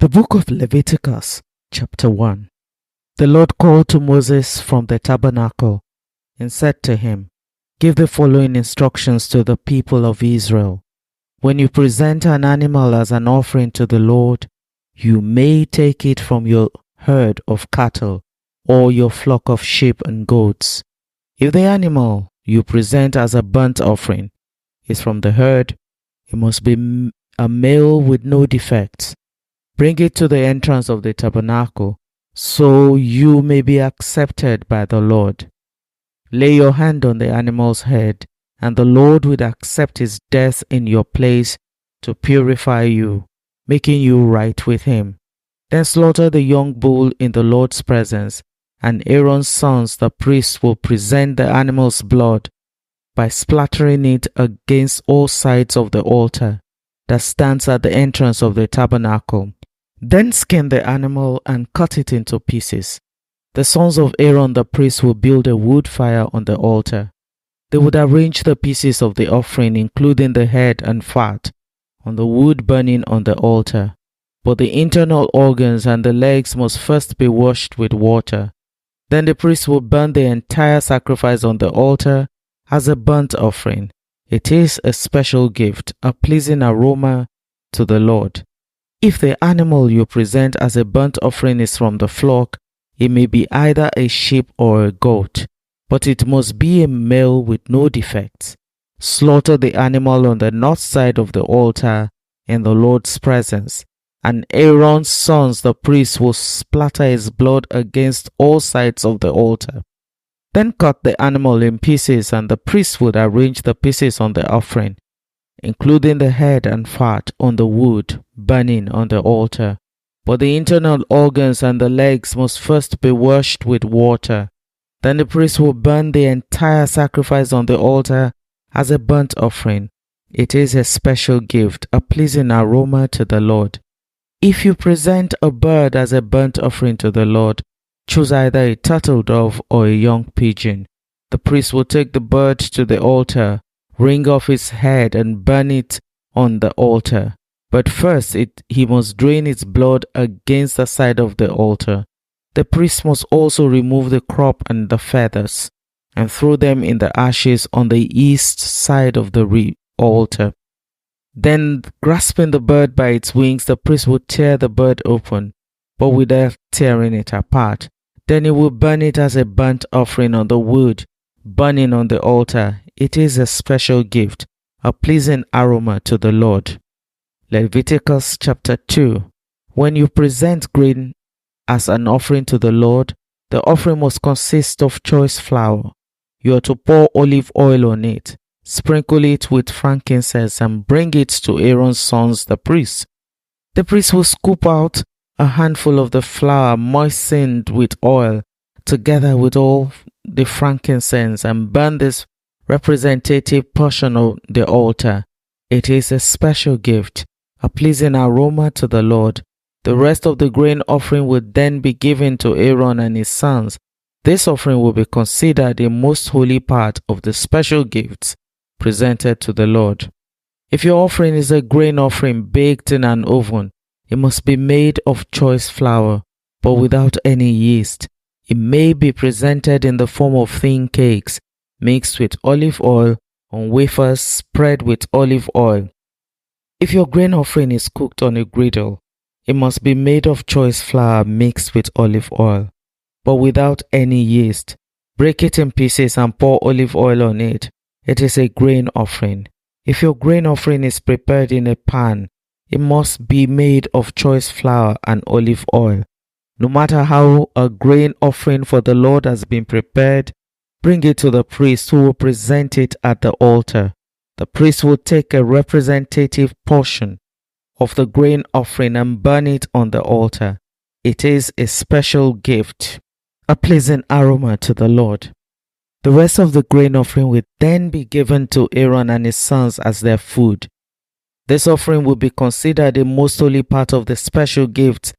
The book of Leviticus, chapter 1. The Lord called to Moses from the tabernacle and said to him, "Give the following instructions to the people of Israel. When you present an animal as an offering to the Lord, you may take it from your herd of cattle or your flock of sheep and goats. If the animal you present as a burnt offering is from the herd, it must be a male with no defects. Bring it to the entrance of the tabernacle, so you may be accepted by the Lord. Lay your hand on the animal's head, and the Lord will accept his death in your place to purify you, making you right with him. Then slaughter the young bull in the Lord's presence, and Aaron's sons, the priests, will present the animal's blood by splattering it against all sides of the altar that stands at the entrance of the tabernacle. Then skin the animal and cut it into pieces. The sons of Aaron the priest will build a wood fire on the altar. They would arrange the pieces of the offering, including the head and fat, on the wood burning on the altar. But the internal organs and the legs must first be washed with water. Then the priest will burn the entire sacrifice on the altar as a burnt offering. It is a special gift, a pleasing aroma to the Lord. If the animal you present as a burnt offering is from the flock, it may be either a sheep or a goat, but it must be a male with no defects. Slaughter the animal on the north side of the altar in the Lord's presence, and Aaron's sons, the priests, will splatter his blood against all sides of the altar. Then cut the animal in pieces, and the priest would arrange the pieces on the offering, including the head and fat, on the wood burning on the altar. But the internal organs and the legs must first be washed with water. Then the priest will burn the entire sacrifice on the altar as a burnt offering. It is a special gift, a pleasing aroma to the Lord. If you present a bird as a burnt offering to the Lord, choose either a turtle dove or a young pigeon. The priest will take the bird to the altar, wring off its head and burn it on the altar. But first he must drain its blood against the side of the altar. The priest must also remove the crop and the feathers and throw them in the ashes on the east side of the altar. Then, grasping the bird by its wings, the priest will tear the bird open, but without tearing it apart. Then he will burn it as a burnt offering on the wood burning on the altar. It is a special gift, a pleasing aroma to the Lord. Leviticus chapter 2. When you present grain as an offering to the Lord, the offering must consist of choice flour. You are to pour olive oil on it, sprinkle it with frankincense, and bring it to Aaron's sons, the priests. The priest will scoop out a handful of the flour moistened with oil, together with all the frankincense, and burn this representative portion of the altar. It is a special gift, a pleasing aroma to the Lord. The rest of the grain offering will then be given to Aaron and his sons. This offering will be considered a most holy part of the special gifts presented to the Lord. If your offering is a grain offering baked in an oven, it must be made of choice flour, but without any yeast. It may be presented in the form of thin cakes mixed with olive oil on wafers spread with olive oil. If your grain offering is cooked on a griddle, it must be made of choice flour mixed with olive oil, but without any yeast. Break it in pieces and pour olive oil on it. It is a grain offering. If your grain offering is prepared in a pan, it must be made of choice flour and olive oil. No matter how a grain offering for the Lord has been prepared, bring it to the priest, who will present it at the altar. The priest will take a representative portion of the grain offering and burn it on the altar. It is a special gift, a pleasing aroma to the Lord. The rest of the grain offering will then be given to Aaron and his sons as their food. This offering will be considered a most holy part of the special gifts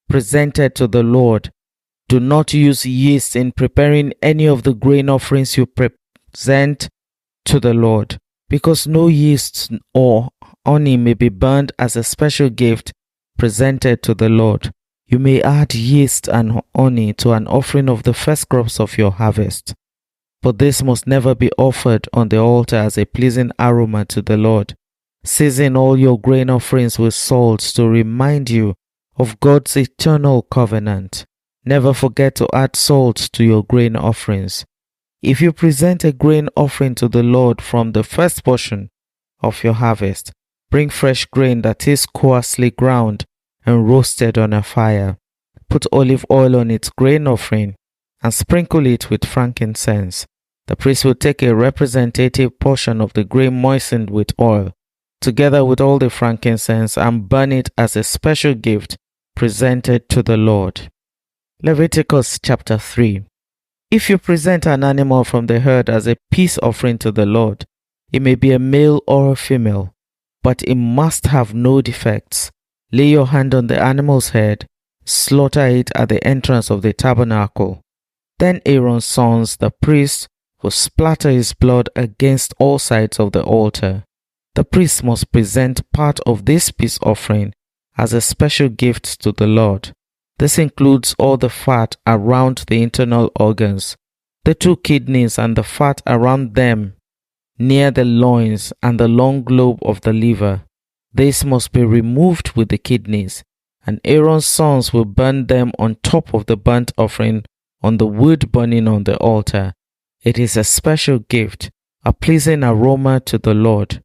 presented to the Lord. Do not use yeast in preparing any of the grain offerings you present to the Lord, because no yeast or honey may be burned as a special gift presented to the Lord. You may add yeast and honey to an offering of the first crops of your harvest. But this must never be offered on the altar as a pleasing aroma to the Lord. Season all your grain offerings with salt to remind you of God's eternal covenant. Never forget to add salt to your grain offerings. If you present a grain offering to the Lord from the first portion of your harvest, bring fresh grain that is coarsely ground and roasted on a fire. Put olive oil on its grain offering and sprinkle it with frankincense. The priest will take a representative portion of the grain moistened with oil, together with all the frankincense, and burn it as a special gift presented to the Lord. Leviticus chapter 3. If you present an animal from the herd as a peace offering to the Lord, it may be a male or a female, but it must have no defects. Lay your hand on the animal's head, slaughter it at the entrance of the tabernacle. Then Aaron's sons, the priests, will splatter his blood against all sides of the altar. The priest must present part of this peace offering as a special gift to the Lord. This includes all the fat around the internal organs, the 2 kidneys and the fat around them, near the loins and the long lobe of the liver. This must be removed with the kidneys, and Aaron's sons will burn them on top of the burnt offering on the wood burning on the altar. It is a special gift, a pleasing aroma to the Lord.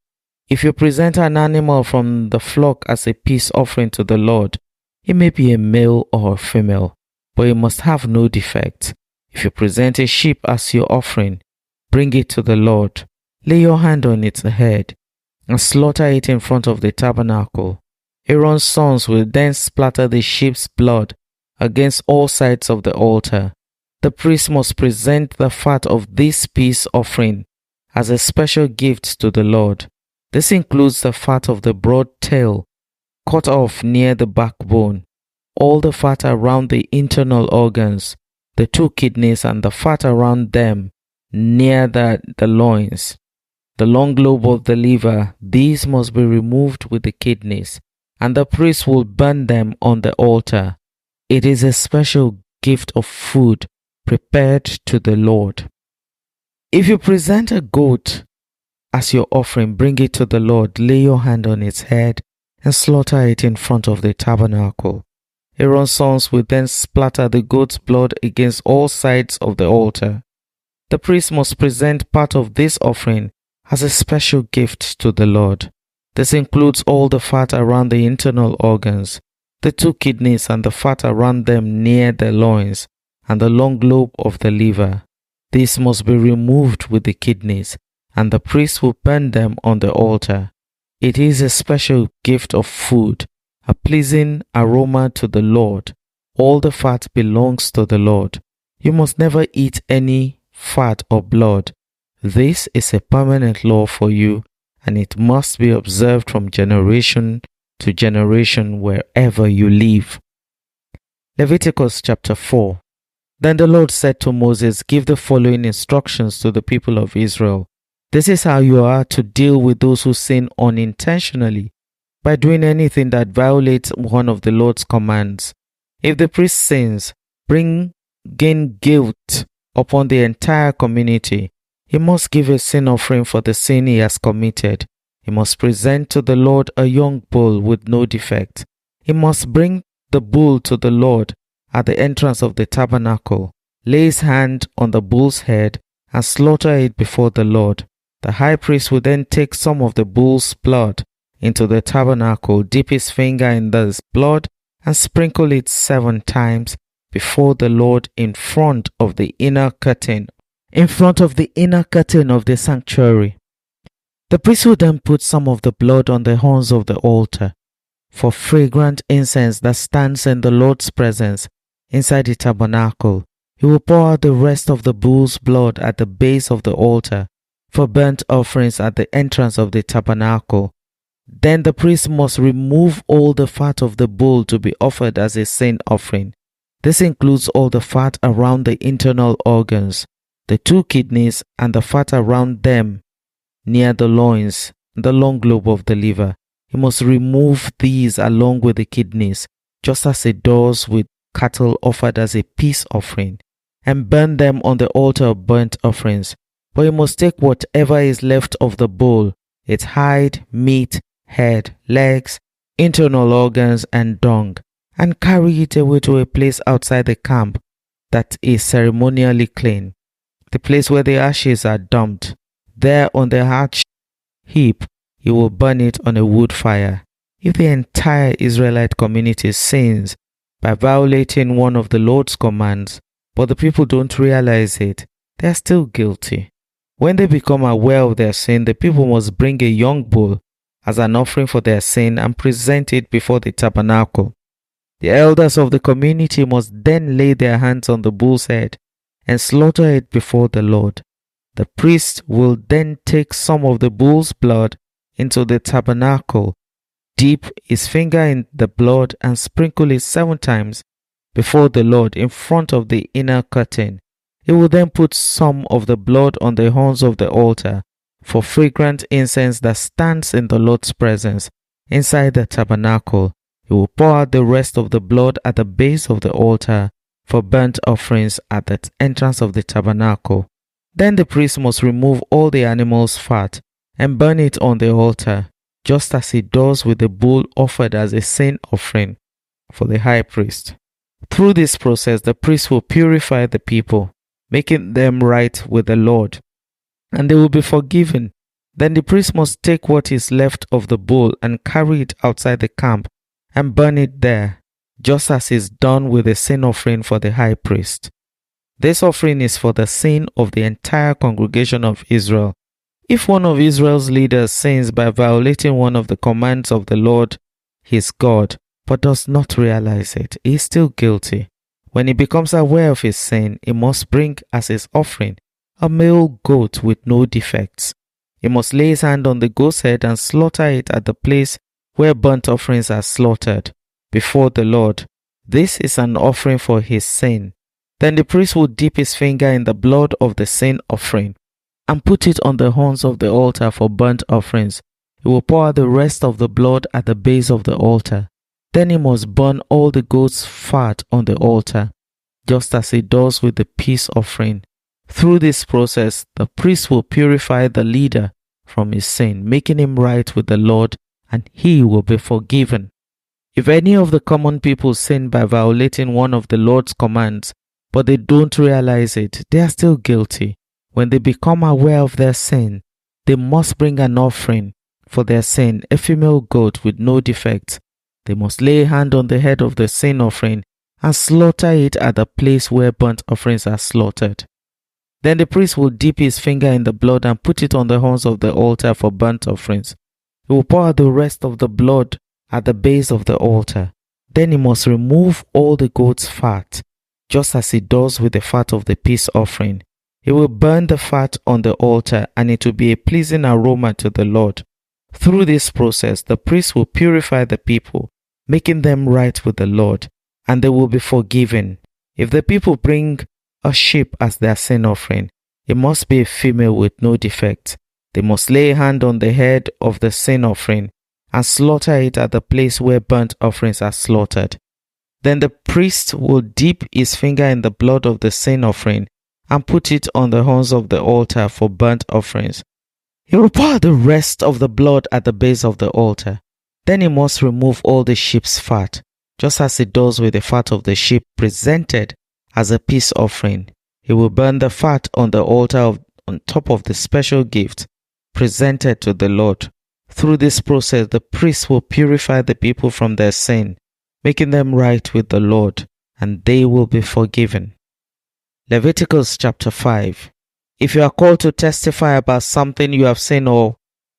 If you present an animal from the flock as a peace offering to the Lord, it may be a male or a female, but it must have no defect. If you present a sheep as your offering, bring it to the Lord. Lay your hand on its head and slaughter it in front of the tabernacle. Aaron's sons will then splatter the sheep's blood against all sides of the altar. The priest must present the fat of this peace offering as a special gift to the Lord. This includes the fat of the broad tail, cut off near the backbone, all the fat around the internal organs, the 2 kidneys and the fat around them, near the loins, the long lobe of the liver. These must be removed with the kidneys, and the priest will burn them on the altar. It is a special gift of food prepared to the Lord. If you present a goat as your offering, bring it to the Lord. Lay your hand on its head and slaughter it in front of the tabernacle. Aaron's sons will then splatter the goat's blood against all sides of the altar. The priest must present part of this offering as a special gift to the Lord. This includes all the fat around the internal organs, the 2 kidneys and the fat around them near the loins, and the long lobe of the liver. These must be removed with the kidneys, and the priest will burn them on the altar. It is a special gift of food, a pleasing aroma to the Lord. All the fat belongs to the Lord. You must never eat any fat or blood. This is a permanent law for you, and it must be observed from generation to generation wherever you live. Leviticus chapter 4. Then the Lord said to Moses, "Give the following instructions to the people of Israel. This is how you are to deal with those who sin unintentionally by doing anything that violates one of the Lord's commands. If the priest sins, bringing guilt upon the entire community, he must give a sin offering for the sin he has committed. He must present to the Lord a young bull with no defect. He must bring the bull to the Lord at the entrance of the tabernacle, lay his hand on the bull's head, and slaughter it before the Lord. The high priest will then take some of the bull's blood into the tabernacle, dip his finger in the blood, and sprinkle it 7 times before the Lord in front of the inner curtain of the sanctuary. The priest will then put some of the blood on the horns of the altar for fragrant incense that stands in the Lord's presence inside the tabernacle. He will pour out the rest of the bull's blood at the base of the altar for burnt offerings at the entrance of the tabernacle. Then the priest must remove all the fat of the bull to be offered as a sin offering. This includes all the fat around the internal organs, the 2 kidneys and the fat around them near the loins, the long lobe of the liver. He must remove these along with the kidneys, just as he does with cattle offered as a peace offering, and burn them on the altar of burnt offerings. But he must take whatever is left of the bull, its hide, meat, head, legs, internal organs, and dung, and carry it away to a place outside the camp that is ceremonially clean, the place where the ashes are dumped. There on the ash heap, he will burn it on a wood fire. If the entire Israelite community sins by violating one of the Lord's commands, but the people don't realize it, they are still guilty. When they become aware of their sin, the people must bring a young bull as an offering for their sin and present it before the tabernacle. The elders of the community must then lay their hands on the bull's head and slaughter it before the Lord. The priest will then take some of the bull's blood into the tabernacle, dip his finger in the blood, and sprinkle it 7 times before the Lord in front of the inner curtain. He will then put some of the blood on the horns of the altar for fragrant incense that stands in the Lord's presence inside the tabernacle. He will pour out the rest of the blood at the base of the altar for burnt offerings at the entrance of the tabernacle. Then the priest must remove all the animal's fat and burn it on the altar, just as he does with the bull offered as a sin offering for the high priest. Through this process, the priest will purify the people, making them right with the Lord, and they will be forgiven. Then the priest must take what is left of the bull and carry it outside the camp and burn it there, just as is done with the sin offering for the high priest. This offering is for the sin of the entire congregation of Israel. If one of Israel's leaders sins by violating one of the commands of the Lord his God, but does not realize it, he is still guilty. When he becomes aware of his sin, he must bring as his offering a male goat with no defects. He must lay his hand on the goat's head and slaughter it at the place where burnt offerings are slaughtered before the Lord. This is an offering for his sin. Then the priest will dip his finger in the blood of the sin offering and put it on the horns of the altar for burnt offerings. He will pour out the rest of the blood at the base of the altar. Then he must burn all the goat's fat on the altar, just as he does with the peace offering. Through this process, the priest will purify the leader from his sin, making him right with the Lord, and he will be forgiven. If any of the common people sin by violating one of the Lord's commands, but they don't realize it, they are still guilty. When they become aware of their sin, they must bring an offering for their sin, a female goat with no defects. They must lay a hand on the head of the sin offering and slaughter it at the place where burnt offerings are slaughtered. Then the priest will dip his finger in the blood and put it on the horns of the altar for burnt offerings. He will pour out the rest of the blood at the base of the altar. Then he must remove all the goat's fat, just as he does with the fat of the peace offering. He will burn the fat on the altar, and it will be a pleasing aroma to the Lord. Through this process, the priest will purify the people, making them right with the Lord, and they will be forgiven. If the people bring a sheep as their sin offering, it must be a female with no defect. They must lay a hand on the head of the sin offering and slaughter it at the place where burnt offerings are slaughtered. Then the priest will dip his finger in the blood of the sin offering and put it on the horns of the altar for burnt offerings. He will pour the rest of the blood at the base of the altar. Then he must remove all the sheep's fat, just as he does with the fat of the sheep presented as a peace offering. He will burn the fat on the altar on top of the special gift presented to the Lord. Through this process, the priest will purify the people from their sin, making them right with the Lord, and they will be forgiven. Leviticus chapter 5. If you are called to testify about something you have seen or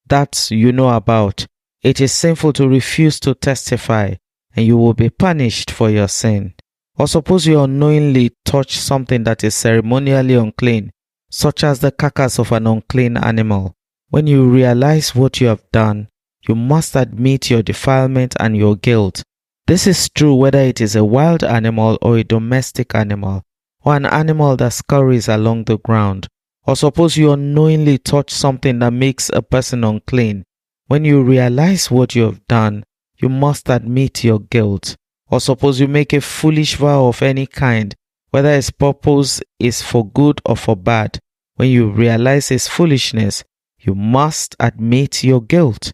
that you know about, it is sinful to refuse to testify, and you will be punished for your sin. Or suppose you unknowingly touch something that is ceremonially unclean, such as the carcass of an unclean animal. When you realize what you have done, you must admit your defilement and your guilt. This is true whether it is a wild animal or a domestic animal, or an animal that scurries along the ground. Or suppose you unknowingly touch something that makes a person unclean, When you realize what you have done, you must admit your guilt. Or suppose you make a foolish vow of any kind, whether its purpose is for good or for bad. When you realize its foolishness, you must admit your guilt.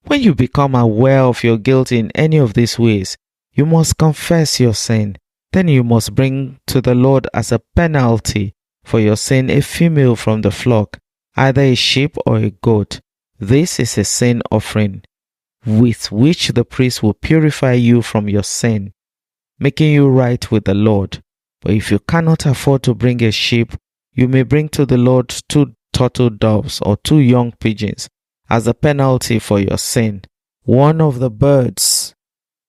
When you become aware of your guilt in any of these ways, you must confess your sin. Then you must bring to the Lord as a penalty for your sin a female from the flock, either a sheep or a goat. This is a sin offering with which the priest will purify you from your sin, making you right with the Lord. But if you cannot afford to bring a sheep, you may bring to the Lord 2 turtle doves or 2 young pigeons as a penalty for your sin. One of the birds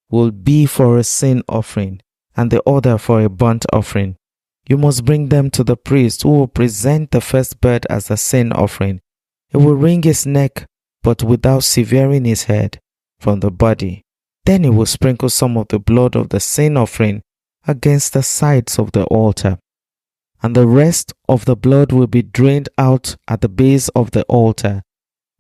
will be for a sin offering and the other for a burnt offering. You must bring them to the priest, who will present the first bird as a sin offering. He will wring his neck, but without severing his head from the body. Then he will sprinkle some of the blood of the sin offering against the sides of the altar, and the rest of the blood will be drained out at the base of the altar.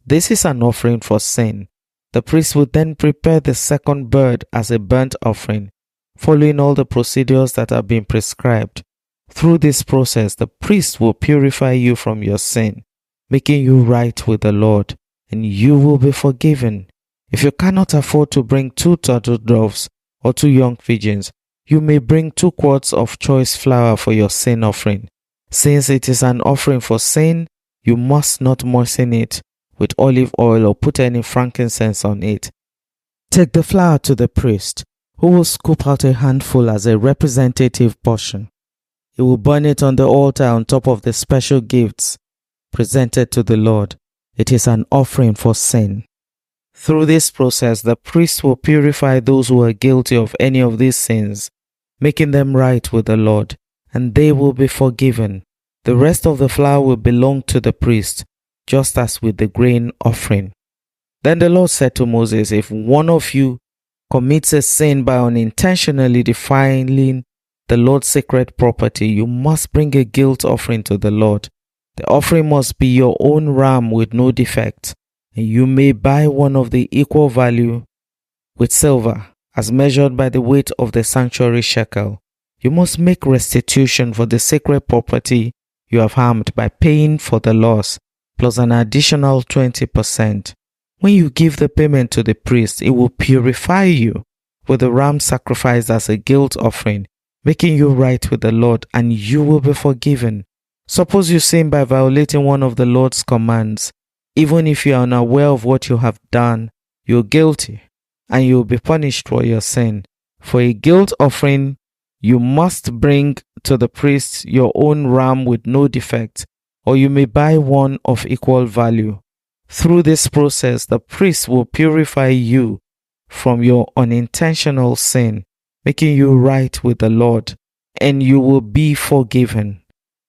This is an offering for sin. The priest will then prepare the second bird as a burnt offering, following all the procedures that have been prescribed. Through this process, the priest will purify you from your sin, making you right with the Lord, and you will be forgiven. If you cannot afford to bring 2 turtle doves or 2 young pigeons, you may bring 2 quarts of choice flour for your sin offering. Since it is an offering for sin, you must not moisten it with olive oil or put any frankincense on it. Take the flour to the priest, who will scoop out a handful as a representative portion. He will burn it on the altar on top of the special gifts presented to the Lord. It is an offering for sin. Through this process, the priest will purify those who are guilty of any of these sins, making them right with the Lord, and they will be forgiven. The rest of the flour will belong to the priest, just as with the grain offering. Then the Lord said to Moses, if one of you commits a sin by unintentionally defiling the Lord's sacred property, you must bring a guilt offering to the Lord. The offering must be your own ram with no defect, and you may buy one of the equal value with silver, as measured by the weight of the sanctuary shekel. You must make restitution for the sacred property you have harmed by paying for the loss, plus an additional 20%. When you give the payment to the priest, it will purify you with the ram sacrificed as a guilt offering, making you right with the Lord, and you will be forgiven. Suppose you sin by violating one of the Lord's commands. Even if you are unaware of what you have done, you are guilty, and you will be punished for your sin. For a guilt offering, you must bring to the priest your own ram with no defect, or you may buy one of equal value. Through this process, the priest will purify you from your unintentional sin, making you right with the Lord, and you will be forgiven.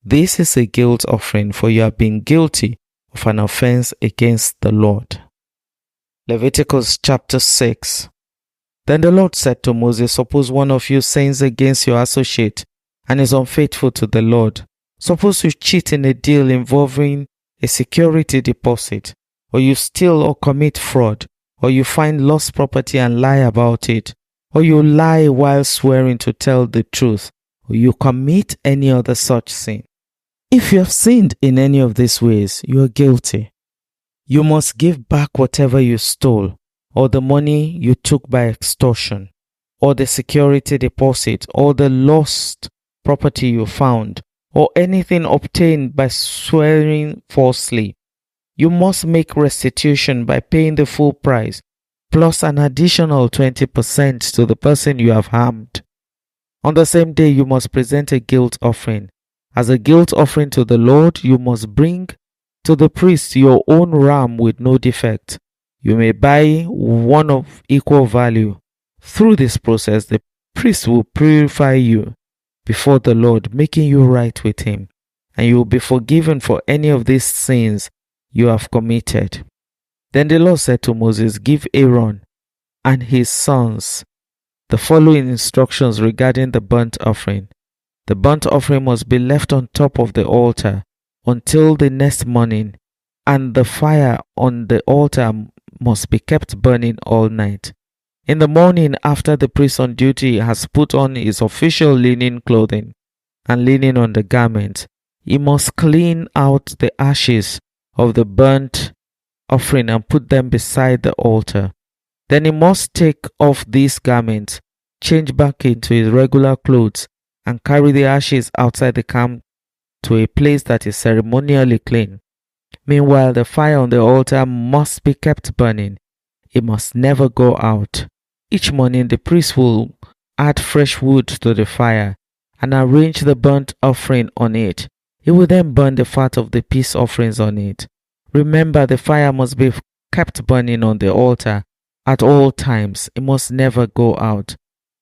This is a guilt offering, for you have been guilty of an offense against the Lord. Leviticus chapter 6. Then the Lord said to Moses, suppose one of you sins against your associate and is unfaithful to the Lord. Suppose you cheat in a deal involving a security deposit, or you steal or commit fraud, or you find lost property and lie about it, or you lie while swearing to tell the truth, or you commit any other such sin. If you have sinned in any of these ways, you are guilty. You must give back whatever you stole, or the money you took by extortion, or the security deposit, or the lost property you found, or anything obtained by swearing falsely. You must make restitution by paying the full price, plus an additional 20% to the person you have harmed. On the same day, you must present a guilt offering. As a guilt offering to the Lord, you must bring to the priest your own ram with no defect. You may buy one of equal value. Through this process, the priest will purify you before the Lord, making you right with him, and you will be forgiven for any of these sins you have committed. Then the Lord said to Moses, give Aaron and his sons the following instructions regarding the burnt offering. The burnt offering must be left on top of the altar until the next morning, and the fire on the altar must be kept burning all night. In the morning, after the priest on duty has put on his official linen clothing and linen on the garment, he must clean out the ashes of the burnt offering and put them beside the altar. Then he must take off these garments, change back into his regular clothes, and carry the ashes outside the camp to a place that is ceremonially clean. Meanwhile, the fire on the altar must be kept burning. It must never go out. Each morning, the priest will add fresh wood to the fire and arrange the burnt offering on it. He will then burn the fat of the peace offerings on it. Remember, the fire must be kept burning on the altar at all times. It must never go out.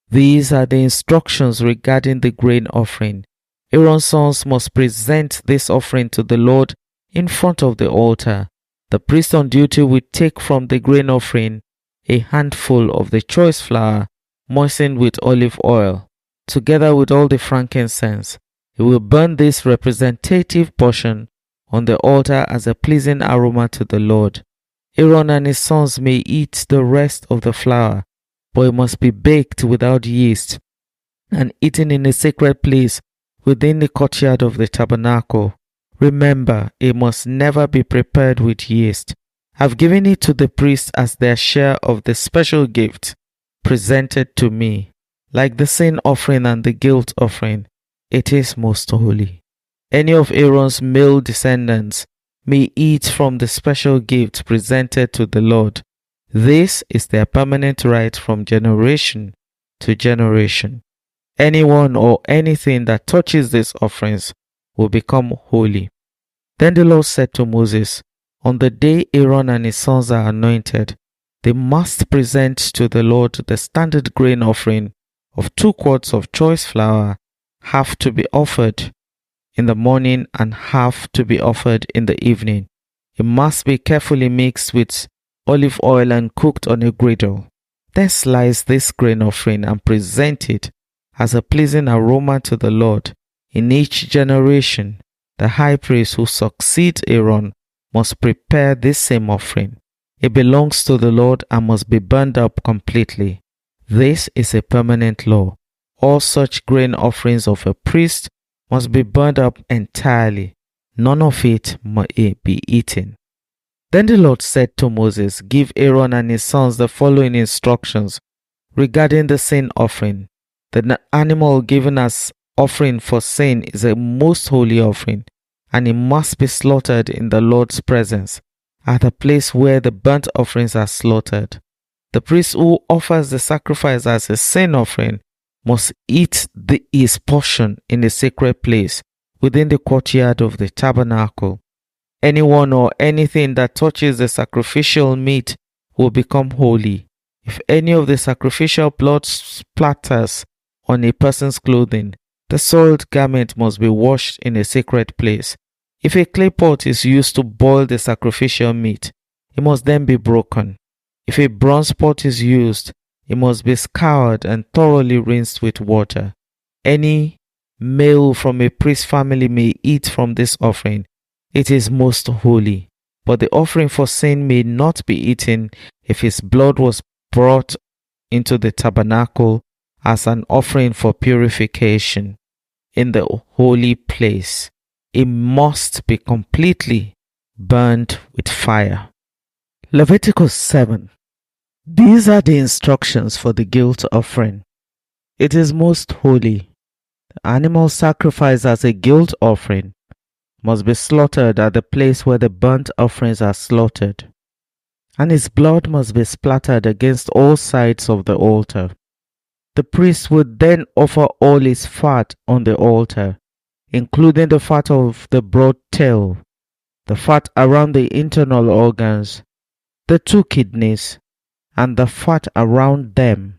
These are the instructions regarding the grain offering. Aaron's sons must present this offering to the Lord in front of the altar. The priest on duty will take from the grain offering a handful of the choice flour moistened with olive oil, together with all the frankincense. He will burn this representative portion on the altar as a pleasing aroma to the Lord. Aaron and his sons may eat the rest of the flour, but it must be baked without yeast and eaten in a sacred place within the courtyard of the tabernacle. Remember, it must never be prepared with yeast. I've given it to the priests as their share of the special gift presented to me. Like the sin offering and the guilt offering, it is most holy. Any of Aaron's male descendants may eat from the special gift presented to the Lord. This is their permanent right from generation to generation. Anyone or anything that touches these offerings will become holy. Then the Lord said to Moses, on the day Aaron and his sons are anointed, they must present to the Lord the standard grain offering of 2 quarts of choice flour, half to be offered in the morning and half to be offered in the evening. It must be carefully mixed with olive oil and cooked on a griddle. Then slice this grain offering and present it as a pleasing aroma to the Lord. In each generation, the high priest who succeeds Aaron must prepare this same offering. It belongs to the Lord and must be burned up completely. This is a permanent law. All such grain offerings of a priest must be burned up entirely. None of it may be eaten. Then the Lord said to Moses, give Aaron and his sons the following instructions regarding the sin offering. The animal given as offering for sin is a most holy offering, and it must be slaughtered in the Lord's presence, at the place where the burnt offerings are slaughtered. The priest who offers the sacrifice as a sin offering must eat his portion in a sacred place within the courtyard of the tabernacle. Anyone or anything that touches the sacrificial meat will become holy. If any of the sacrificial blood splatters on a person's clothing, the soiled garment must be washed in a sacred place. If a clay pot is used to boil the sacrificial meat, it must then be broken. If a bronze pot is used, it must be scoured and thoroughly rinsed with water. Any male from a priest's family may eat from this offering. It is most holy. But the offering for sin may not be eaten if his blood was brought into the tabernacle as an offering for purification in the holy place. It must be completely burned with fire. Leviticus 7. These are the instructions for the guilt offering. It is most holy. The animal sacrificed as a guilt offering must be slaughtered at the place where the burnt offerings are slaughtered, and its blood must be splattered against all sides of the altar. The priest would then offer all his fat on the altar, including the fat of the broad tail, the fat around the internal organs, the 2 kidneys, and the fat around them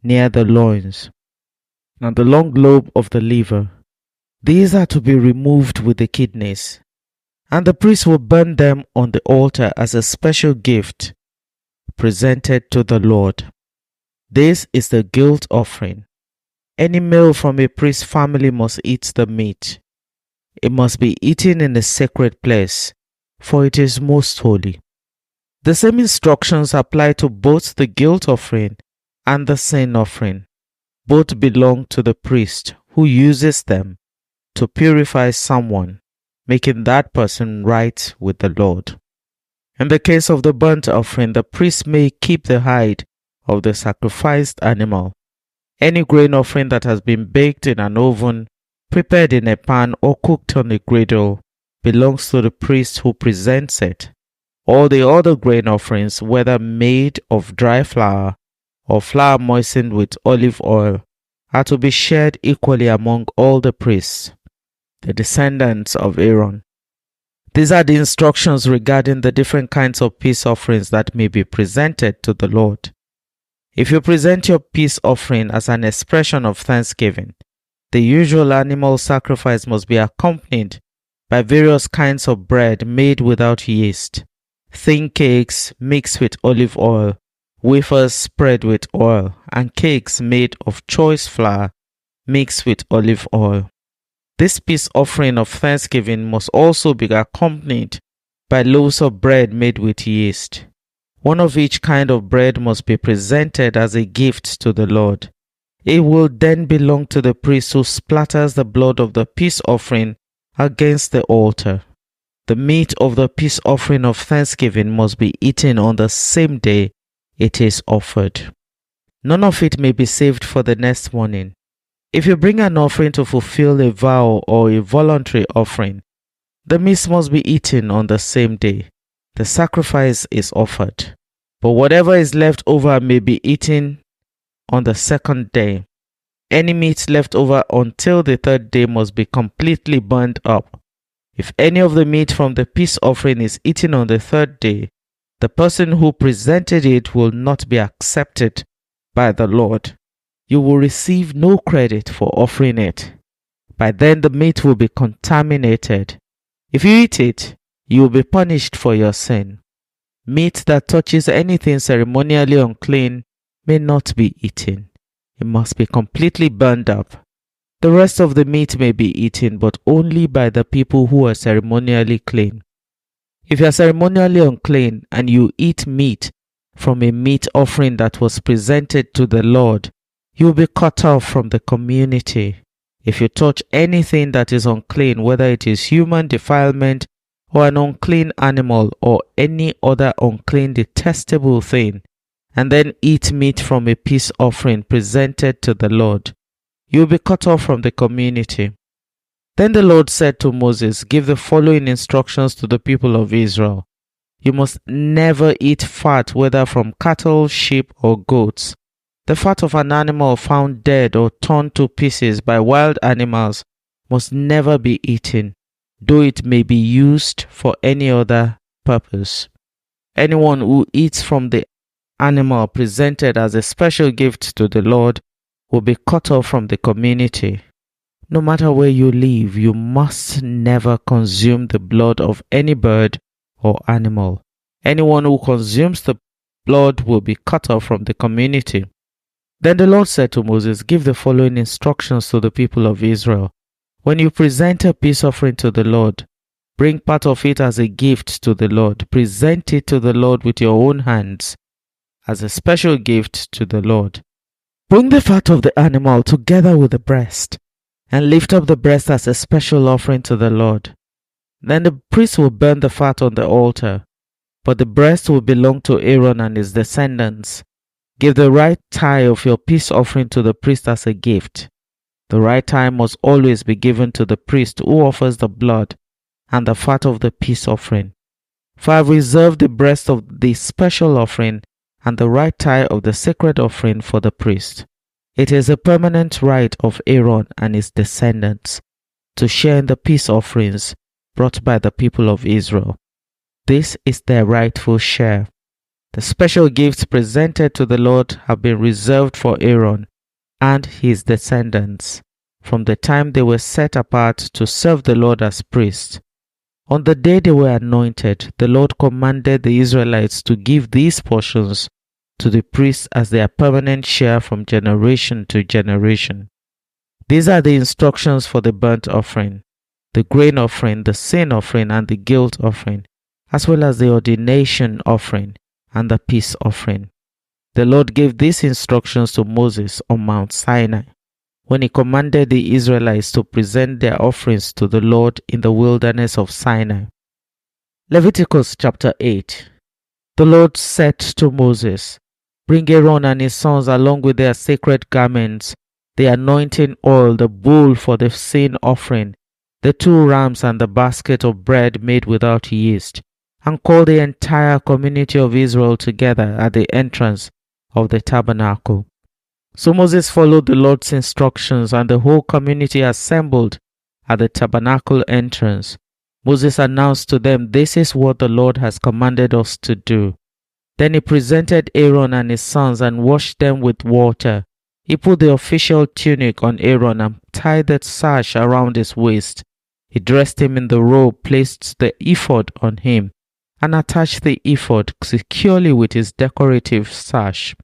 near the loins, and the long lobe of the liver. These are to be removed with the kidneys, and the priest will burn them on the altar as a special gift presented to the Lord. This is the guilt offering. Any male from a priest's family must eat the meat. It must be eaten in a sacred place, for it is most holy. The same instructions apply to both the guilt offering and the sin offering. Both belong to the priest who uses them to purify someone, making that person right with the Lord. In the case of the burnt offering, the priest may keep the hide of the sacrificed animal. Any grain offering that has been baked in an oven, prepared in a pan, or cooked on a griddle belongs to the priest who presents it. All the other grain offerings, whether made of dry flour or flour moistened with olive oil, are to be shared equally among all the priests, the descendants of Aaron. These are the instructions regarding the different kinds of peace offerings that may be presented to the Lord. If you present your peace offering as an expression of thanksgiving, the usual animal sacrifice must be accompanied by various kinds of bread made without yeast, thin cakes mixed with olive oil, wafers spread with oil, and cakes made of choice flour mixed with olive oil. This peace offering of thanksgiving must also be accompanied by loaves of bread made with yeast. One of each kind of bread must be presented as a gift to the Lord. It will then belong to the priest who splatters the blood of the peace offering against the altar. The meat of the peace offering of thanksgiving must be eaten on the same day it is offered. None of it may be saved for the next morning. If you bring an offering to fulfill a vow or a voluntary offering, the meat must be eaten on the same day the sacrifice is offered. But whatever is left over may be eaten on the second day. Any meat left over until the third day must be completely burned up. If any of the meat from the peace offering is eaten on the third day, the person who presented it will not be accepted by the Lord. You will receive no credit for offering it. By then the meat will be contaminated. If you eat it, you will be punished for your sin. Meat that touches anything ceremonially unclean may not be eaten. It must be completely burned up. The rest of the meat may be eaten, but only by the people who are ceremonially clean. If you are ceremonially unclean and you eat meat from a meat offering that was presented to the Lord, you will be cut off from the community. If you touch anything that is unclean, whether it is human defilement or an unclean animal or any other unclean detestable thing, and then eat meat from a peace offering presented to the Lord, you will be cut off from the community. Then the Lord said to Moses, "Give the following instructions to the people of Israel. You must never eat fat, whether from cattle, sheep, or goats. The fat of an animal found dead or torn to pieces by wild animals must never be eaten, though it may be used for any other purpose. Anyone who eats from the animal presented as a special gift to the Lord will be cut off from the community. No matter where you live, you must never consume the blood of any bird or animal. Anyone who consumes the blood will be cut off from the community." Then the Lord said to Moses, "Give the following instructions to the people of Israel. When you present a peace offering to the Lord, bring part of it as a gift to the Lord. Present it to the Lord with your own hands as a special gift to the Lord. Bring the fat of the animal together with the breast, and lift up the breast as a special offering to the Lord. Then the priest will burn the fat on the altar, but the breast will belong to Aaron and his descendants. Give the right thigh of your peace offering to the priest as a gift. The right thigh must always be given to the priest who offers the blood and the fat of the peace offering. For I have reserved the breast of the special offering and the right thigh of the sacred offering for the priest. It is a permanent right of Aaron and his descendants to share in the peace offerings brought by the people of Israel. This is their rightful share. The special gifts presented to the Lord have been reserved for Aaron and his descendants from the time they were set apart to serve the Lord as priests. On the day they were anointed, the Lord commanded the Israelites to give these portions to the priests as their permanent share from generation to generation. These are the instructions for the burnt offering, the grain offering, the sin offering, and the guilt offering. as well as the ordination offering and the peace offering. The Lord gave these instructions to Moses on Mount Sinai when he commanded the Israelites to present their offerings to the Lord in the wilderness of Sinai. Leviticus chapter 8. The Lord said to Moses, "Bring Aaron and his sons along with their sacred garments, the anointing oil, the bull for the sin offering, the 2 rams and the basket of bread made without yeast, and call the entire community of Israel together at the entrance of the tabernacle." So Moses followed the Lord's instructions, and the whole community assembled at the tabernacle entrance. Moses announced to them, "This is what the Lord has commanded us to do." Then he presented Aaron and his sons and washed them with water. He put the official tunic on Aaron and tied the sash around his waist. He dressed him in the robe, placed the ephod on him, and attached the ephod securely with his decorative sash.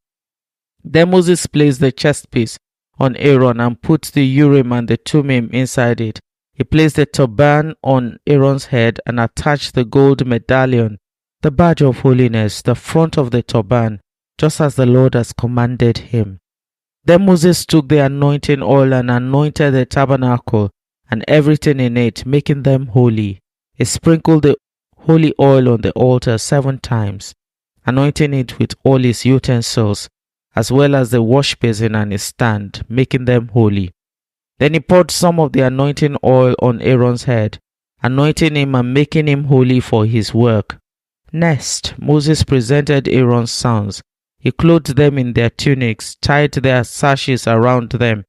Then Moses placed the chestpiece on Aaron and put the Urim and the Thummim inside it. He placed the turban on Aaron's head and attached the gold medallion, the badge of holiness, the front of the turban, just as the Lord has commanded him. Then Moses took the anointing oil and anointed the tabernacle and everything in it, making them holy. He sprinkled the holy oil on the altar 7 times, anointing it with all its utensils, as well as the wash basin and his stand, making them holy. Then he poured some of the anointing oil on Aaron's head, anointing him and making him holy for his work. Next, Moses presented Aaron's sons. He clothed them in their tunics, tied their sashes around them,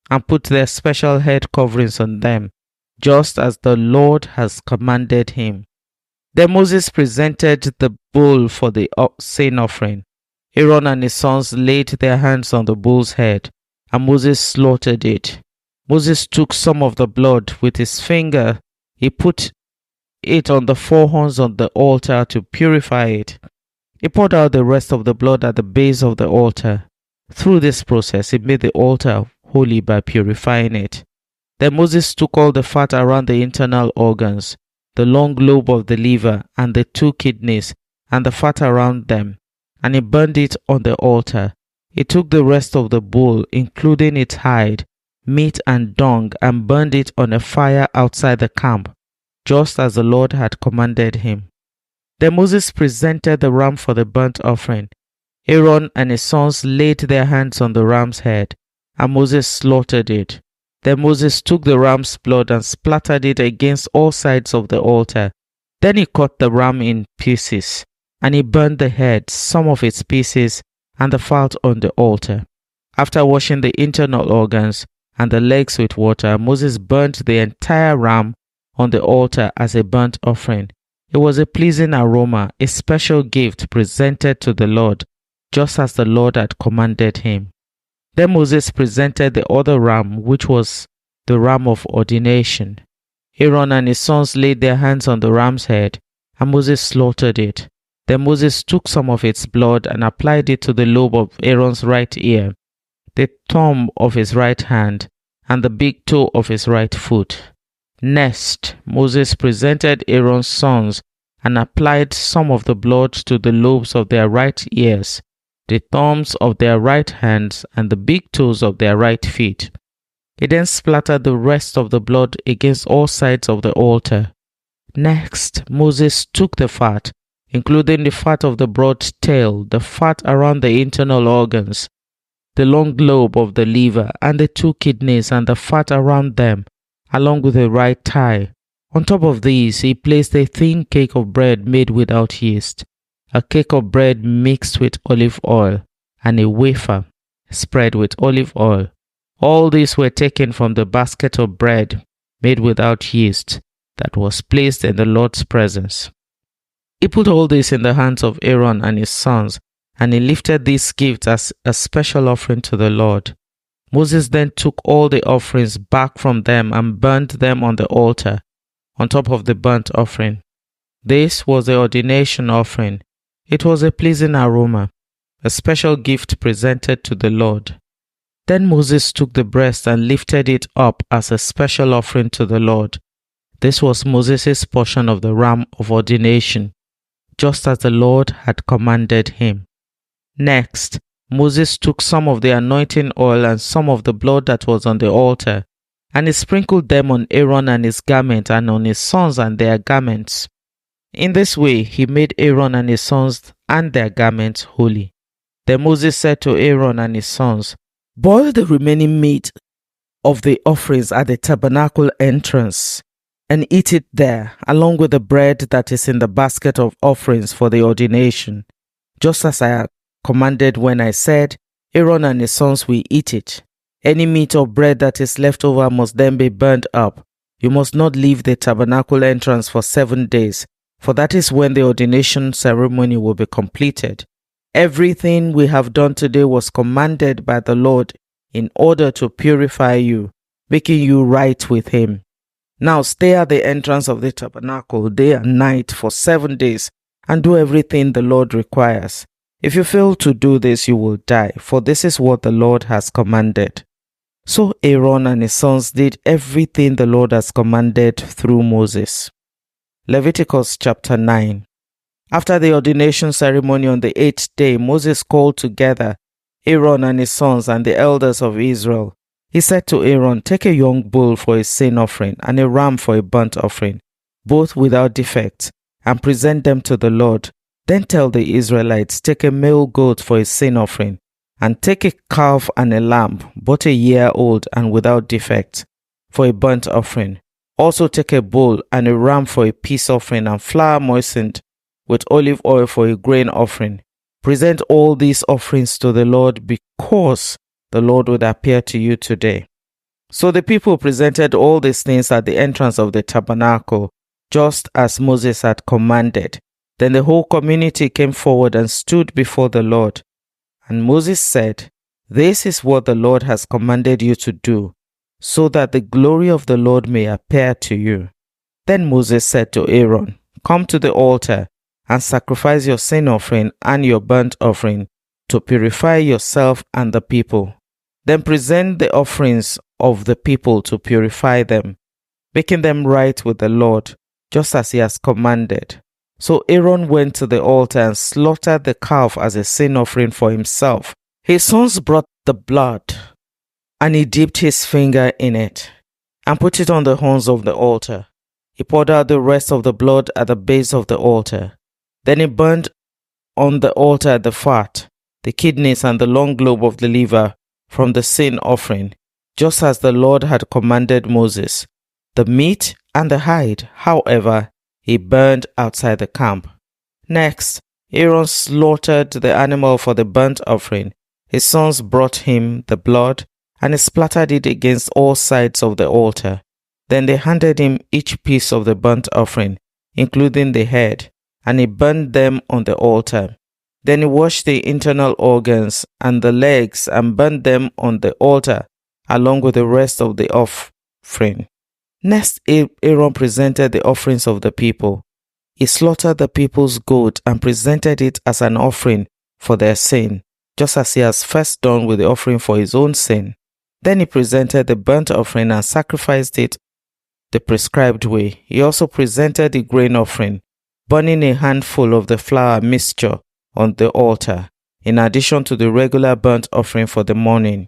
and put their special head coverings on them, just as the Lord has commanded him. Then Moses presented the bull for the sin offering. Aaron and his sons laid their hands on the bull's head, and Moses slaughtered it. Moses took some of the blood with his finger. He put it on the 4 horns on the altar to purify it. He poured out the rest of the blood at the base of the altar. Through this process, he made the altar holy by purifying it. Then Moses took all the fat around the internal organs, the long lobe of the liver, and the 2 kidneys, and the fat around them, and he burned it on the altar. He took the rest of the bull, including its hide, meat and dung, and burned it on a fire outside the camp, just as the Lord had commanded him. Then Moses presented the ram for the burnt offering. Aaron and his sons laid their hands on the ram's head, and Moses slaughtered it. Then Moses took the ram's blood and splattered it against all sides of the altar. Then he cut the ram in pieces, and he burned the head, some of its pieces, and the fat on the altar. After washing the internal organs and the legs with water, Moses burnt the entire ram on the altar as a burnt offering. It was a pleasing aroma, a special gift presented to the Lord, just as the Lord had commanded him. Then Moses presented the other ram, which was the ram of ordination. Aaron and his sons laid their hands on the ram's head, and Moses slaughtered it. Then Moses took some of its blood and applied it to the lobe of Aaron's right ear, the thumb of his right hand, and the big toe of his right foot. Next, Moses presented Aaron's sons and applied some of the blood to the lobes of their right ears, the thumbs of their right hands, and the big toes of their right feet. He then splattered the rest of the blood against all sides of the altar. Next, Moses took the fat, including the fat of the broad tail, the fat around the internal organs, the long lobe of the liver, and the 2 kidneys, and the fat around them, along with the right thigh. On top of these, he placed a thin cake of bread made without yeast, a cake of bread mixed with olive oil, and a wafer spread with olive oil. All these were taken from the basket of bread made without yeast that was placed in the Lord's presence. He put all this in the hands of Aaron and his sons, and he lifted these gifts as a special offering to the Lord. Moses then took all the offerings back from them and burnt them on the altar, on top of the burnt offering. This was the ordination offering. It was a pleasing aroma, a special gift presented to the Lord. Then Moses took the breast and lifted it up as a special offering to the Lord. This was Moses' portion of the ram of ordination. just as the Lord had commanded him. Next, Moses took some of the anointing oil and some of the blood that was on the altar, and he sprinkled them on Aaron and his garment and on his sons and their garments. In this way, he made Aaron and his sons and their garments holy. Then Moses said to Aaron and his sons, "Boil the remaining meat of the offerings at the tabernacle entrance, and eat it there, along with the bread that is in the basket of offerings for the ordination, just as I had commanded when I said, Aaron and his sons will eat it. Any meat or bread that is left over must then be burned up. You must not leave the tabernacle entrance for 7 days, for that is when the ordination ceremony will be completed. Everything we have done today was commanded by the Lord in order to purify you, making you right with him. Now stay at the entrance of the tabernacle day and night for 7 days, and do everything the Lord requires. If you fail to do this, you will die, for this is what the Lord has commanded." So Aaron and his sons did everything the Lord has commanded through Moses. Leviticus chapter 9. After the ordination ceremony on the 8th day, Moses called together Aaron and his sons and the elders of Israel. He said to Aaron, "Take a young bull for a sin offering and a ram for a burnt offering, both without defect, and present them to the Lord. Then tell the Israelites, take a male goat for a sin offering, and take a calf and a lamb, both a year old and without defect, for a burnt offering. Also take a bull and a ram for a peace offering, and flour moistened with olive oil for a grain offering. Present all these offerings to the Lord, because the Lord would appear to you today." So the people presented all these things at the entrance of the tabernacle, just as Moses had commanded. Then the whole community came forward and stood before the Lord. And Moses said, "This is what the Lord has commanded you to do, so that the glory of the Lord may appear to you." Then Moses said to Aaron, "Come to the altar and sacrifice your sin offering and your burnt offering to purify yourself and the people. Then present the offerings of the people to purify them, making them right with the Lord, just as he has commanded." So Aaron went to the altar and slaughtered the calf as a sin offering for himself. His sons brought the blood, and he dipped his finger in it and put it on the horns of the altar. He poured out the rest of the blood at the base of the altar. Then he burned on the altar the fat, the kidneys, and the long lobe of the liver from the sin offering, just as the Lord had commanded Moses. The meat and the hide, however, he burned outside the camp. Next, Aaron slaughtered the animal for the burnt offering. His sons brought him the blood, and he splattered it against all sides of the altar. Then they handed him each piece of the burnt offering, including the head, and he burned them on the altar. Then he washed the internal organs and the legs and burned them on the altar, along with the rest of the offering. Next, Aaron presented the offerings of the people. He slaughtered the people's goat and presented it as an offering for their sin, just as he has first done with the offering for his own sin. Then he presented the burnt offering and sacrificed it the prescribed way. He also presented the grain offering, burning a handful of the flour mixture on the altar, in addition to the regular burnt offering for the morning.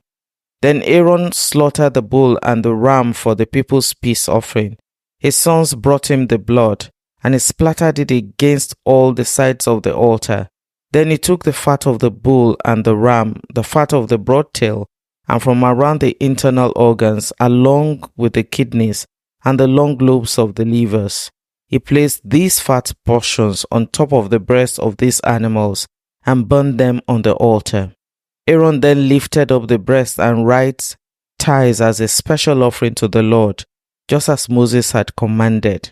Then Aaron slaughtered the bull and the ram for the people's peace offering. His sons brought him the blood, and he splattered it against all the sides of the altar. Then he took the fat of the bull and the ram, the fat of the broad tail, and from around the internal organs, along with the kidneys and the long lobes of the livers. He placed these fat portions on top of the breasts of these animals and burned them on the altar. Aaron then lifted up the breast and right thighs as a special offering to the Lord, just as Moses had commanded.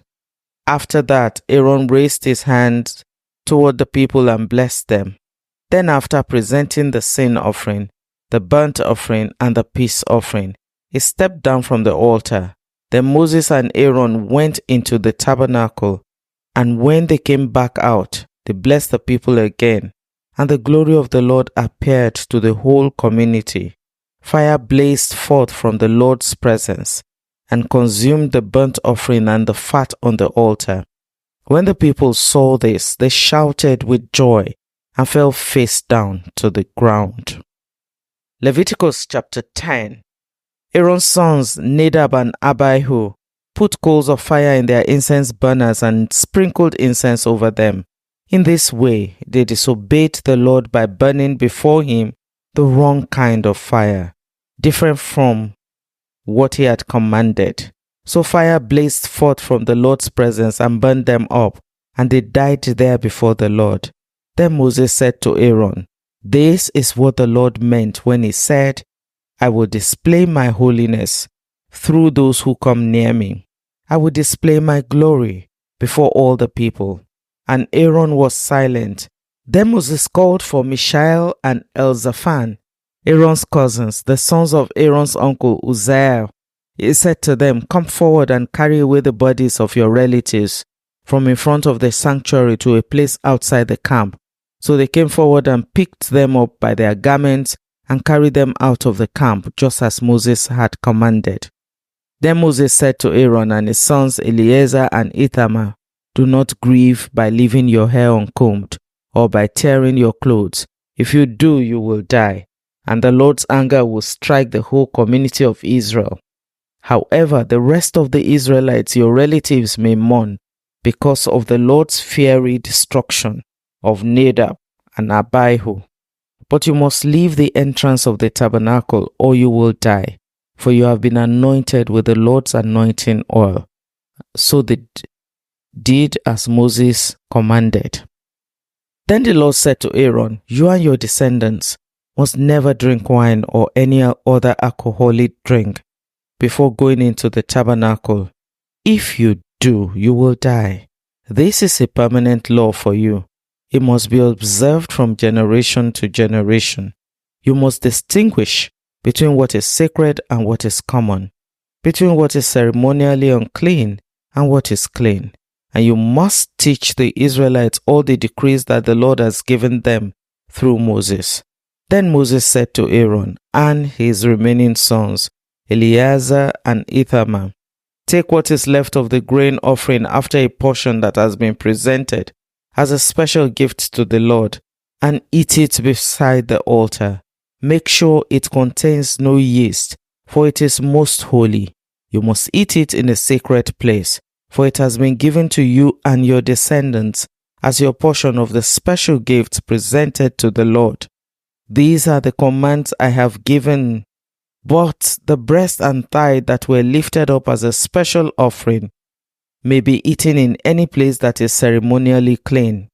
After that, Aaron raised his hands toward the people and blessed them. Then, after presenting the sin offering, the burnt offering, and the peace offering, he stepped down from the altar. Then Moses and Aaron went into the tabernacle, and when they came back out, they blessed the people again, and the glory of the Lord appeared to the whole community. Fire blazed forth from the Lord's presence and consumed the burnt offering and the fat on the altar. When the people saw this, they shouted with joy and fell face down to the ground. Leviticus chapter 10. Aaron's sons Nadab and Abihu put coals of fire in their incense burners and sprinkled incense over them. In this way, they disobeyed the Lord by burning before him the wrong kind of fire, different from what he had commanded. So fire blazed forth from the Lord's presence and burned them up, and they died there before the Lord. Then Moses said to Aaron, "This is what the Lord meant when he said, I will display my holiness through those who come near me. I will display my glory before all the people." And Aaron was silent. Then Moses called for Mishael and Elzaphan, Aaron's cousins, the sons of Aaron's uncle Uzziah. He said to them, "Come forward and carry away the bodies of your relatives from in front of the sanctuary to a place outside the camp." So they came forward and picked them up by their garments and carried them out of the camp, just as Moses had commanded. Then Moses said to Aaron and his sons Eleazar and Ithamar, "Do not grieve by leaving your hair uncombed or by tearing your clothes. If you do, you will die, and the Lord's anger will strike the whole community of Israel. However, the rest of the Israelites, your relatives, may mourn because of the Lord's fiery destruction of Nadab and Abihu. But you must leave the entrance of the tabernacle, or you will die, for you have been anointed with the Lord's anointing oil." So they did as Moses commanded. Then the Lord said to Aaron, "You and your descendants must never drink wine or any other alcoholic drink before going into the tabernacle. If you do, you will die. This is a permanent law for you. It must be observed from generation to generation. You must distinguish between what is sacred and what is common, between what is ceremonially unclean and what is clean. And you must teach the Israelites all the decrees that the Lord has given them through Moses." Then Moses said to Aaron and his remaining sons, Eleazar and Ithamar, "Take what is left of the grain offering after a portion that has been presented as a special gift to the Lord, and eat it beside the altar. Make sure it contains no yeast, for it is most holy. You must eat it in a sacred place, for it has been given to you and your descendants as your portion of the special gifts presented to the Lord. These are the commands I have given. But the breast and thigh that were lifted up as a special offering may be eaten in any place that is ceremonially clean.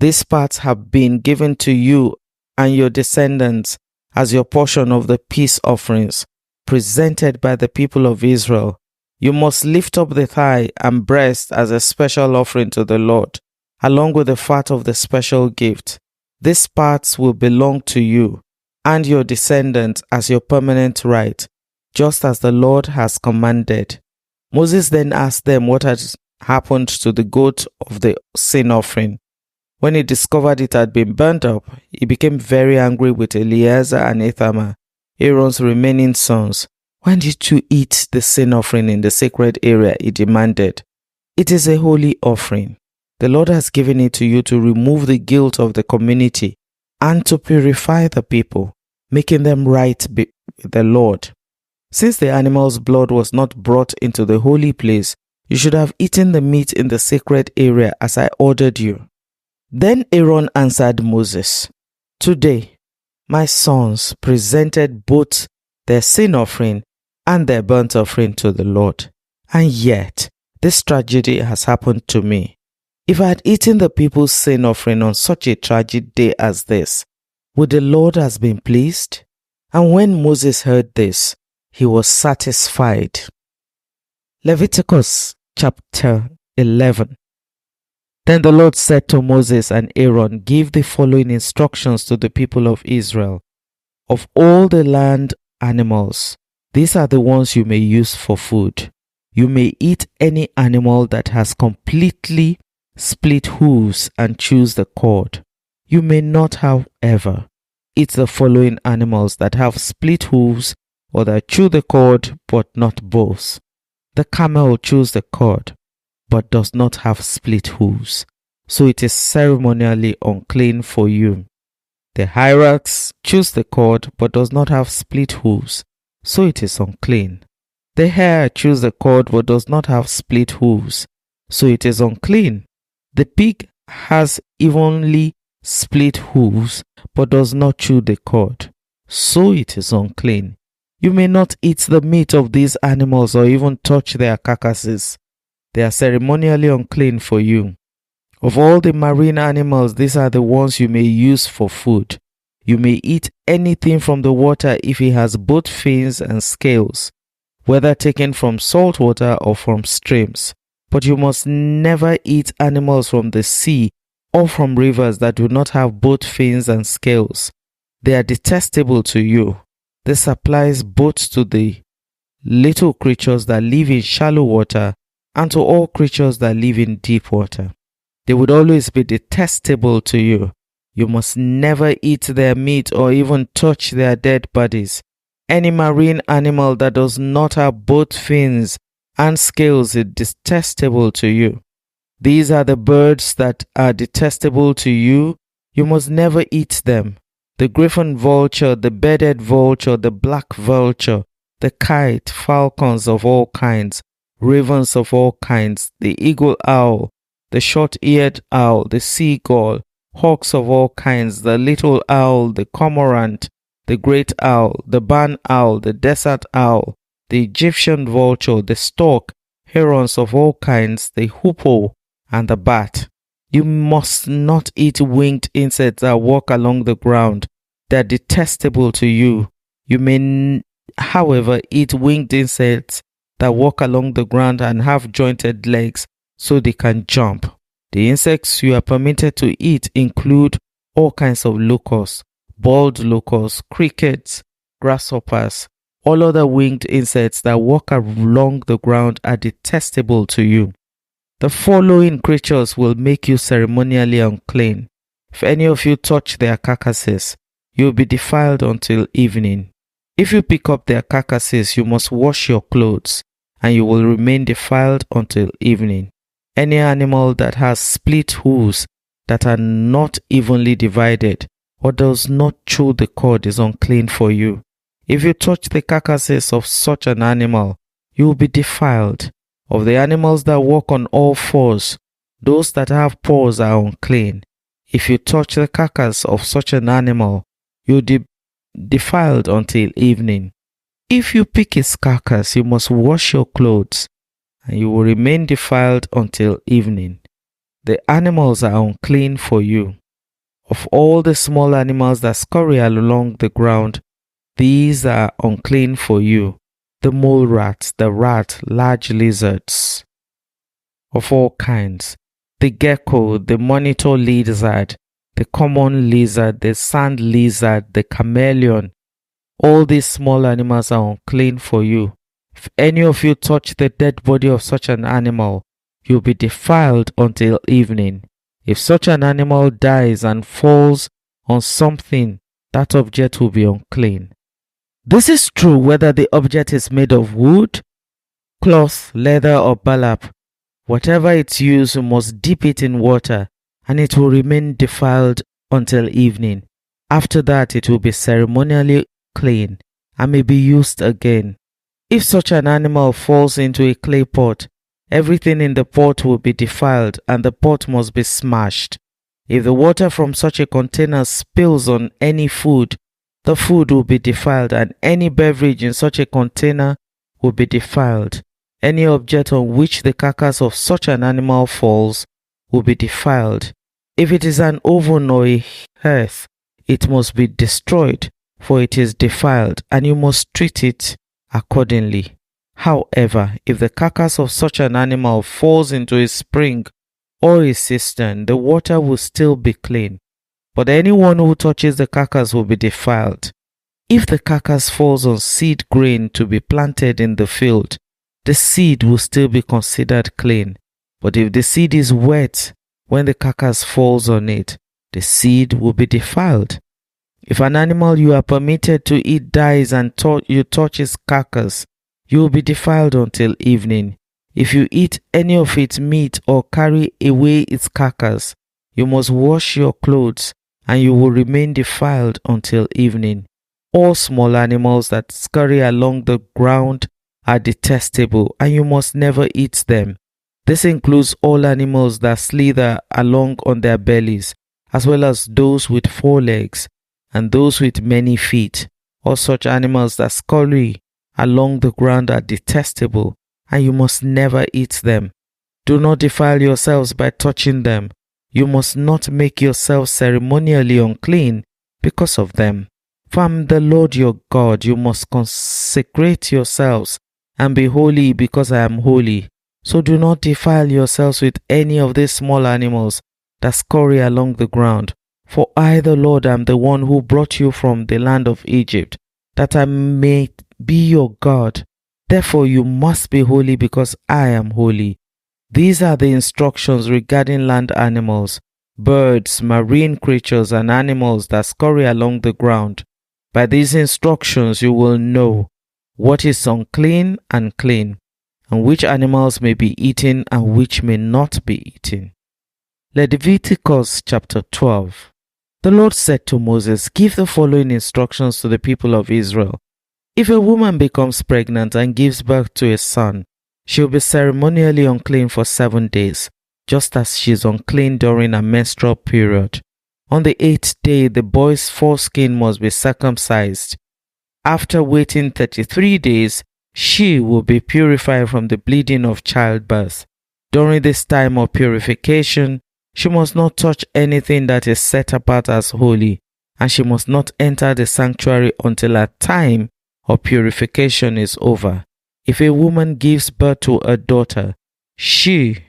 These parts have been given to you and your descendants as your portion of the peace offerings presented by the people of Israel. You must lift up the thigh and breast as a special offering to the Lord, along with the fat of the special gift. These parts will belong to you and your descendants as your permanent right, just as the Lord has commanded." Moses then asked them what had happened to the goat of the sin offering. When he discovered it had been burnt up, he became very angry with Eleazar and Ithamar, Aaron's remaining sons. "Why did you eat the sin offering in the sacred area?" he demanded. "It is a holy offering. The Lord has given it to you to remove the guilt of the community and to purify the people, making them right with the Lord. Since the animal's blood was not brought into the holy place, you should have eaten the meat in the sacred area as I ordered you." Then Aaron answered Moses, "Today, my sons presented both their sin offering and their burnt offering to the Lord, and yet this tragedy has happened to me. If I had eaten the people's sin offering on such a tragic day as this, would the Lord have been pleased?" And when Moses heard this, he was satisfied. Leviticus chapter 11. Then the Lord said to Moses and Aaron, "Give the following instructions to the people of Israel. Of all the land animals, these are the ones you may use for food. You may eat any animal that has completely split hooves and chews the cord. You may not, however, eat the following animals that have split hooves or that chew the cord but not both. The camel chews the cord, but does not have split hooves, so it is ceremonially unclean for you. The hyrax chews the cord, but does not have split hooves, so it is unclean. The hare chews the cord, but does not have split hooves, so it is unclean. The pig has evenly split hooves, but does not chew the cord, so it is unclean. You may not eat the meat of these animals or even touch their carcasses. They are ceremonially unclean for you. Of all the marine animals, these are the ones you may use for food. You may eat anything from the water if it has both fins and scales, whether taken from salt water or from streams. But you must never eat animals from the sea or from rivers that do not have both fins and scales. They are detestable to you. This applies both to the little creatures that live in shallow water and to all creatures that live in deep water. They would always be detestable to you. You must never eat their meat or even touch their dead bodies. Any marine animal that does not have both fins and scales is detestable to you. These are the birds that are detestable to you. You must never eat them. The griffon vulture, the bearded vulture, the black vulture, the kite, falcons of all kinds, ravens of all kinds, the eagle owl, the short-eared owl, the seagull, hawks of all kinds, the little owl, the cormorant, the great owl, the barn owl, the desert owl, the Egyptian vulture, the stork, herons of all kinds, the hoopoe, and the bat. You must not eat winged insects that walk along the ground. They are detestable to you. You may, however, eat winged insects that walk along the ground and have jointed legs so they can jump. The insects you are permitted to eat include all kinds of locusts, bald locusts, crickets, grasshoppers. All other winged insects that walk along the ground are detestable to you. The following creatures will make you ceremonially unclean. If any of you touch their carcasses, you will be defiled until evening. If you pick up their carcasses, you must wash your clothes, and you will remain defiled until evening. Any animal that has split hooves that are not evenly divided or does not chew the cord is unclean for you. If you touch the carcasses of such an animal, you will be defiled. Of the animals that walk on all fours, those that have paws are unclean. If you touch the carcass of such an animal, you will be defiled until evening. If you pick his carcass, you must wash your clothes, and you will remain defiled until evening. The animals are unclean for you. Of all the small animals that scurry along the ground, these are unclean for you. The mole rat, the rat, large lizards of all kinds, the gecko, the monitor lizard, the common lizard, the sand lizard, the chameleon. All these small animals are unclean for you. If any of you touch the dead body of such an animal, you will be defiled until evening. If such an animal dies and falls on something, that object will be unclean. This is true whether the object is made of wood, cloth, leather, or burlap. Whatever its use, you must dip it in water, and it will remain defiled until evening. After that, it will be ceremonially clean and may be used again. If such an animal falls into a clay pot, everything in the pot will be defiled, and the pot must be smashed. If the water from such a container spills on any food, the food will be defiled, and any beverage in such a container will be defiled. Any object on which the carcass of such an animal falls will be defiled. If it is an oven or a hearth, it must be destroyed, for it is defiled, and you must treat it accordingly. However, if the carcass of such an animal falls into a spring or a cistern, the water will still be clean, but anyone who touches the carcass will be defiled. If the carcass falls on seed grain to be planted in the field, the seed will still be considered clean. But if the seed is wet when the carcass falls on it, the seed will be defiled. If an animal you are permitted to eat dies and you touch its carcass, you will be defiled until evening. If you eat any of its meat or carry away its carcass, you must wash your clothes, and you will remain defiled until evening. All small animals that scurry along the ground are detestable, and you must never eat them. This includes all animals that slither along on their bellies, as well as those with 4 legs and those with many feet. All such animals that scurry along the ground are detestable, and you must never eat them. Do not defile yourselves by touching them. You must not make yourselves ceremonially unclean because of them. For I am the Lord your God. You must consecrate yourselves and be holy, because I am holy. So do not defile yourselves with any of these small animals that scurry along the ground. For I, the Lord, am the one who brought you from the land of Egypt, that I may be your God. Therefore you must be holy, because I am holy. These are the instructions regarding land animals, birds, marine creatures, and animals that scurry along the ground. By these instructions you will know what is unclean and clean, and which animals may be eaten and which may not be eaten. Leviticus chapter 12. The Lord said to Moses, "Give the following instructions to the people of Israel. If a woman becomes pregnant and gives birth to a son, she will be ceremonially unclean for 7 days, just as she is unclean during a menstrual period. On the 8th day, the boy's foreskin must be circumcised. After waiting 33 days, she will be purified from the bleeding of childbirth. During this time of purification, she must not touch anything that is set apart as holy, and she must not enter the sanctuary until her time of purification is over. If a woman gives birth to a daughter, she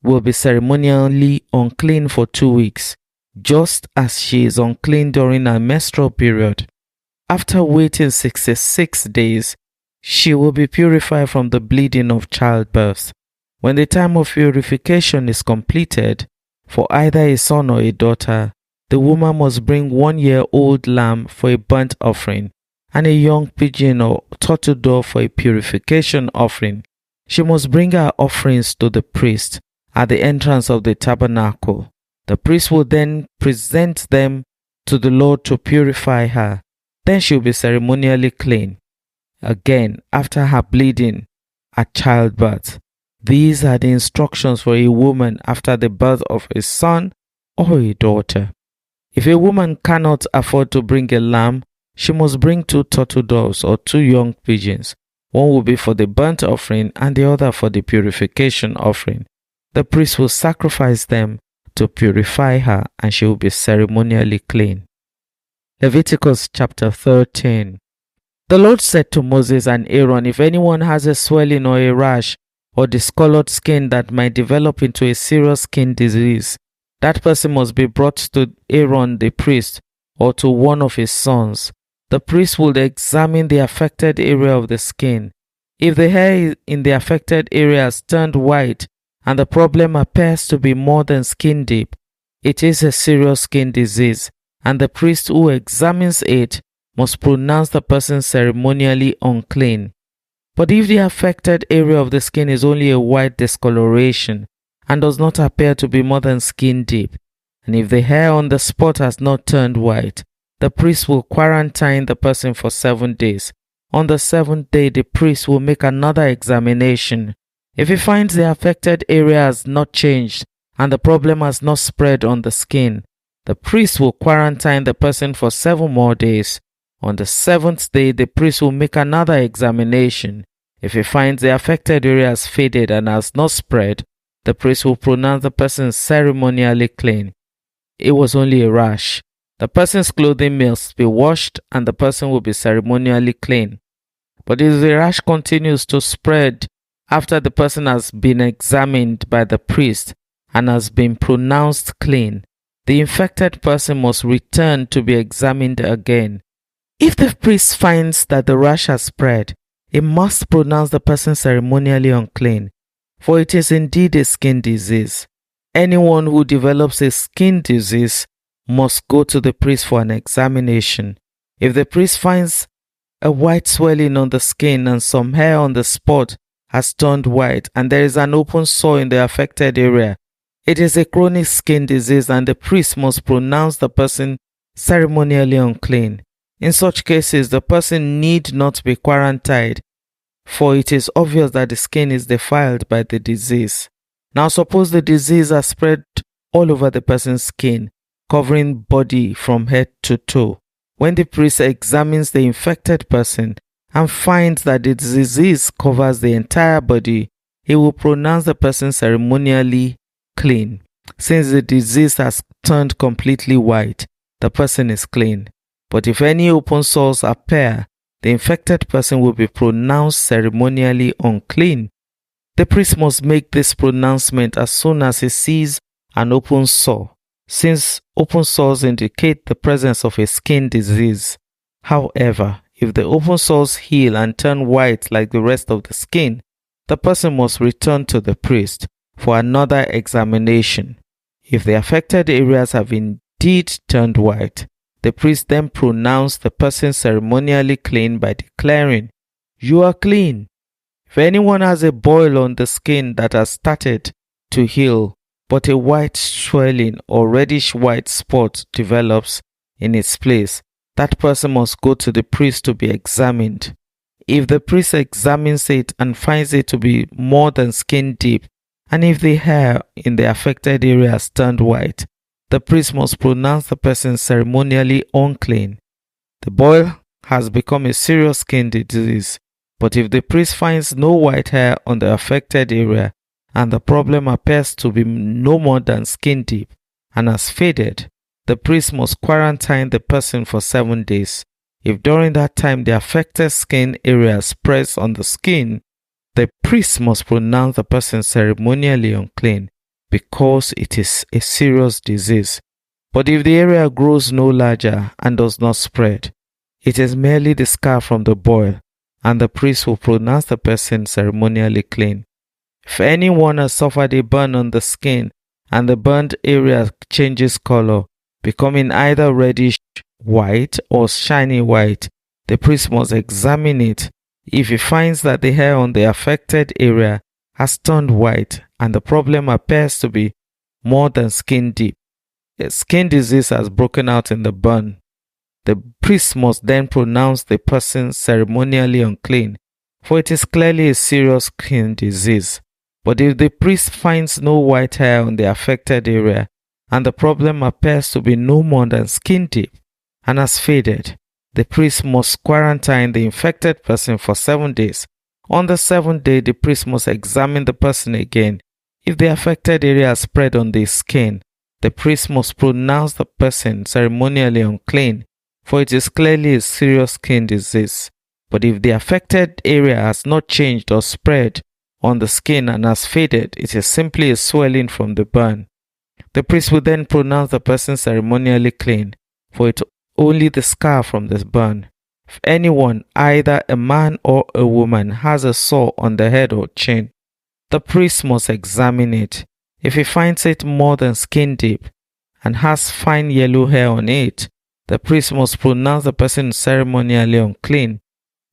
will be ceremonially unclean for 2 weeks, just as she is unclean during her menstrual period. After waiting 66 days, she will be purified from the bleeding of childbirth. When the time of purification is completed, for either a son or a daughter, the woman must bring 1-year-old lamb for a burnt offering, and a young pigeon or turtle dove for a purification offering. She must bring her offerings to the priest at the entrance of the tabernacle. The priest will then present them to the Lord to purify her. Then she will be ceremonially clean again after her bleeding at childbirth. These are the instructions for a woman after the birth of a son or a daughter. If a woman cannot afford to bring a lamb, she must bring 2 turtle doves or 2 young pigeons. One will be for the burnt offering and the other for the purification offering. The priest will sacrifice them to purify her, and she will be ceremonially clean. Leviticus chapter 13. The Lord said to Moses and Aaron, "If anyone has a swelling or a rash or discolored skin that might develop into a serious skin disease, that person must be brought to Aaron the priest or to one of his sons. The priest will examine the affected area of the skin. If the hair in the affected area has turned white and the problem appears to be more than skin deep, it is a serious skin disease, and the priest who examines it must pronounce the person ceremonially unclean. But if the affected area of the skin is only a white discoloration and does not appear to be more than skin deep, and if the hair on the spot has not turned white, the priest will quarantine the person for 7 days. On the 7th day, the priest will make another examination. If he finds the affected area has not changed and the problem has not spread on the skin, the priest will quarantine the person for 7 more days. On the 7th day, the priest will make another examination. If he finds the affected area has faded and has not spread, the priest will pronounce the person ceremonially clean. It was only a rash. The person's clothing must be washed and the person will be ceremonially clean. But if the rash continues to spread after the person has been examined by the priest and has been pronounced clean, the infected person must return to be examined again. If the priest finds that the rash has spread, he must pronounce the person ceremonially unclean, for it is indeed a skin disease. Anyone who develops a skin disease must go to the priest for an examination. If the priest finds a white swelling on the skin and some hair on the spot has turned white and there is an open sore in the affected area, it is a chronic skin disease and the priest must pronounce the person ceremonially unclean. In such cases, the person need not be quarantined, for it is obvious that the skin is defiled by the disease. Now suppose the disease has spread all over the person's skin, covering body from head to toe. When the priest examines the infected person and finds that the disease covers the entire body, he will pronounce the person ceremonially clean. Since the disease has turned completely white, the person is clean. But if any open sores appear, the infected person will be pronounced ceremonially unclean. The priest must make this pronouncement as soon as he sees an open sore, since open sores indicate the presence of a skin disease. However, if the open sores heal and turn white like the rest of the skin, the person must return to the priest for another examination. If the affected areas have indeed turned white, the priest then pronounced the person ceremonially clean by declaring, "You are clean." If anyone has a boil on the skin that has started to heal, but a white swelling or reddish white spot develops in its place, that person must go to the priest to be examined. If the priest examines it and finds it to be more than skin deep, and if the hair in the affected area has turned white, the priest must pronounce the person ceremonially unclean. The boil has become a serious skin disease, but if the priest finds no white hair on the affected area and the problem appears to be no more than skin deep and has faded, the priest must quarantine the person for 7 days. If during that time the affected skin area spreads on the skin, the priest must pronounce the person ceremonially unclean, because it is a serious disease. But if the area grows no larger and does not spread, it is merely the scar from the boil, and the priest will pronounce the person ceremonially clean. If anyone has suffered a burn on the skin and the burned area changes color, becoming either reddish white or shiny white, the priest must examine it. If he finds that the hair on the affected area has turned white and the problem appears to be more than skin deep, a skin disease has broken out in the burn, the priest must then pronounce the person ceremonially unclean, for it is clearly a serious skin disease. But if the priest finds no white hair on the affected area and the problem appears to be no more than skin deep and has faded, the priest must quarantine the infected person for 7 days. On the 7th day, the priest must examine the person again. If the affected area has spread on the skin, the priest must pronounce the person ceremonially unclean, for it is clearly a serious skin disease. But if the affected area has not changed or spread on the skin and has faded, it is simply a swelling from the burn. The priest will then pronounce the person ceremonially clean, for it only the scar from the burn. If anyone, either a man or a woman, has a sore on the head or chin, the priest must examine it. If he finds it more than skin deep and has fine yellow hair on it, the priest must pronounce the person ceremonially unclean.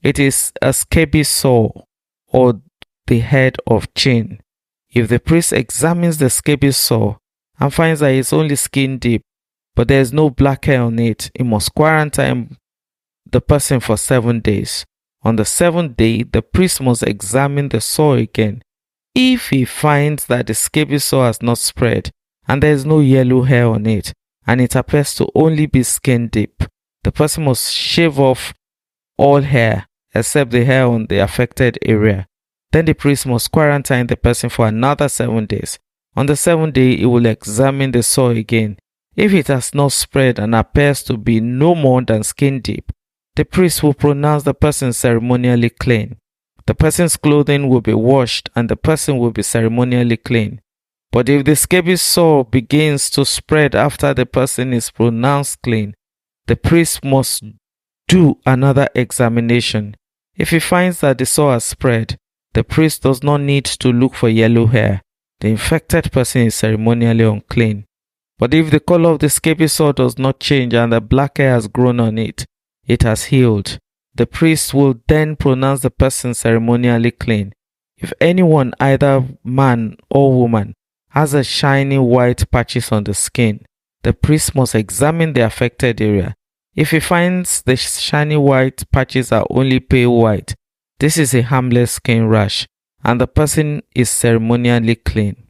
It is a scabious sore or the head of chin. If the priest examines the scabious sore and finds that it's only skin deep, but there is no black hair on it, he must quarantine the person for 7 days. On the 7th day, the priest must examine the sore again. If he finds that the scabious sore has not spread and there is no yellow hair on it, and it appears to only be skin deep, the person must shave off all hair except the hair on the affected area. Then the priest must quarantine the person for another 7 days. On the 7th day, he will examine the sore again. If it has not spread and appears to be no more than skin deep, the priest will pronounce the person ceremonially clean. The person's clothing will be washed and the person will be ceremonially clean. But if the scabious sore begins to spread after the person is pronounced clean, the priest must do another examination. If he finds that the sore has spread, the priest does not need to look for yellow hair. The infected person is ceremonially unclean. But if the color of the scabious sore does not change and the black hair has grown on it, it has healed. The priest will then pronounce the person ceremonially clean. If anyone, either man or woman, has a shiny white patches on the skin, the priest must examine the affected area. If he finds the shiny white patches are only pale white, this is a harmless skin rash, and the person is ceremonially clean.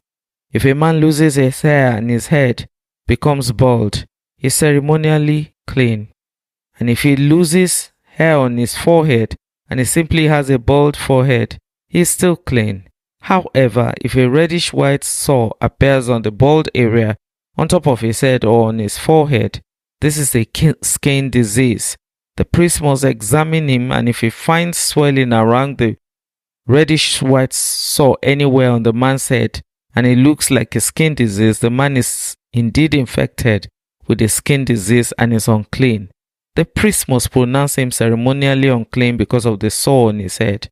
If a man loses his hair and his head becomes bald, he is ceremonially clean. And if he loses hair on his forehead and he simply has a bald forehead, he is still clean. However, if a reddish white sore appears on the bald area on top of his head or on his forehead, this is a skin disease. The priest must examine him, and if he finds swelling around the reddish white sore anywhere on the man's head and it looks like a skin disease, the man is indeed infected with a skin disease and is unclean. The priest must pronounce him ceremonially unclean because of the sore on his head.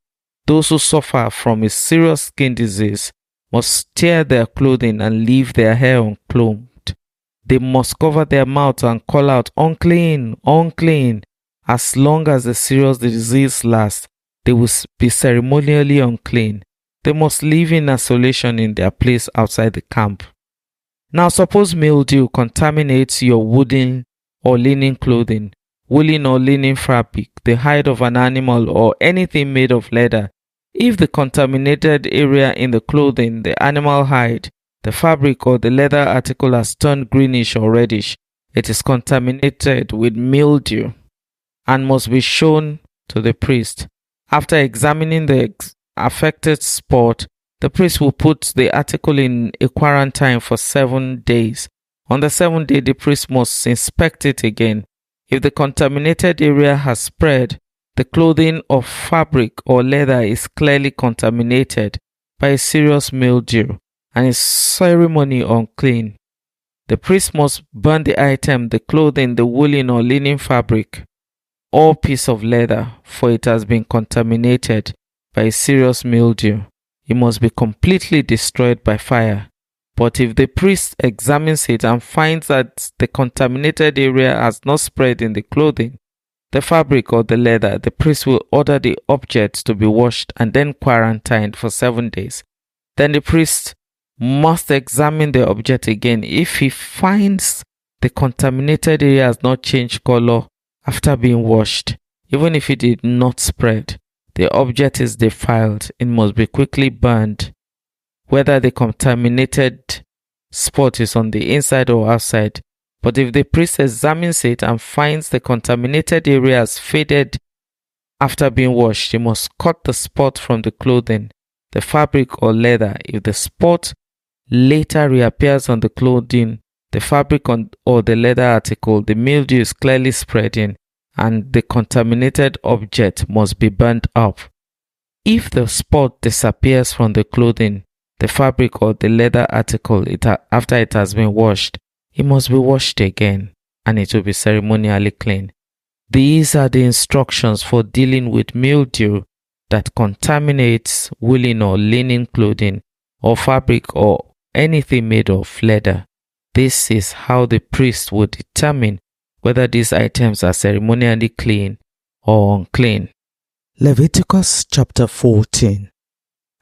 Those who suffer from a serious skin disease must tear their clothing and leave their hair uncombed. They must cover their mouth and call out, "Unclean, unclean." As long as the serious disease lasts, they will be ceremonially unclean. They must live in isolation in their place outside the camp. Now suppose mildew contaminates your woolen or linen clothing, woolen or linen fabric, the hide of an animal, or anything made of leather. If the contaminated area in the clothing, the animal hide, the fabric, or the leather article has turned greenish or reddish, it is contaminated with mildew and must be shown to the priest. After examining the affected spot, the priest will put the article in a quarantine for 7 days. On the 7th day, the priest must inspect it again. If the contaminated area has spread, the clothing or fabric or leather is clearly contaminated by a serious mildew and is ceremonially unclean. The priest must burn the item, the clothing, the woolen or linen fabric, or piece of leather, for it has been contaminated by a serious mildew. It must be completely destroyed by fire. But if the priest examines it and finds that the contaminated area has not spread in the clothing, the fabric, or the leather, the priest will order the object to be washed and then quarantined for 7 days. Then the priest must examine the object again. If he finds the contaminated area has not changed color after being washed, even if it did not spread, the object is defiled. It must be quickly burned, whether the contaminated spot is on the inside or outside. But if the priest examines it and finds the contaminated area has faded after being washed, he must cut the spot from the clothing, the fabric, or leather. If the spot later reappears on the clothing, the fabric, or the leather article, the mildew is clearly spreading and the contaminated object must be burnt up. If the spot disappears from the clothing, the fabric, or the leather article after it has been washed, it must be washed again and it will be ceremonially clean. These are the instructions for dealing with mildew that contaminates woolen or linen clothing or fabric or anything made of leather. This is how the priest will determine whether these items are ceremonially clean or unclean. Leviticus chapter 14.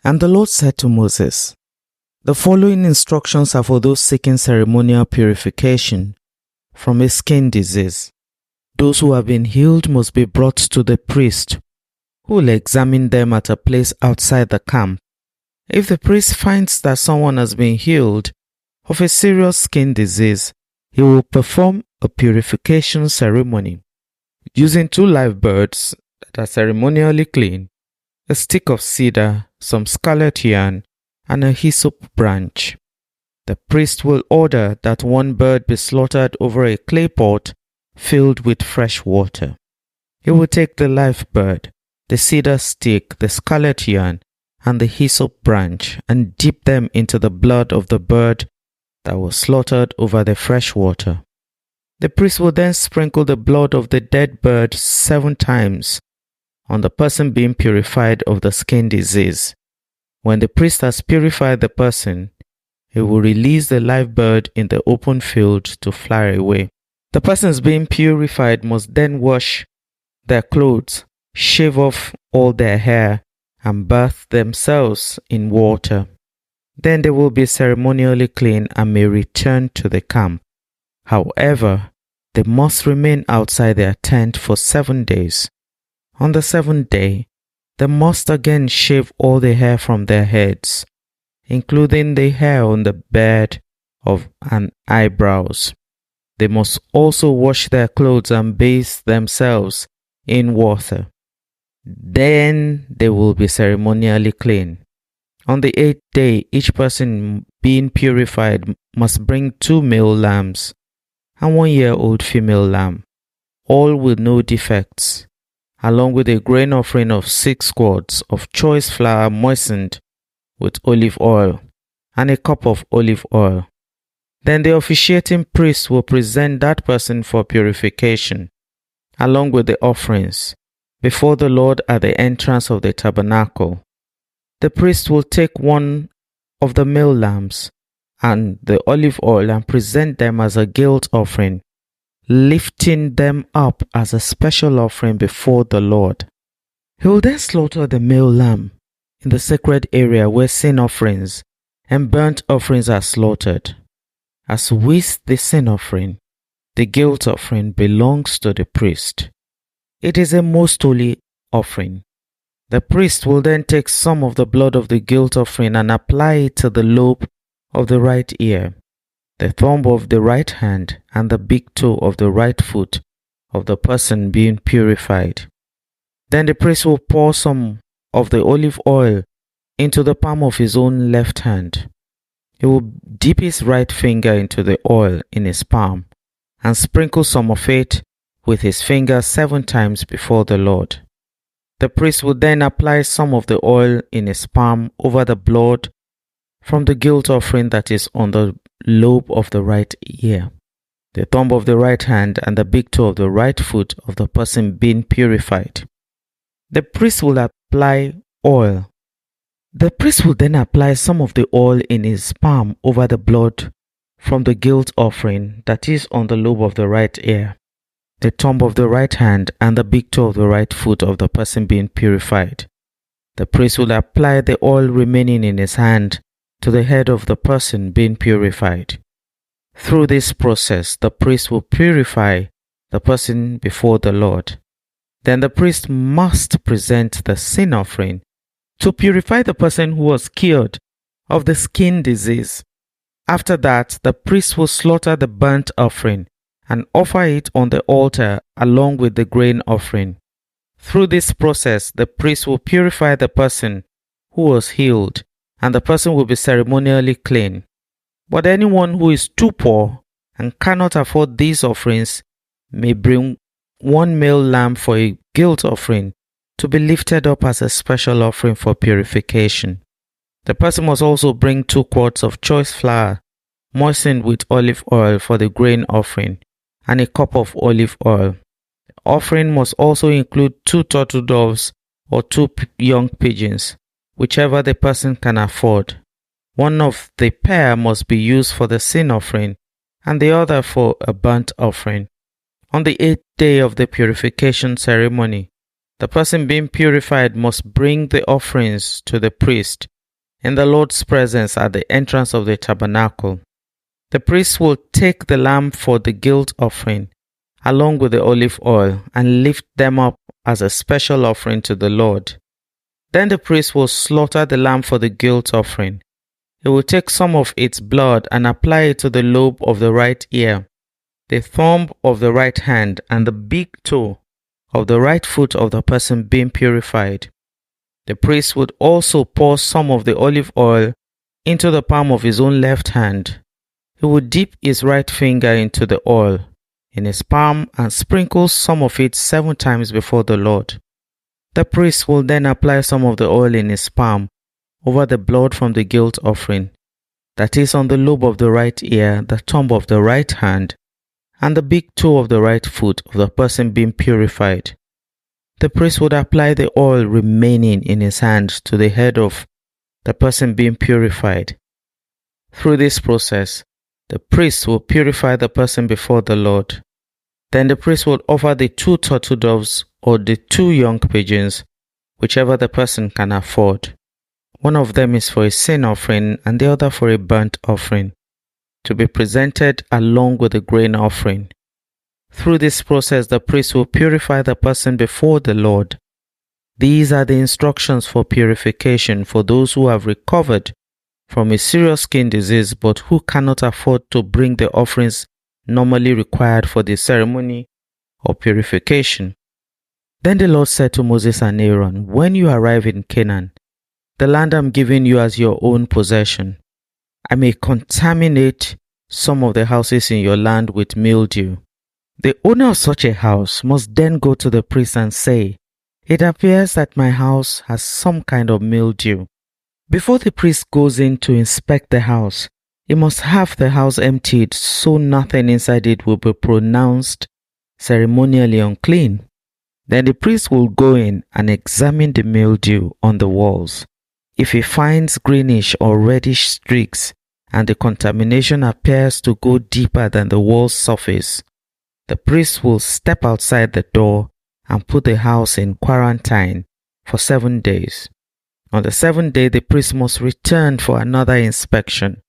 And the Lord said to Moses, "The following instructions are for those seeking ceremonial purification from a skin disease. Those who have been healed must be brought to the priest, who will examine them at a place outside the camp. If the priest finds that someone has been healed of a serious skin disease, he will perform a purification ceremony using 2 live birds that are ceremonially clean, a stick of cedar, some scarlet yarn, and a hyssop branch. The priest will order that 1 bird be slaughtered over a clay pot filled with fresh water. He will take the live bird, the cedar stick, the scarlet yarn, and the hyssop branch, and dip them into the blood of the bird that was slaughtered over the fresh water. The priest will then sprinkle the blood of the dead bird 7 times on the person being purified of the skin disease. When the priest has purified the person, he will release the live bird in the open field to fly away. The persons being purified must then wash their clothes, shave off all their hair, and bathe themselves in water. Then they will be ceremonially clean and may return to the camp. However, they must remain outside their tent for 7 days. On the 7th day, they must again shave all the hair from their heads, including the hair on the beard and eyebrows. They must also wash their clothes and bathe themselves in water. Then they will be ceremonially clean. On the 8th day, each person being purified must bring 2 male lambs and 1-year-old female lamb, all with no defects, along with a grain offering of 6 quarts of choice flour moistened with olive oil and a cup of olive oil. Then the officiating priest will present that person for purification, along with the offerings, before the Lord at the entrance of the tabernacle. The priest will take one of the male lambs and the olive oil and present them as a guilt offering, lifting them up as a special offering before the Lord. He will then slaughter the male lamb in the sacred area where sin offerings and burnt offerings are slaughtered. As with the sin offering, the guilt offering belongs to the priest. It is a most holy offering. The priest will then take some of the blood of the guilt offering and apply it to the lobe of the right ear, the thumb of the right hand, and the big toe of the right foot of the person being purified. Then the priest will pour some of the olive oil into the palm of his own left hand. He will dip his right finger into the oil in his palm and sprinkle some of it with his finger 7 times before the Lord. The priest will then apply some of the oil in his palm over the blood from the guilt offering that is on the lobe of the right ear, the thumb of the right hand, and the big toe of the right foot of the person being purified. The priest will apply oil. The priest will then apply some of the oil in his palm over the blood from the guilt offering that is on the lobe of the right ear, the thumb of the right hand, and the big toe of the right foot of the person being purified. The priest will apply the oil remaining in his hand to the head of the person being purified. Through this process, the priest will purify the person before the Lord. Then the priest must present the sin offering to purify the person who was cured of the skin disease. After that, the priest will slaughter the burnt offering and offer it on the altar along with the grain offering. Through this process, the priest will purify the person who was healed, and the person will be ceremonially clean. But anyone who is too poor and cannot afford these offerings may bring 1 male lamb for a guilt offering to be lifted up as a special offering for purification. The person must also bring 2 quarts of choice flour moistened with olive oil for the grain offering and a cup of olive oil. The offering must also include 2 turtle doves or 2 young pigeons, whichever the person can afford. One of the pair must be used for the sin offering and the other for a burnt offering. On the 8th day of the purification ceremony, the person being purified must bring the offerings to the priest in the Lord's presence at the entrance of the tabernacle. The priest will take the lamb for the guilt offering along with the olive oil and lift them up as a special offering to the Lord. Then the priest will slaughter the lamb for the guilt offering. He will take some of its blood and apply it to the lobe of the right ear, the thumb of the right hand, and the big toe of the right foot of the person being purified. The priest would also pour some of the olive oil into the palm of his own left hand. He would dip his right finger into the oil in his palm and sprinkle some of it 7 times before the Lord. The priest will then apply some of the oil in his palm over the blood from the guilt offering that is on the lobe of the right ear, the thumb of the right hand, and the big toe of the right foot of the person being purified. The priest would apply the oil remaining in his hand to the head of the person being purified. Through this process, the priest will purify the person before the Lord. Then the priest will offer the 2 turtle doves or the 2 young pigeons whichever the person can afford. One of them is for a sin offering and the other for a burnt offering, to be presented along with the grain offering. Through this process, the priest will purify the person before the Lord. These are the instructions for purification for those who have recovered from a serious skin disease but who cannot afford to bring the offerings normally required for the ceremony or purification. Then the Lord said to Moses and Aaron, "When you arrive in Canaan, the land I'm giving you as your own possession, I may contaminate some of the houses in your land with mildew. The owner of such a house must then go to the priest and say, 'It appears that my house has some kind of mildew.' Before the priest goes in to inspect the house, he must have the house emptied so nothing inside it will be pronounced ceremonially unclean. Then the priest will go in and examine the mildew on the walls. If he finds greenish or reddish streaks and the contamination appears to go deeper than the wall's surface, the priest will step outside the door and put the house in quarantine for 7 days. On the 7th day, the priest must return for another inspection.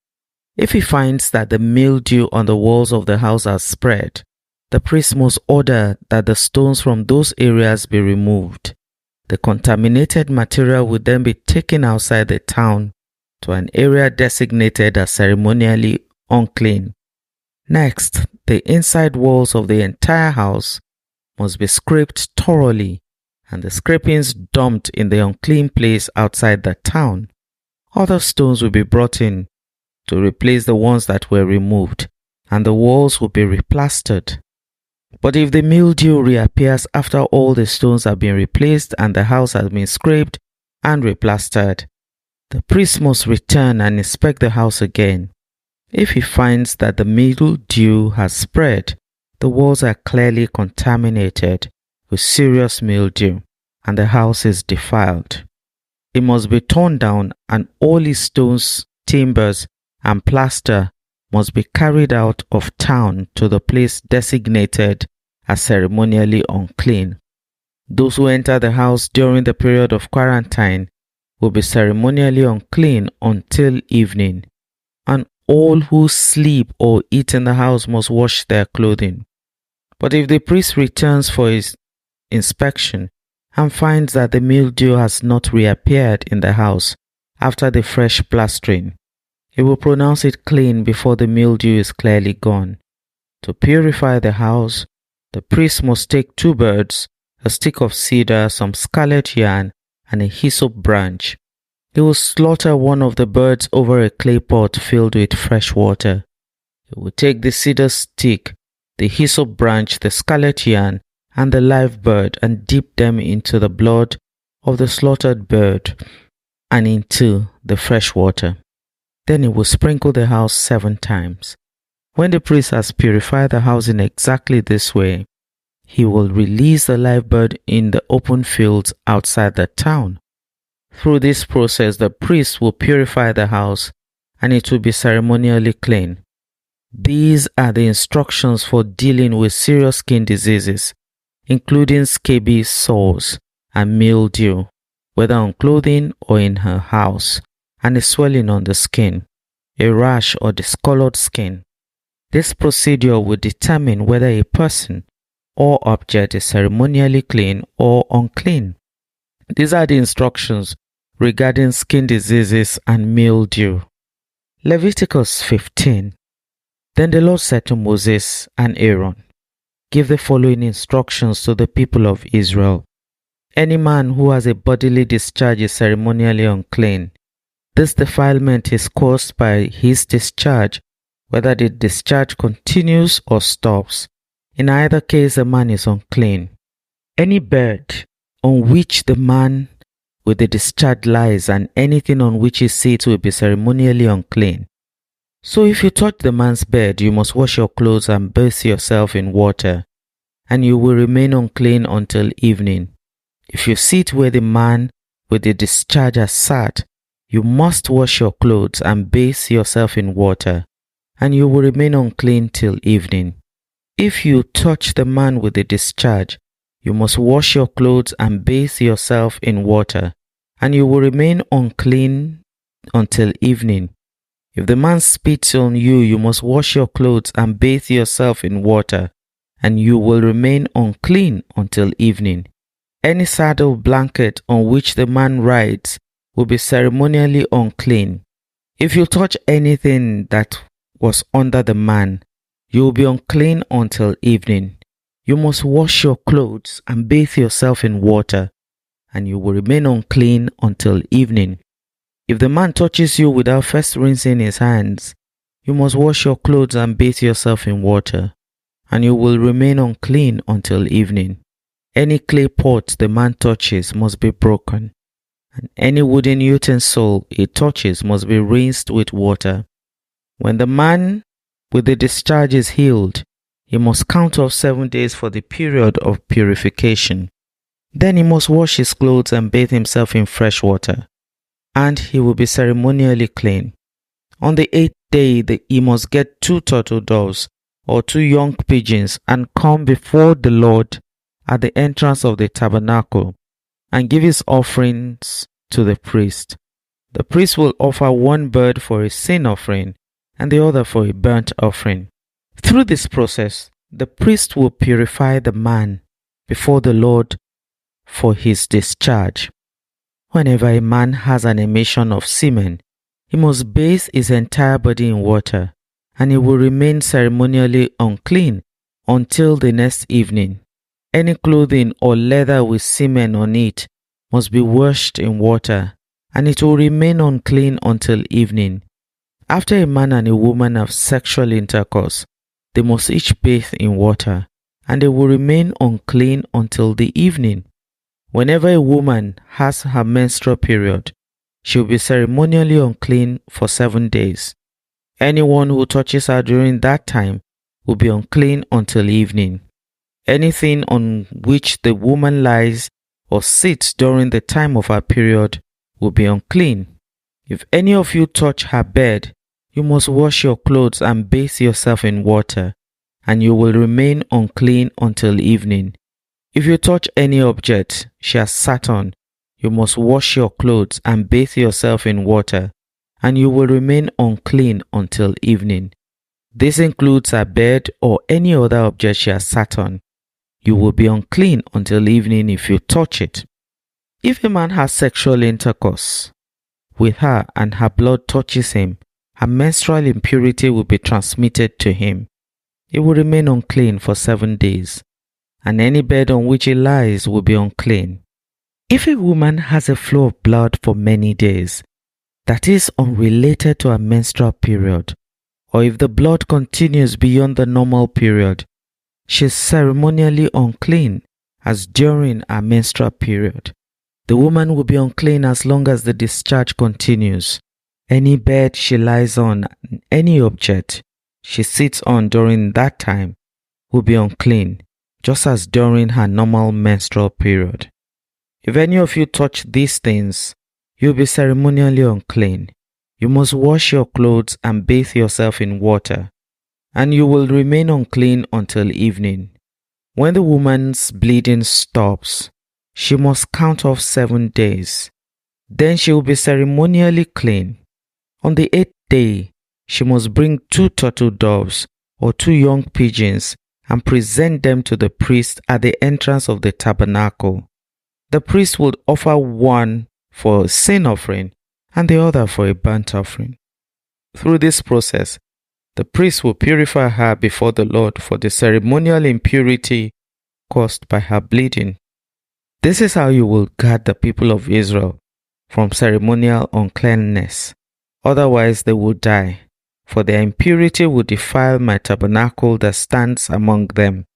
If he finds that the mildew on the walls of the house has spread, the priest must order that the stones from those areas be removed. The contaminated material will then be taken outside the town to an area designated as ceremonially unclean. Next, the inside walls of the entire house must be scraped thoroughly and the scrapings dumped in the unclean place outside the town. Other stones will be brought in to replace the ones that were removed, and the walls will be replastered. But if the mildew reappears after all the stones have been replaced and the house has been scraped and replastered, the priest must return and inspect the house again. If he finds that the mildew has spread, the walls are clearly contaminated with serious mildew, and the house is defiled, it must be torn down, and all its stones, timbers, and plaster must be carried out of town to the place designated as ceremonially unclean. Those who enter the house during the period of quarantine will be ceremonially unclean until evening, and all who sleep or eat in the house must wash their clothing. But if the priest returns for his inspection and finds that the mildew has not reappeared in the house after the fresh plastering, he will pronounce it clean before the mildew is clearly gone. To purify the house, the priest must take 2 birds, a stick of cedar, some scarlet yarn, and a hyssop branch. He will slaughter one of the birds over a clay pot filled with fresh water. He will take the cedar stick, the hyssop branch, the scarlet yarn, and the live bird and dip them into the blood of the slaughtered bird and into the fresh water. Then he will sprinkle the house 7 times. When the priest has purified the house in exactly this way, he will release the live bird in the open fields outside the town. Through this process, the priest will purify the house and it will be ceremonially clean. These are the instructions for dealing with serious skin diseases, including scabies, sores, and mildew, whether on clothing or in her house, and a swelling on the skin, a rash or discolored skin. This procedure will determine whether a person or object is ceremonially clean or unclean. These are the instructions regarding skin diseases and mildew. Leviticus 15. Then the Lord said to Moses and Aaron, "Give the following instructions to the people of Israel. Any man who has a bodily discharge is ceremonially unclean. This defilement is caused by his discharge, whether the discharge continues or stops. In either case, the man is unclean. Any bed on which the man with the discharge lies and anything on which he sits will be ceremonially unclean. So if you touch the man's bed, you must wash your clothes and bathe yourself in water, and you will remain unclean until evening. If you sit where the man with the discharge has sat, you must wash your clothes and bathe yourself in water, and you will remain unclean till evening. If you touch the man with the discharge, You must wash your clothes and bathe yourself in water, and you will remain unclean until evening. If the man spits on you, you must wash your clothes and bathe yourself in water, and you will remain unclean until evening. Any saddle blanket on which the man rides will be ceremonially unclean. If you touch anything that was under the man, you will be unclean until evening. You must wash your clothes and bathe yourself in water, and you will remain unclean until evening. If the man touches you without first rinsing his hands, you must wash your clothes and bathe yourself in water, and you will remain unclean until evening. Any clay pot the man touches must be broken, and any wooden utensil he touches must be rinsed with water. When the man with the discharge is healed, he must count off 7 days for the period of purification. Then he must wash his clothes and bathe himself in fresh water, and he will be ceremonially clean. On the 8th day, he must get 2 turtle doves or 2 young pigeons and come before the Lord at the entrance of the tabernacle and give his offerings to the priest. The priest will offer one bird for a sin offering and the other for a burnt offering. Through this process, the priest will purify the man before the Lord for his discharge. Whenever a man has an emission of semen, he must bathe his entire body in water, and he will remain ceremonially unclean until the next evening. Any clothing or leather with semen on it must be washed in water, and it will remain unclean until evening. After a man and a woman have sexual intercourse, they must each bathe in water, and they will remain unclean until the evening. Whenever a woman has her menstrual period, she will be ceremonially unclean for 7 days. Anyone who touches her during that time will be unclean until evening. Anything on which the woman lies or sits during the time of her period will be unclean. If any of you touch her bed, you must wash your clothes and bathe yourself in water, and you will remain unclean until evening. If you touch any object she has sat on, you must wash your clothes and bathe yourself in water, and you will remain unclean until evening. This includes her bed or any other object she has sat on. You will be unclean until evening if you touch it. If a man has sexual intercourse with her and her blood touches him, her menstrual impurity will be transmitted to him. He will remain unclean for 7 days, and any bed on which he lies will be unclean. If a woman has a flow of blood for many days, that is unrelated to her menstrual period, or if the blood continues beyond the normal period, she is ceremonially unclean as during her menstrual period. The woman will be unclean as long as the discharge continues. Any bed she lies on, any object she sits on during that time will be unclean, just as during her normal menstrual period. If any of you touch these things, you will be ceremonially unclean. You must wash your clothes and bathe yourself in water, and you will remain unclean until evening. When the woman's bleeding stops, she must count off 7 days. Then she will be ceremonially clean. On the 8th day, she must bring 2 turtle doves or 2 young pigeons and present them to the priest at the entrance of the tabernacle. The priest would offer one for a sin offering and the other for a burnt offering. Through this process, the priest will purify her before the Lord for the ceremonial impurity caused by her bleeding. This is how you will guard the people of Israel from ceremonial uncleanness. Otherwise they will die, for their impurity will defile my tabernacle that stands among them.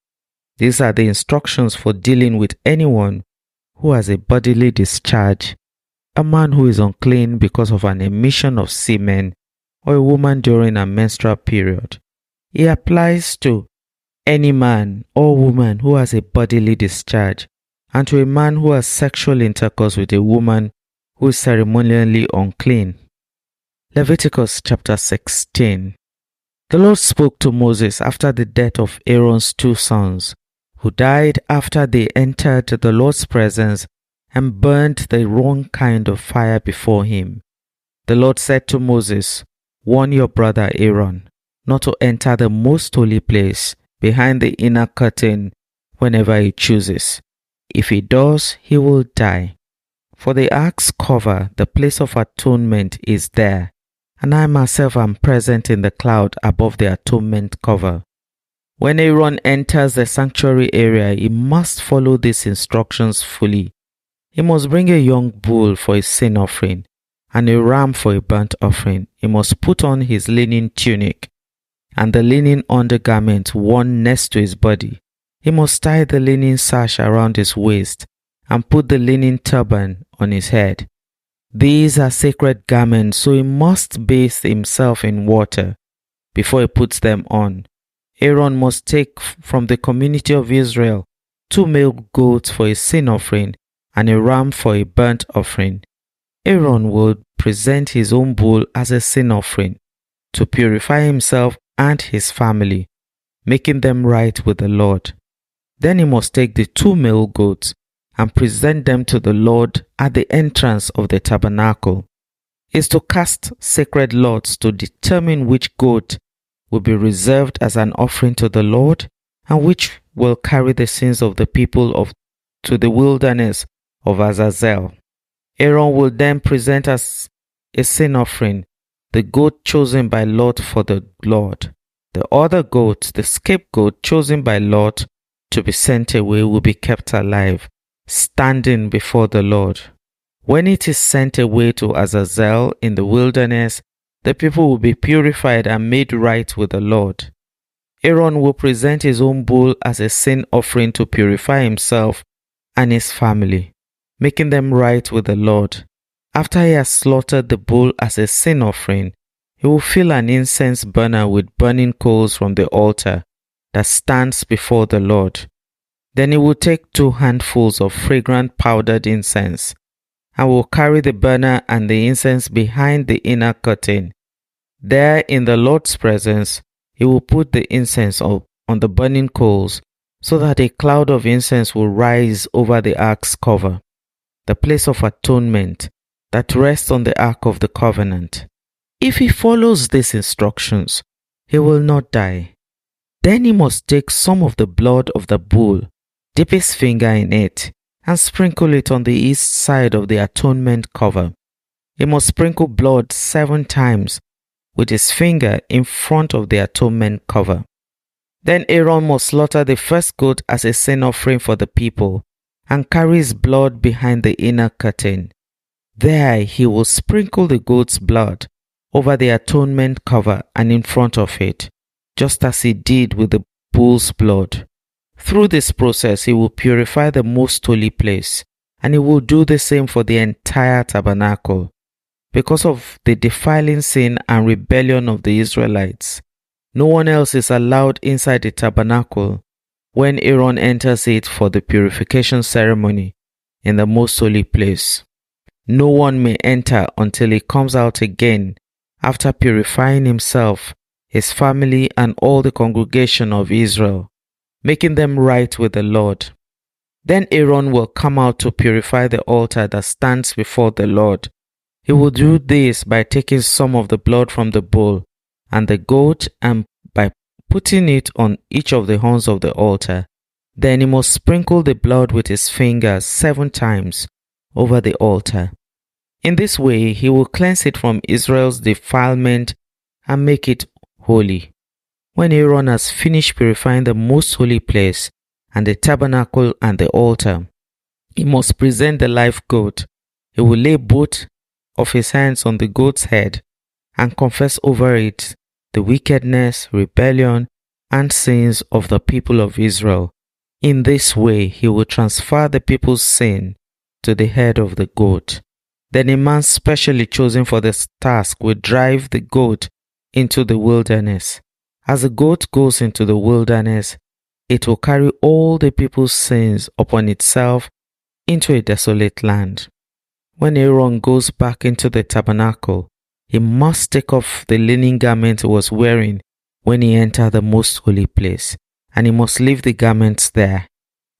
These are the instructions for dealing with anyone who has a bodily discharge, a man who is unclean because of an emission of semen, or a woman during a menstrual period. It applies to any man or woman who has a bodily discharge, and to a man who has sexual intercourse with a woman who is ceremonially unclean. Leviticus chapter 16. The Lord spoke to Moses after the death of Aaron's 2 sons, who died after they entered the Lord's presence and burned the wrong kind of fire before him. The Lord said to Moses, "Warn your brother Aaron not to enter the most holy place behind the inner curtain whenever he chooses. If he does, he will die. For the ark's cover, the place of atonement, is there, and I myself am present in the cloud above the atonement cover. When Aaron enters the sanctuary area, he must follow these instructions fully. He must bring a young bull for his sin offering and a ram for a burnt offering. He must put on his linen tunic and the linen undergarment worn next to his body. He must tie the linen sash around his waist and put the linen turban on his head. These are sacred garments, so he must bathe himself in water before he puts them on. Aaron must take from the community of Israel 2 male goats for a sin offering and a ram for a burnt offering. Aaron will present his own bull as a sin offering to purify himself and his family, making them right with the Lord. Then he must take the 2 male goats and present them to the Lord at the entrance of the tabernacle. He is to cast sacred lots to determine which goat will be reserved as an offering to the Lord and which will carry the sins of the people to the wilderness of Azazel. Aaron will then present as a sin offering the goat chosen by Lot for the Lord. The other goat, the scapegoat chosen by Lot to be sent away, will be kept alive, standing before the Lord. When it is sent away to Azazel in the wilderness, the people will be purified and made right with the Lord. Aaron will present his own bull as a sin offering to purify himself and his family, making them right with the Lord. After he has slaughtered the bull as a sin offering, he will fill an incense burner with burning coals from the altar that stands before the Lord. Then he will take 2 handfuls of fragrant powdered incense and will carry the burner and the incense behind the inner curtain. There in the Lord's presence, he will put the incense on the burning coals so that a cloud of incense will rise over the ark's cover, the place of atonement that rests on the ark of the covenant. If he follows these instructions, he will not die. Then he must take some of the blood of the bull, dip his finger in it, and sprinkle it on the east side of the atonement cover. He must sprinkle blood 7 times with his finger in front of the atonement cover. Then Aaron must slaughter the first goat as a sin offering for the people and carry his blood behind the inner curtain. There he will sprinkle the goat's blood over the atonement cover and in front of it, just as he did with the bull's blood. Through this process, he will purify the most holy place, and he will do the same for the entire tabernacle. Because of the defiling sin and rebellion of the Israelites, no one else is allowed inside the tabernacle when Aaron enters it for the purification ceremony in the most holy place. No one may enter until he comes out again after purifying himself, his family, and all the congregation of Israel, making them right with the Lord. Then Aaron will come out to purify the altar that stands before the Lord. He will do this by taking some of the blood from the bull and the goat and by putting it on each of the horns of the altar. Then he must sprinkle the blood with his fingers 7 times over the altar. In this way, he will cleanse it from Israel's defilement and make it holy. When Aaron has finished purifying the most holy place and the tabernacle and the altar, he must present the live goat. He will lay both of his hands on the goat's head and confess over it the wickedness, rebellion, and sins of the people of Israel. In this way, he will transfer the people's sin to the head of the goat. Then a man specially chosen for this task will drive the goat into the wilderness. As the goat goes into the wilderness, it will carry all the people's sins upon itself into a desolate land. When Aaron goes back into the tabernacle, he must take off the linen garment he was wearing when he entered the most holy place, and he must leave the garments there.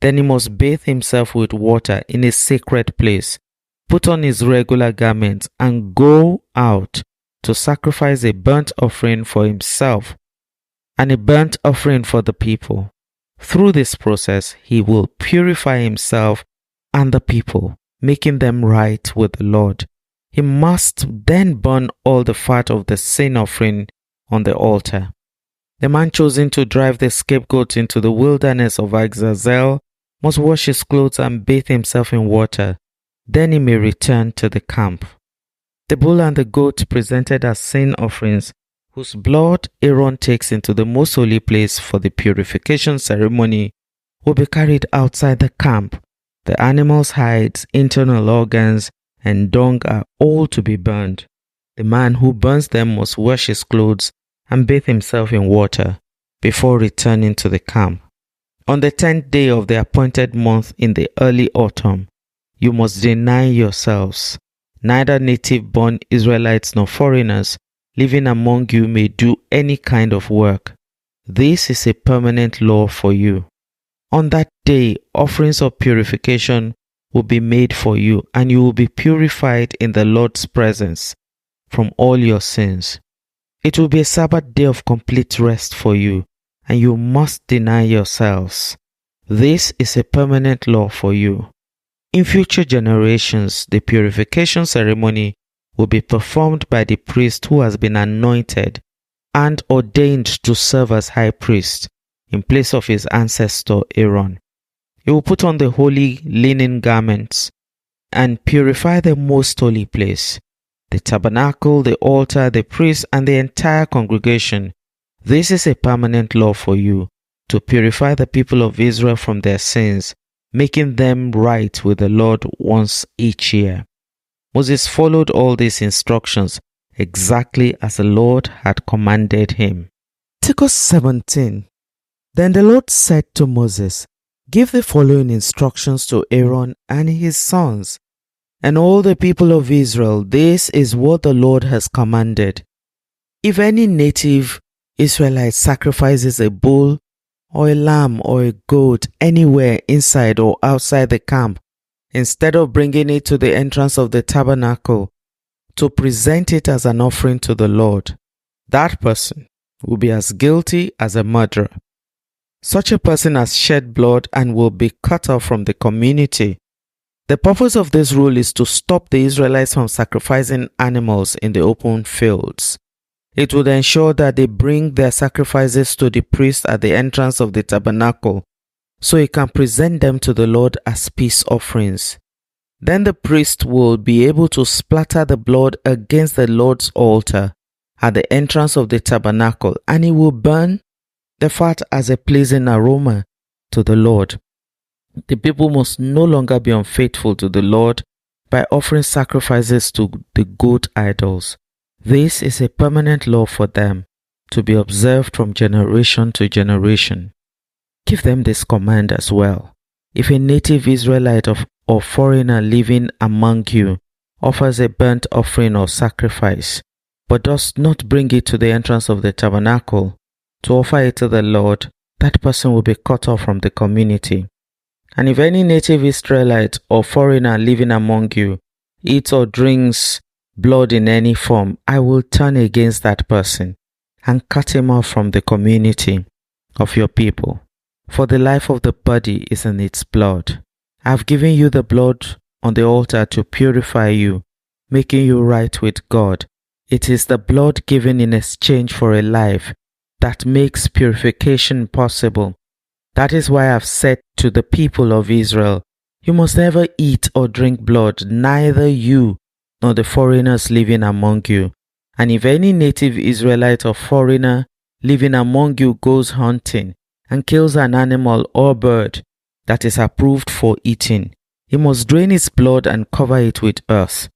Then he must bathe himself with water in a sacred place, put on his regular garments, and go out to sacrifice a burnt offering for himself and a burnt offering for the people. Through this process, he will purify himself and the people, making them right with the Lord. He must then burn all the fat of the sin offering on the altar. The man chosen to drive the scapegoat into the wilderness of Azazel must wash his clothes and bathe himself in water. Then he may return to the camp. The bull and the goat presented as sin offerings, whose blood Aaron takes into the most holy place for the purification ceremony, will be carried outside the camp. The animal's hides, internal organs, and dung are all to be burned. The man who burns them must wash his clothes and bathe himself in water before returning to the camp. On the 10th day of the appointed month in the early autumn, you must deny yourselves. Neither native-born Israelites nor foreigners living among you may do any kind of work. This is a permanent law for you. On that day, offerings of purification will be made for you, and you will be purified in the Lord's presence from all your sins. It will be a Sabbath day of complete rest for you, and you must deny yourselves. This is a permanent law for you. In future generations, the purification ceremony will be performed by the priest who has been anointed and ordained to serve as high priest in place of his ancestor Aaron. He will put on the holy linen garments and purify the most holy place, the tabernacle, the altar, the priest, and the entire congregation. This is a permanent law for you, to purify the people of Israel from their sins, making them right with the Lord once each year. Moses followed all these instructions exactly as the Lord had commanded him. Leviticus 17. Then the Lord said to Moses, "Give the following instructions to Aaron and his sons, and all the people of Israel. This is what the Lord has commanded. If any native Israelite sacrifices a bull or a lamb or a goat anywhere inside or outside the camp, instead of bringing it to the entrance of the tabernacle to present it as an offering to the Lord, that person will be as guilty as a murderer. Such a person has shed blood and will be cut off from the community." The purpose of this rule is to stop the Israelites from sacrificing animals in the open fields. It would ensure that they bring their sacrifices to the priest at the entrance of the tabernacle, so he can present them to the Lord as peace offerings. Then the priest will be able to splatter the blood against the Lord's altar at the entrance of the tabernacle, and he will burn the fat as a pleasing aroma to the Lord. The people must no longer be unfaithful to the Lord by offering sacrifices to the goat idols. This is a permanent law for them, to be observed from generation to generation. Give them this command as well. If a native Israelite or foreigner living among you offers a burnt offering or sacrifice, but does not bring it to the entrance of the tabernacle to offer it to the Lord, that person will be cut off from the community. And if any native Israelite or foreigner living among you eats or drinks blood in any form, I will turn against that person and cut him off from the community of your people. For the life of the body is in its blood. I have given you the blood on the altar to purify you, making you right with God. It is the blood given in exchange for a life that makes purification possible. That is why I have said to the people of Israel, you must never eat or drink blood, neither you nor the foreigners living among you. And if any native Israelite or foreigner living among you goes hunting and kills an animal or bird that is approved for eating, he must drain its blood and cover it with earth.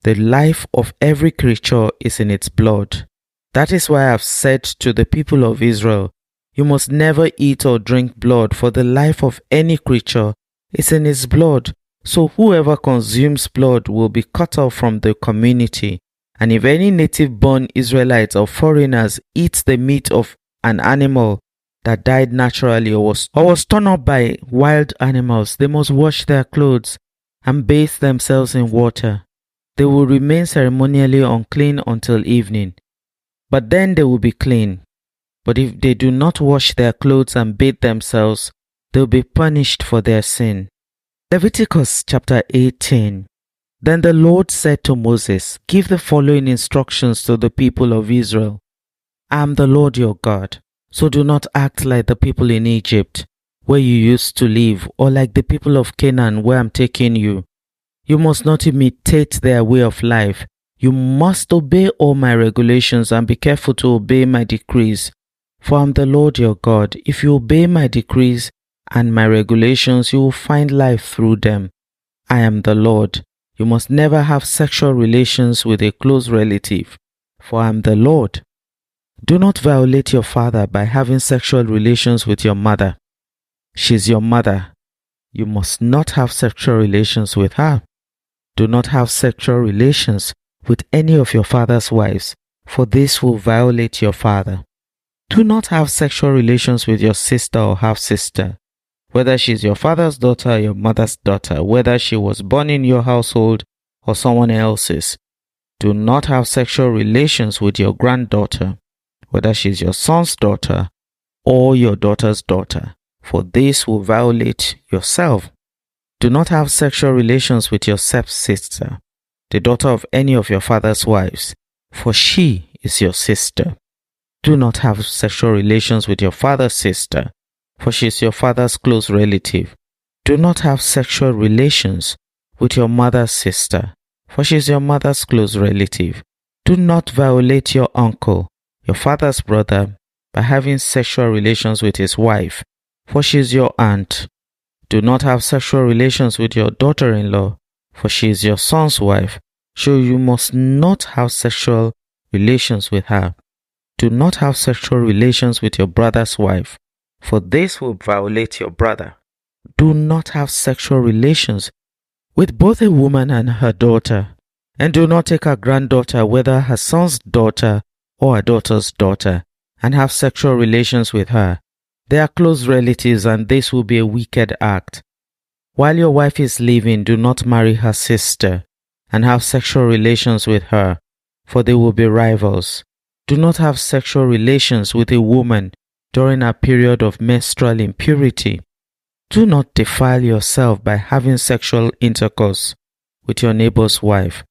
The life of every creature is in its blood. That is why I have said to the people of Israel, you must never eat or drink blood, for the life of any creature is in its blood. So whoever consumes blood will be cut off from the community. And if any native-born Israelites or foreigners eat the meat of an animal that died naturally or was torn up by wild animals, they must wash their clothes and bathe themselves in water. They will remain ceremonially unclean until evening, but then they will be clean. But if they do not wash their clothes and bathe themselves, they will be punished for their sin. Leviticus chapter 18. Then the Lord said to Moses, "Give the following instructions to the people of Israel. I am the Lord your God, so do not act like the people in Egypt, where you used to live, or like the people of Canaan, where I am taking you. You must not imitate their way of life. You must obey all my regulations and be careful to obey my decrees. For I am the Lord your God. If you obey my decrees and my regulations, you will find life through them. I am the Lord. You must never have sexual relations with a close relative, for I am the Lord. Do not violate your father by having sexual relations with your mother. She is your mother. You must not have sexual relations with her. Do not have sexual relations with any of your father's wives, for this will violate your father. Do not have sexual relations with your sister or half-sister, whether she is your father's daughter or your mother's daughter, whether she was born in your household or someone else's. Do not have sexual relations with your granddaughter, whether she is your son's daughter or your daughter's daughter, for this will violate yourself. Do not have sexual relations with your stepsister, the daughter of any of your father's wives, for she is your sister. Do not have sexual relations with your father's sister, for she is your father's close relative. Do not have sexual relations with your mother's sister, for she is your mother's close relative. Do not violate your uncle, your father's brother, by having sexual relations with his wife, for she is your aunt. Do not have sexual relations with your daughter-in-law, for she is your son's wife, so you must not have sexual relations with her. Do not have sexual relations with your brother's wife, for this will violate your brother. Do not have sexual relations with both a woman and her daughter, and do not take her granddaughter, whether her son's daughter or her daughter's daughter, and have sexual relations with her. They are close relatives, and this will be a wicked act. While your wife is living, do not marry her sister and have sexual relations with her, for they will be rivals. Do not have sexual relations with a woman during a period of menstrual impurity. Do not defile yourself by having sexual intercourse with your neighbor's wife.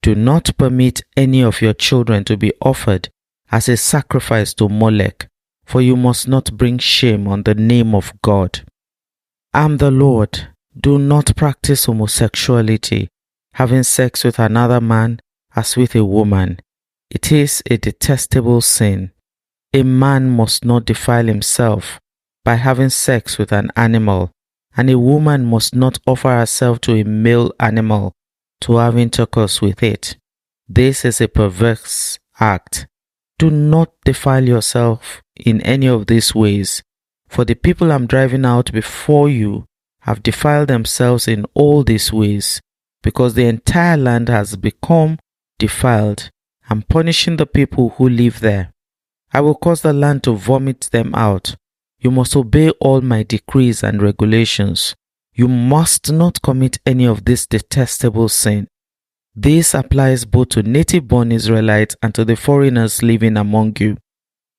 Do not permit any of your children to be offered as a sacrifice to Molech, for you must not bring shame on the name of God. I am the Lord. Do not practice homosexuality, having sex with another man as with a woman. It is a detestable sin. A man must not defile himself by having sex with an animal, and a woman must not offer herself to a male animal to have intercourse with it. This is a perverse act. Do not defile yourself in any of these ways, for the people I'm driving out before you have defiled themselves in all these ways, because the entire land has become defiled. I'm punishing the people who live there. I will cause the land to vomit them out. You must obey all my decrees and regulations. You must not commit any of this detestable sin. This applies both to native-born Israelites and to the foreigners living among you.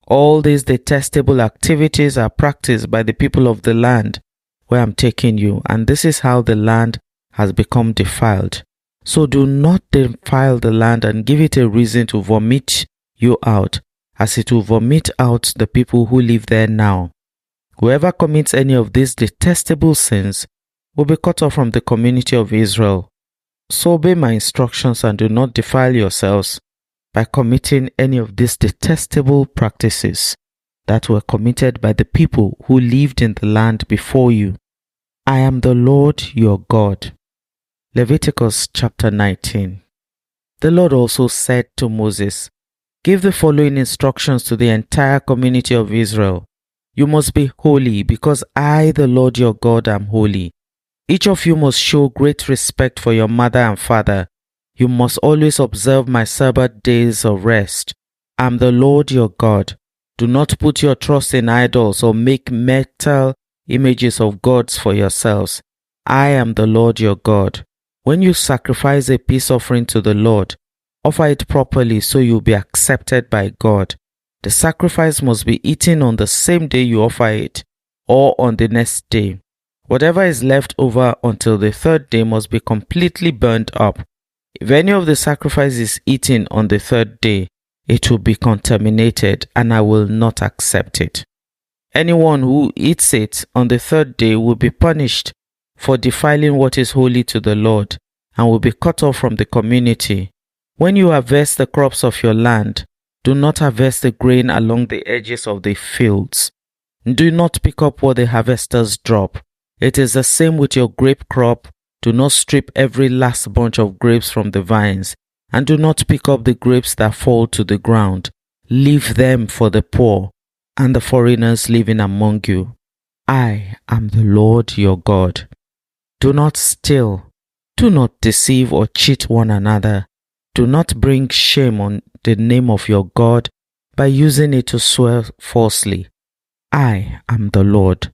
All these detestable activities are practiced by the people of the land where I'm taking you, and this is how the land has become defiled. So do not defile the land and give it a reason to vomit you out, as it will vomit out the people who live there now. Whoever commits any of these detestable sins will be cut off from the community of Israel. So obey my instructions and do not defile yourselves by committing any of these detestable practices that were committed by the people who lived in the land before you. I am the Lord your God. Leviticus chapter 19. The Lord also said to Moses, "Give the following instructions to the entire community of Israel. You must be holy, because I, the Lord your God, am holy. Each of you must show great respect for your mother and father. You must always observe my Sabbath days of rest. I am the Lord your God. Do not put your trust in idols or make metal images of gods for yourselves. I am the Lord your God. When you sacrifice a peace offering to the Lord, offer it properly so you'll be accepted by God. The sacrifice must be eaten on the same day you offer it, or on the next day. Whatever is left over until the third day must be completely burnt up. If any of the sacrifice is eaten on the third day, it will be contaminated, and I will not accept it. Anyone who eats it on the third day will be punished for defiling what is holy to the Lord, and will be cut off from the community. When you harvest the crops of your land, do not harvest the grain along the edges of the fields. Do not pick up what the harvesters drop. It is the same with your grape crop. Do not strip every last bunch of grapes from the vines, and do not pick up the grapes that fall to the ground. Leave them for the poor and the foreigners living among you. I am the Lord your God. Do not steal. Do not deceive or cheat one another. Do not bring shame on the name of your God by using it to swear falsely. I am the Lord.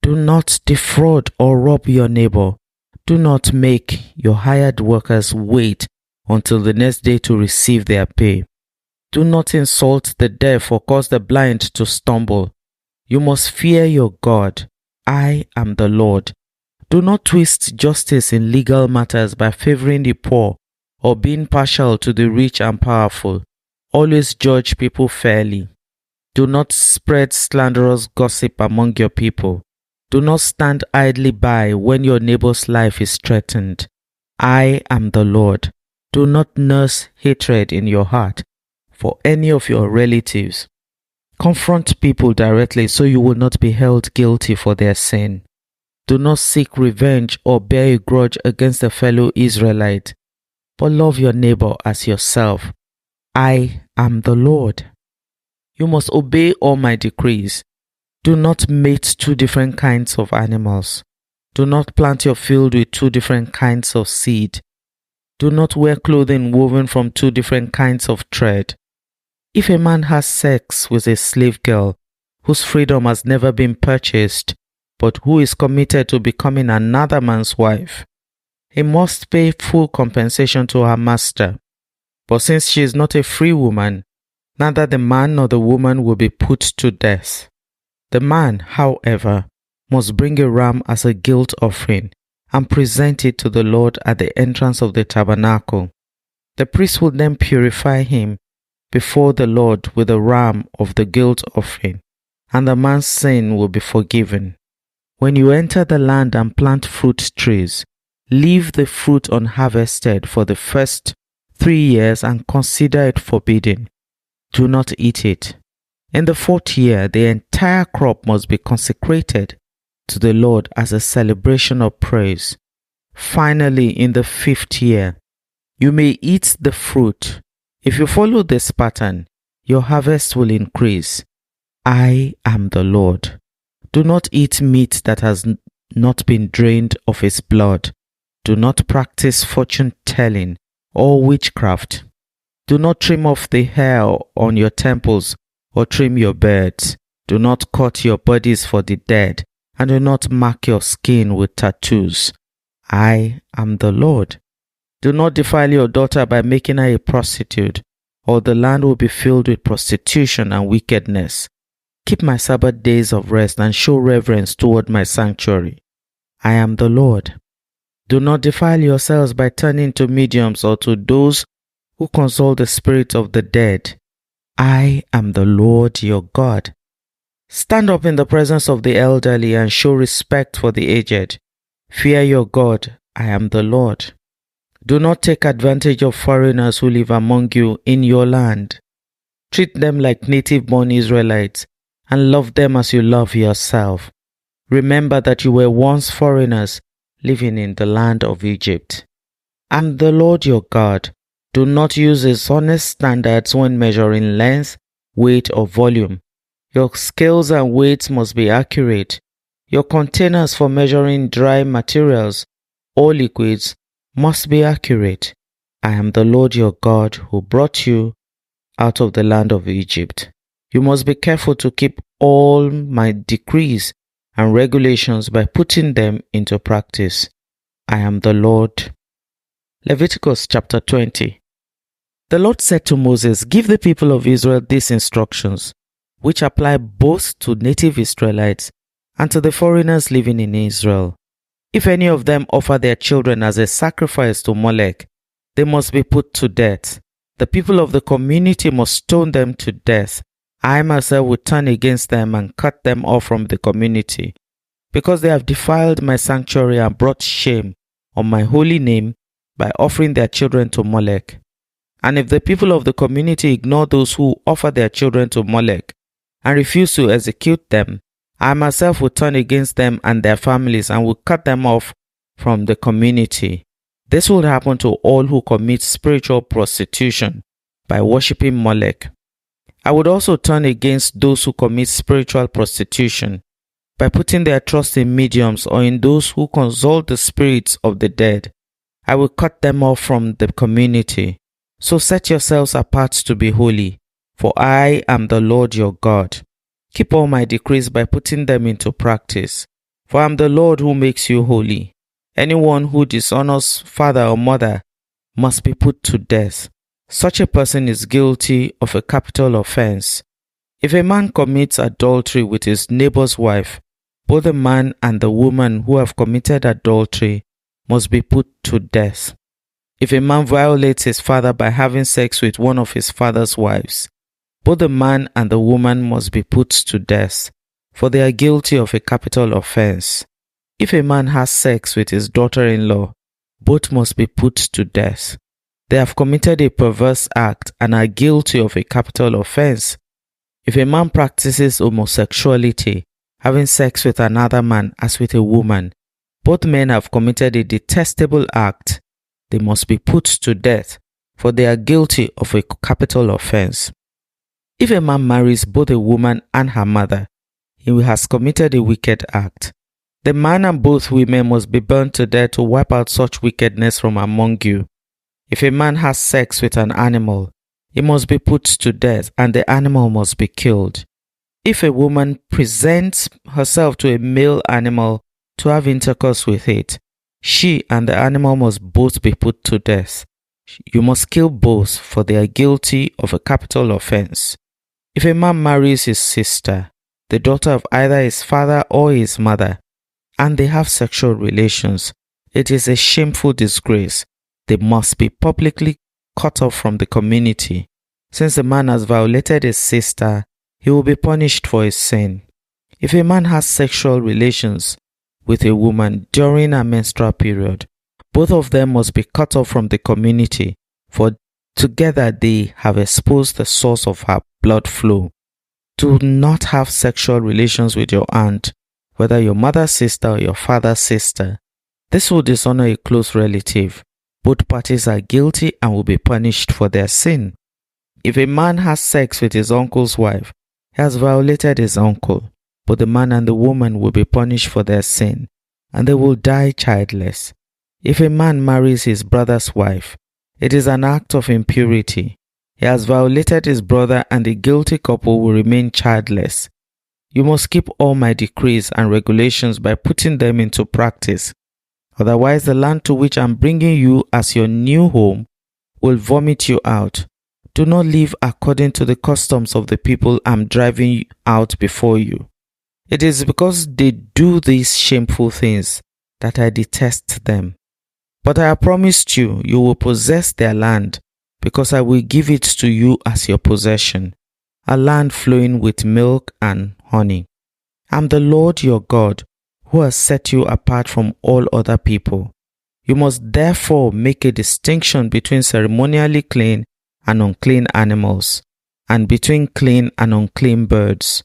Do not defraud or rob your neighbor. Do not make your hired workers wait until the next day to receive their pay. Do not insult the deaf or cause the blind to stumble. You must fear your God. I am the Lord. Do not twist justice in legal matters by favoring the poor or being partial to the rich and powerful. Always judge people fairly. Do not spread slanderous gossip among your people. Do not stand idly by when your neighbor's life is threatened. I am the Lord. Do not nurse hatred in your heart for any of your relatives. Confront people directly so you will not be held guilty for their sin. Do not seek revenge or bear a grudge against a fellow Israelite, but love your neighbor as yourself. I am the Lord. You must obey all my decrees. Do not mate two different kinds of animals. Do not plant your field with two different kinds of seed. Do not wear clothing woven from two different kinds of thread. If a man has sex with a slave girl whose freedom has never been purchased, but who is committed to becoming another man's wife, he must pay full compensation to her master. But since she is not a free woman, neither the man nor the woman will be put to death. The man, however, must bring a ram as a guilt offering and present it to the Lord at the entrance of the tabernacle. The priest will then purify him before the Lord with a ram of the guilt offering, and the man's sin will be forgiven. When you enter the land and plant fruit trees, leave the fruit unharvested for the first 3 years and consider it forbidden. Do not eat it. In the 4th year, the entire crop must be consecrated to the Lord as a celebration of praise. Finally, in the 5th year, you may eat the fruit. If you follow this pattern, your harvest will increase. I am the Lord. Do not eat meat that has not been drained of its blood. Do not practice fortune-telling or witchcraft. Do not trim off the hair on your temples or trim your beards. Do not cut your bodies for the dead, and do not mark your skin with tattoos. I am the Lord. Do not defile your daughter by making her a prostitute, or the land will be filled with prostitution and wickedness. Keep my Sabbath days of rest and show reverence toward my sanctuary. I am the Lord. Do not defile yourselves by turning to mediums or to those who consult the spirits of the dead. I am the Lord your God. Stand up in the presence of the elderly and show respect for the aged. Fear your God. I am the Lord. Do not take advantage of foreigners who live among you in your land. Treat them like native-born Israelites and love them as you love yourself. Remember that you were once foreigners living in the land of Egypt. I am the Lord your God. Do not use dishonest standards when measuring length, weight, or volume. Your scales and weights must be accurate. Your containers for measuring dry materials or liquids must be accurate. I am the Lord your God who brought you out of the land of Egypt. You must be careful to keep all my decrees and regulations by putting them into practice. I am the Lord. Leviticus chapter 20. The Lord said to Moses, "Give the people of Israel these instructions, which apply both to native Israelites and to the foreigners living in Israel. If any of them offer their children as a sacrifice to Molech, they must be put to death. The people of the community must stone them to death. I myself will turn against them and cut them off from the community, because they have defiled my sanctuary and brought shame on my holy name by offering their children to Molech. And if the people of the community ignore those who offer their children to Molech and refuse to execute them, I myself will turn against them and their families and will cut them off from the community. This will happen to all who commit spiritual prostitution by worshipping Molech. I would also turn against those who commit spiritual prostitution by putting their trust in mediums or in those who consult the spirits of the dead. I will cut them off from the community. So set yourselves apart to be holy, for I am the Lord your God. Keep all my decrees by putting them into practice, for I am the Lord who makes you holy. Anyone who dishonors father or mother must be put to death. Such a person is guilty of a capital offense. If a man commits adultery with his neighbor's wife, both the man and the woman who have committed adultery must be put to death. If a man violates his father by having sex with one of his father's wives, both the man and the woman must be put to death, for they are guilty of a capital offense. If a man has sex with his daughter-in-law, both must be put to death. They have committed a perverse act and are guilty of a capital offense. If a man practices homosexuality, having sex with another man as with a woman, both men have committed a detestable act. They must be put to death, for they are guilty of a capital offense. If a man marries both a woman and her mother, he has committed a wicked act. The man and both women must be burned to death to wipe out such wickedness from among you. If a man has sex with an animal, he must be put to death, and the animal must be killed. If a woman presents herself to a male animal to have intercourse with it, she and the animal must both be put to death. You must kill both, for they are guilty of a capital offense. If a man marries his sister, the daughter of either his father or his mother, and they have sexual relations, it is a shameful disgrace. They must be publicly cut off from the community. Since the man has violated his sister, he will be punished for his sin. If a man has sexual relations with a woman during a menstrual period, both of them must be cut off from the community, for together they have exposed the source of her blood flow. Do not have sexual relations with your aunt, whether your mother's sister or your father's sister. This will dishonor a close relative. Both parties are guilty and will be punished for their sin. If a man has sex with his uncle's wife, he has violated his uncle. But the man and the woman will be punished for their sin, and they will die childless. If a man marries his brother's wife, it is an act of impurity. He has violated his brother, and the guilty couple will remain childless. You must keep all my decrees and regulations by putting them into practice. Otherwise, the land to which I am bringing you as your new home will vomit you out. Do not live according to the customs of the people I am driving out before you. It is because they do these shameful things that I detest them. But I have promised you, you will possess their land, because I will give it to you as your possession, a land flowing with milk and honey. I am the Lord your God, who has set you apart from all other people. You must therefore make a distinction between ceremonially clean and unclean animals, and between clean and unclean birds.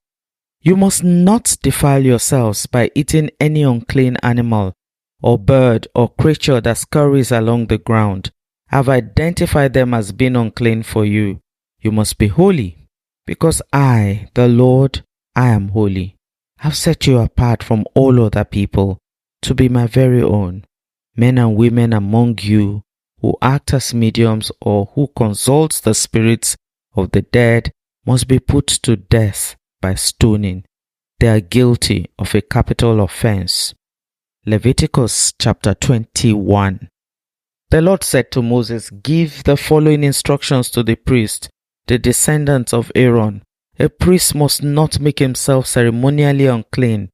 You must not defile yourselves by eating any unclean animal, or bird, or creature that scurries along the ground. I have identified them as being unclean for you. You must be holy, because I, the Lord, I am holy. I have set you apart from all other people to be my very own. Men and women among you who act as mediums or who consult the spirits of the dead must be put to death by stoning. They are guilty of a capital offense. Leviticus chapter 21. The Lord said to Moses, "Give the following instructions to the priest, the descendants of Aaron. A priest must not make himself ceremonially unclean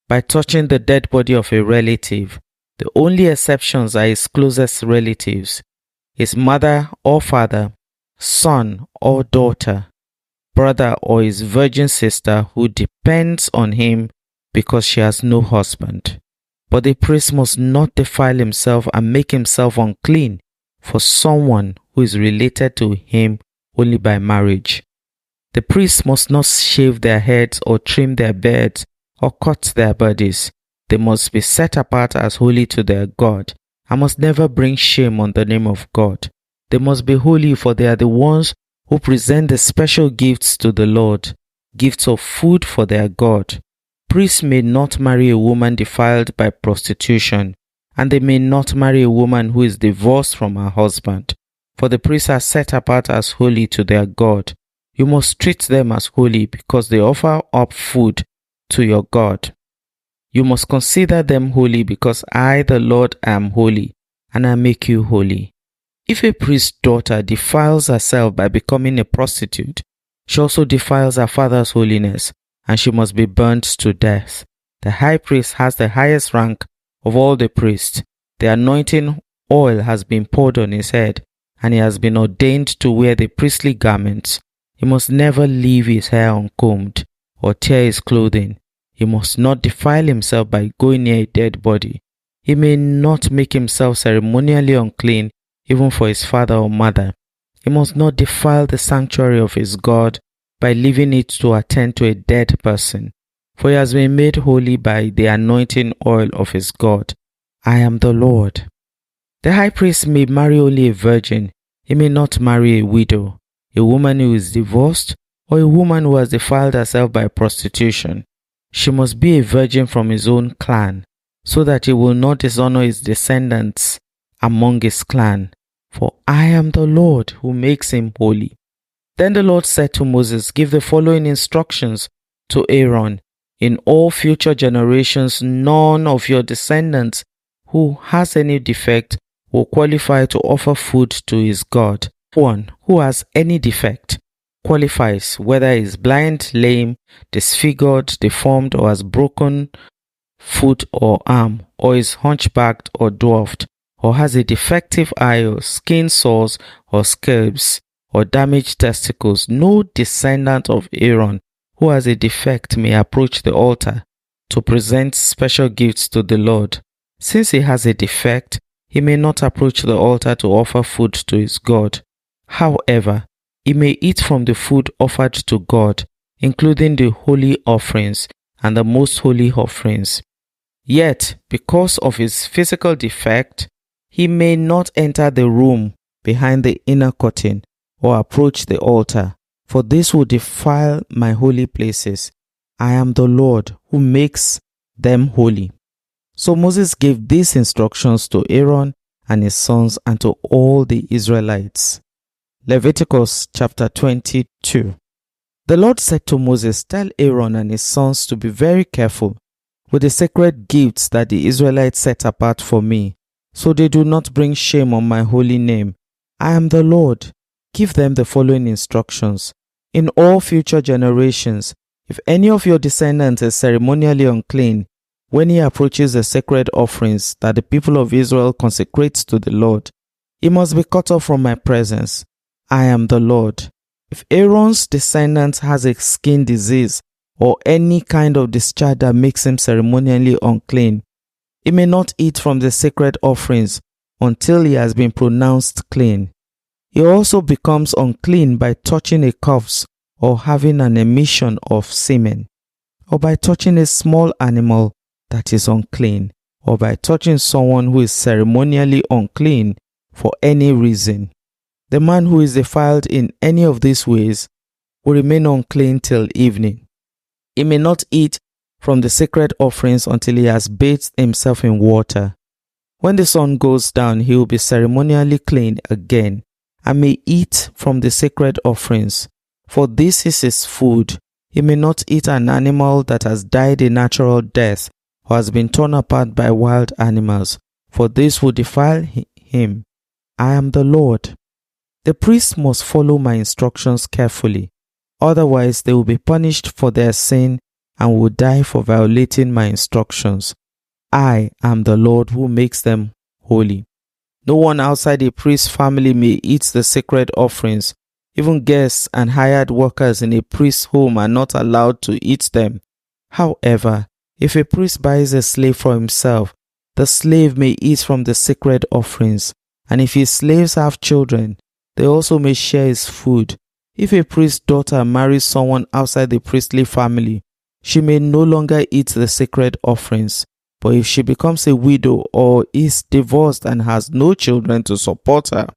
by touching the dead body of a relative. The only exceptions are his closest relatives, his mother or father, son or daughter, brother or his virgin sister who depends on him because she has no husband. But the priest must not defile himself and make himself unclean for someone who is related to him only by marriage. The priests must not shave their heads or trim their beards or cut their bodies. They must be set apart as holy to their God and must never bring shame on the name of God. They must be holy, for they are the ones who present the special gifts to the Lord, gifts of food for their God. Priests may not marry a woman defiled by prostitution, and they may not marry a woman who is divorced from her husband, for the priests are set apart as holy to their God. You must treat them as holy because they offer up food to your God. You must consider them holy because I, the Lord, am holy, and I make you holy. If a priest's daughter defiles herself by becoming a prostitute, she also defiles her father's holiness, and she must be burnt to death. The high priest has the highest rank of all the priests. The anointing oil has been poured on his head, and he has been ordained to wear the priestly garments. He must never leave his hair uncombed or tear his clothing. He must not defile himself by going near a dead body. He may not make himself ceremonially unclean even for his father or mother. He must not defile the sanctuary of his God by leaving it to attend to a dead person, for he has been made holy by the anointing oil of his God. I am the Lord. The high priest may marry only a virgin. He may not marry a widow, a woman who is divorced, or a woman who has defiled herself by prostitution. She must be a virgin from his own clan, so that he will not dishonor his descendants among his clan. For I am the Lord who makes him holy. Then the Lord said to Moses, "Give the following instructions to Aaron. In all future generations, none of your descendants who has any defect will qualify to offer food to his God. One who has any defect qualifies, whether he is blind, lame, disfigured, deformed, or has broken foot or arm, or is hunchbacked or dwarfed, or has a defective eye, or skin sores or scabs, or damaged testicles. No descendant of Aaron who has a defect may approach the altar to present special gifts to the Lord. Since he has a defect, he may not approach the altar to offer food to his God. However, he may eat from the food offered to God, including the holy offerings and the most holy offerings. Yet, because of his physical defect, he may not enter the room behind the inner curtain or approach the altar, for this will defile my holy places. I am the Lord who makes them holy." So Moses gave these instructions to Aaron and his sons and to all the Israelites. Leviticus chapter 22. The Lord said to Moses, "Tell Aaron and his sons to be very careful with the sacred gifts that the Israelites set apart for me, so they do not bring shame on my holy name. I am the Lord. Give them the following instructions. In all future generations, if any of your descendants is ceremonially unclean, when he approaches the sacred offerings that the people of Israel consecrates to the Lord, he must be cut off from my presence. I am the Lord. If Aaron's descendant has a skin disease or any kind of discharge that makes him ceremonially unclean, he may not eat from the sacred offerings until he has been pronounced clean. He also becomes unclean by touching a corpse or having an emission of semen, or by touching a small animal that is unclean, or by touching someone who is ceremonially unclean for any reason. The man who is defiled in any of these ways will remain unclean till evening. He may not eat from the sacred offerings until he has bathed himself in water. When the sun goes down, he will be ceremonially clean again and may eat from the sacred offerings. For this is his food. He may not eat an animal that has died a natural death or has been torn apart by wild animals, for this will defile him. I am the Lord. The priests must follow my instructions carefully, otherwise they will be punished for their sin and will die for violating my instructions. I am the Lord who makes them holy. No one outside a priest's family may eat the sacred offerings. Even guests and hired workers in a priest's home are not allowed to eat them. However, if a priest buys a slave for himself, the slave may eat from the sacred offerings, and if his slaves have children, they also may share his food. If a priest's daughter marries someone outside the priestly family, she may no longer eat the sacred offerings. But if she becomes a widow or is divorced and has no children to support her,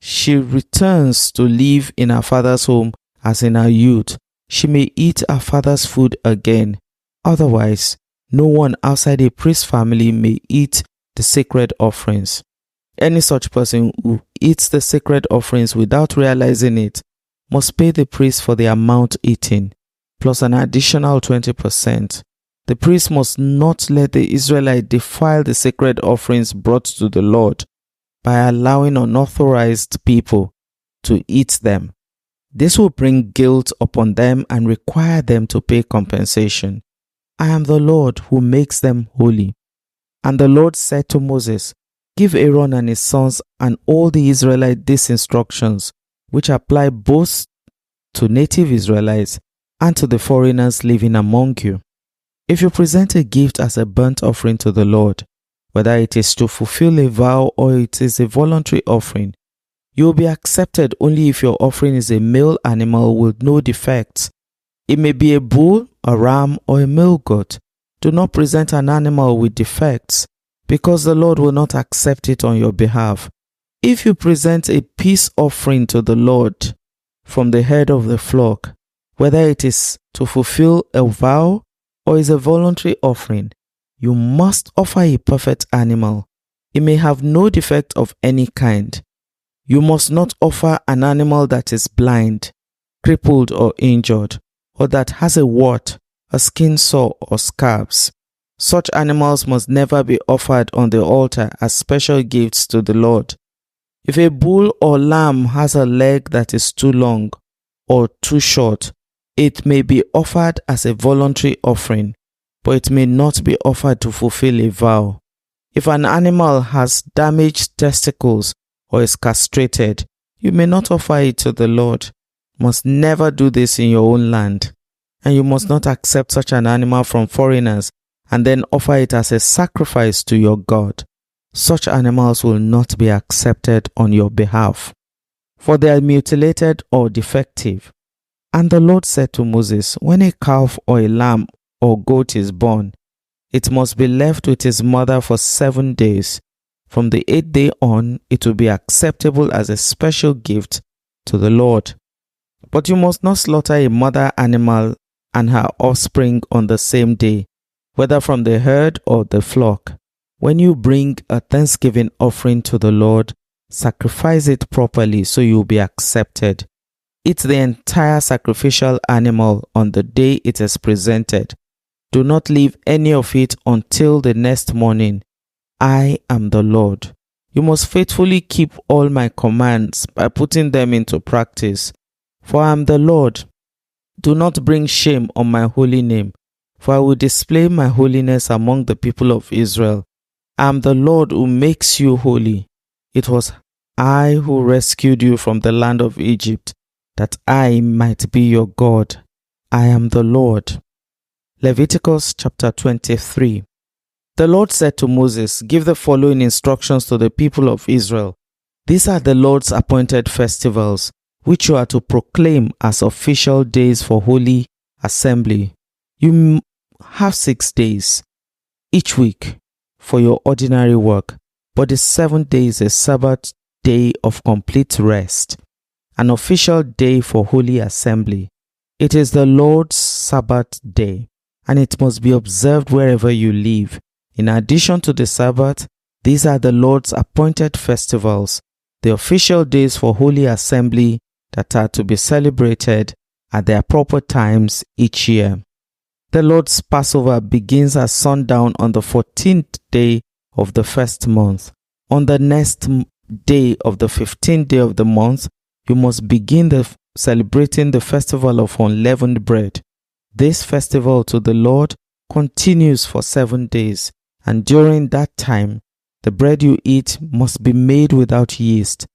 she returns to live in her father's home as in her youth. She may eat her father's food again. Otherwise, no one outside a priest's family may eat the sacred offerings. Any such person who eats the sacred offerings without realizing it must pay the priest for the amount eaten, plus an additional 20%. The priest must not let the Israelite defile the sacred offerings brought to the Lord by allowing unauthorized people to eat them. This will bring guilt upon them and require them to pay compensation. I am the Lord who makes them holy. And the Lord said to Moses, Give Aaron and his sons and all the Israelites these instructions, which apply both to native Israelites and to the foreigners living among you. If you present a gift as a burnt offering to the Lord, whether it is to fulfill a vow or it is a voluntary offering, you will be accepted only if your offering is a male animal with no defects. It may be a bull, a ram, or a male goat. Do not present an animal with defects, because the Lord will not accept it on your behalf. If you present a peace offering to the Lord from the head of the flock, whether it is to fulfill a vow or is a voluntary offering, you must offer a perfect animal. It may have no defect of any kind. You must not offer an animal that is blind, crippled or injured, or that has a wart, a skin sore or scabs. Such animals must never be offered on the altar as special gifts to the Lord. If a bull or lamb has a leg that is too long or too short, it may be offered as a voluntary offering, but it may not be offered to fulfill a vow. If an animal has damaged testicles or is castrated, you may not offer it to the Lord. You must never do this in your own land, and you must not accept such an animal from foreigners and then offer it as a sacrifice to your God. Such animals will not be accepted on your behalf, for they are mutilated or defective. And the Lord said to Moses, When a calf or a lamb or goat is born, it must be left with his mother for 7 days. From the 8th day on, it will be acceptable as a special gift to the Lord. But you must not slaughter a mother animal and her offspring on the same day, whether from the herd or the flock. When you bring a thanksgiving offering to the Lord, sacrifice it properly so you will be accepted. Eat the entire sacrificial animal on the day it is presented. Do not leave any of it until the next morning. I am the Lord. You must faithfully keep all my commands by putting them into practice. For I am the Lord. Do not bring shame on my holy name, for I will display my holiness among the people of Israel. I am the Lord who makes you holy. It was I who rescued you from the land of Egypt, that I might be your God. I am the Lord. Leviticus chapter 23. The Lord said to Moses, Give the following instructions to the people of Israel. These are the Lord's appointed festivals, which you are to proclaim as official days for holy assembly. You have 6 days each week for your ordinary work, but the 7th day is a Sabbath day of complete rest, an official day for holy assembly. It is the Lord's Sabbath day, and it must be observed wherever you live. In addition to the Sabbath, these are the Lord's appointed festivals, the official days for holy assembly that are to be celebrated at their proper times each year. The Lord's Passover begins at sundown on the 14th day of the first month. On the next day of the 15th day of the month, you must begin celebrating the festival of unleavened bread. This festival to the Lord continues for 7 days, and during that time, the bread you eat must be made without yeast.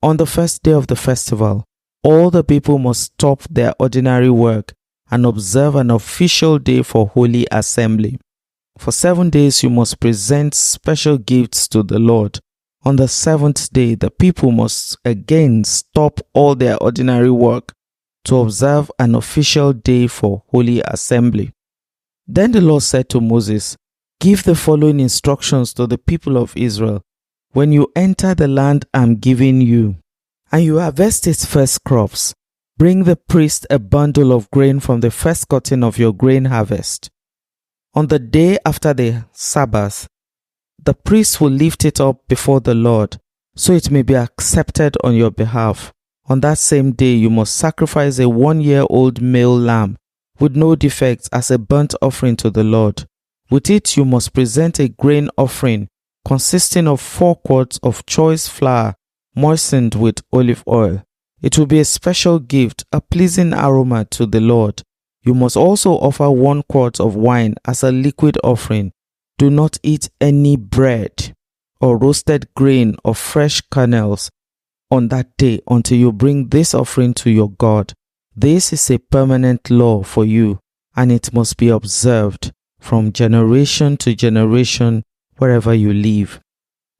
On the first day of the festival, all the people must stop their ordinary work and observe an official day for holy assembly. For 7 days you must present special gifts to the Lord. On the 7th day, the people must again stop all their ordinary work to observe an official day for holy assembly. Then the Lord said to Moses, "Give the following instructions to the people of Israel. When you enter the land I'm giving you, and you harvest its first crops, bring the priest a bundle of grain from the first cutting of your grain harvest. On the day after the Sabbath, the priest will lift it up before the Lord, so it may be accepted on your behalf. On that same day you must sacrifice a 1-year-old male lamb with no defects as a burnt offering to the Lord. With it you must present a grain offering consisting of 4 quarts of choice flour moistened with olive oil. It will be a special gift, a pleasing aroma to the Lord. You must also offer 1 quart of wine as a liquid offering. Do not eat any bread or roasted grain or fresh kernels on that day until you bring this offering to your God. This is a permanent law for you, and it must be observed from generation to generation wherever you live.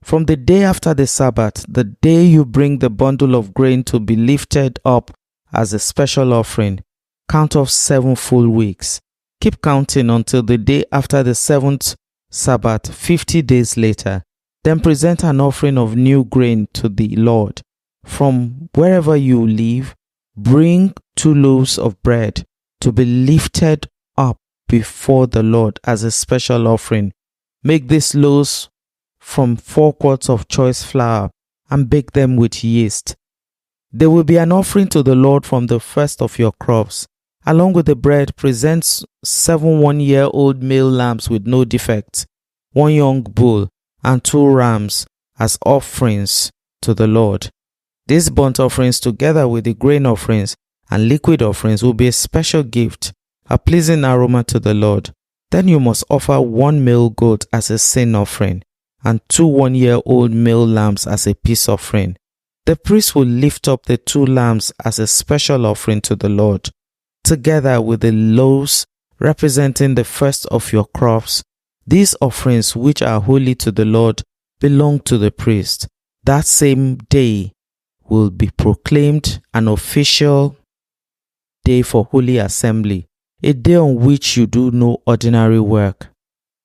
From the day after the Sabbath, the day you bring the bundle of grain to be lifted up as a special offering, count off 7 full weeks. Keep counting until the day after the 7th Sabbath, 50 days later. Then present an offering of new grain to the Lord. From wherever you live, bring 2 loaves of bread to be lifted up before the Lord as a special offering. Make these loaves from 4 quarts of choice flour and bake them with yeast. There will be an offering to the Lord from the first of your crops. Along with the bread, present 7 1-year-old male lambs with no defects, 1 young bull, and 2 rams as offerings to the Lord. These burnt offerings, together with the grain offerings and liquid offerings, will be a special gift, a pleasing aroma to the Lord. Then you must offer 1 male goat as a sin offering and 2 1-year-old male lambs as a peace offering. The priest will lift up the 2 lambs as a special offering to the Lord, together with the loaves representing the first of your crops. These offerings, which are holy to the Lord, belong to the priest. That same day will be proclaimed an official day for holy assembly, a day on which you do no ordinary work.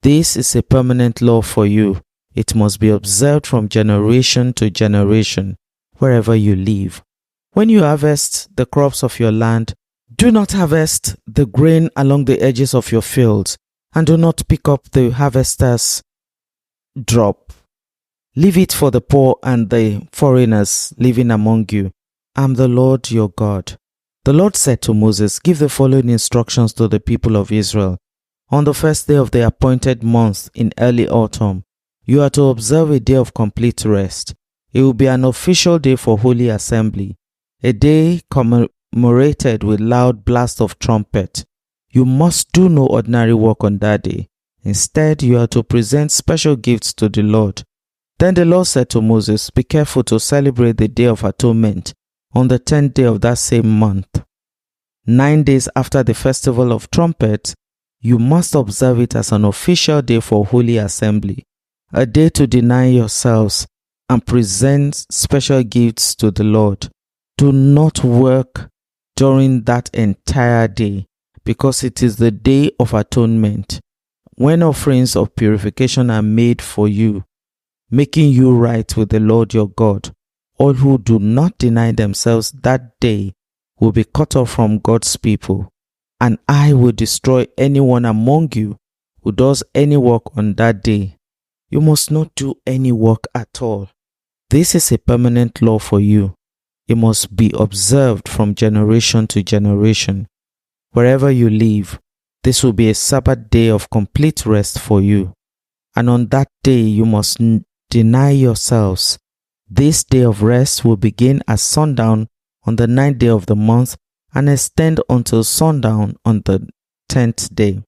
This is a permanent law for you. It must be observed from generation to generation, wherever you live. When you harvest the crops of your land, do not harvest the grain along the edges of your fields, and do not pick up the harvester's drop. Leave it for the poor and the foreigners living among you. I am the Lord your God. The Lord said to Moses, "Give the following instructions to the people of Israel. On the first day of the appointed month in early autumn, you are to observe a day of complete rest. It will be an official day for holy assembly, a day commemorated with loud blast of trumpet. You must do no ordinary work on that day. Instead, you are to present special gifts to the Lord." Then the Lord said to Moses, "Be careful to celebrate the Day of Atonement on the 10th day of that same month. 9 days after the Festival of Trumpets, you must observe it as an official day for holy assembly, a day to deny yourselves and present special gifts to the Lord. Do not work during that entire day, because it is the Day of Atonement, when offerings of purification are made for you, making you right with the Lord your God. All who do not deny themselves that day will be cut off from God's people, and I will destroy anyone among you who does any work on that day. You must not do any work at all. This is a permanent law for you. It must be observed from generation to generation. Wherever you live, this will be a Sabbath day of complete rest for you. And on that day you must deny yourselves. This day of rest will begin at sundown on the 9th day of the month and extend until sundown on the 10th day.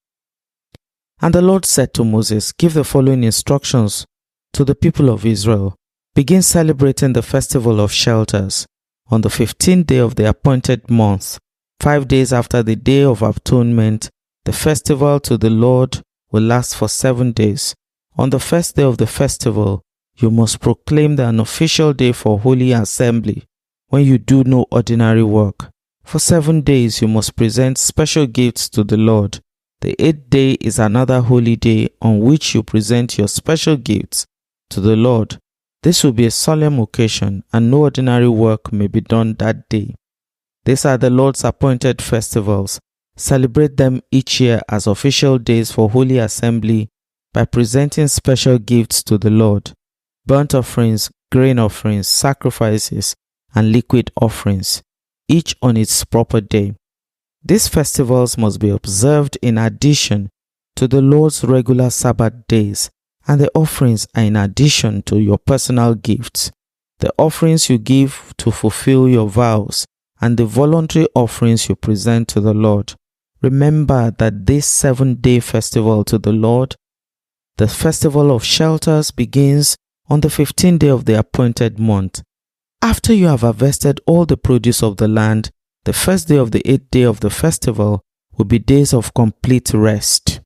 And the Lord said to Moses, "Give the following instructions to the people of Israel. Begin celebrating the festival of shelters on the 15th day of the appointed month, 5 days after the day of atonement. The festival to the Lord will last for 7 days. On the first day of the festival, you must proclaim an official day for holy assembly when you do no ordinary work. For 7 days you must present special gifts to the Lord. The 8th day is another holy day on which you present your special gifts to the Lord. This will be a solemn occasion, and no ordinary work may be done that day. These are the Lord's appointed festivals. Celebrate them each year as official days for holy assembly by presenting special gifts to the Lord: burnt offerings, grain offerings, sacrifices, and liquid offerings, each on its proper day. These festivals must be observed in addition to the Lord's regular Sabbath days, and the offerings are in addition to your personal gifts. The offerings you give to fulfill your vows and the voluntary offerings you present to the Lord. Remember that this 7-day festival to the Lord, the festival of shelters, begins on the 15th day of the appointed month. After you have harvested all the produce of the land, the first day of the 8th day of the festival will be days of complete rest.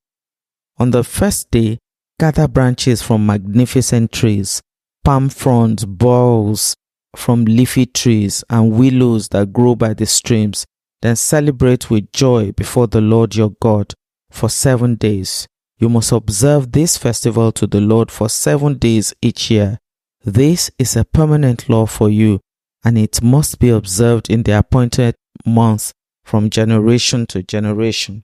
On the first day, gather branches from magnificent trees, palm fronds, boughs from leafy trees, and willows that grow by the streams. Then celebrate with joy before the Lord your God for 7 days. You must observe this festival to the Lord for 7 days each year. This is a permanent law for you, and it must be observed in the appointed month from generation to generation.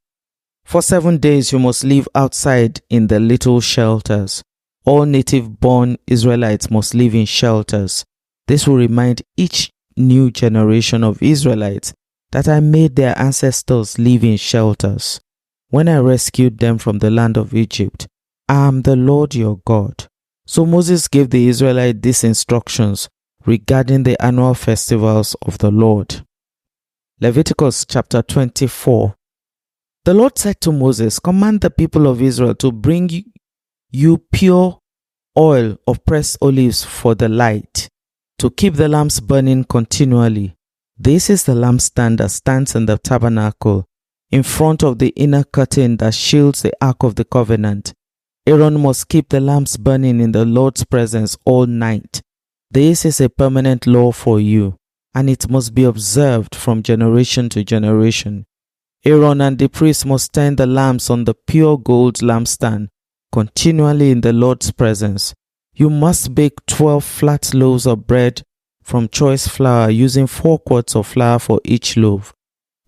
For 7 days you must live outside in the little shelters. All native-born Israelites must live in shelters. This will remind each new generation of Israelites that I made their ancestors live in shelters when I rescued them from the land of Egypt. I am the Lord your God. So Moses gave the Israelites these instructions regarding the annual festivals of the Lord. Leviticus chapter 24. The Lord said to Moses, "Command the people of Israel to bring you pure oil of pressed olives for the light, to keep the lamps burning continually. This is the lampstand that stands in the tabernacle, in front of the inner curtain that shields the ark of the covenant. Aaron must keep the lamps burning in the Lord's presence all night. This is a permanent law for you, and it must be observed from generation to generation. Aaron and the priest must turn the lamps on the pure gold lampstand continually in the Lord's presence. You must bake 12 flat loaves of bread from choice flour, using 4 quarts of flour for each loaf.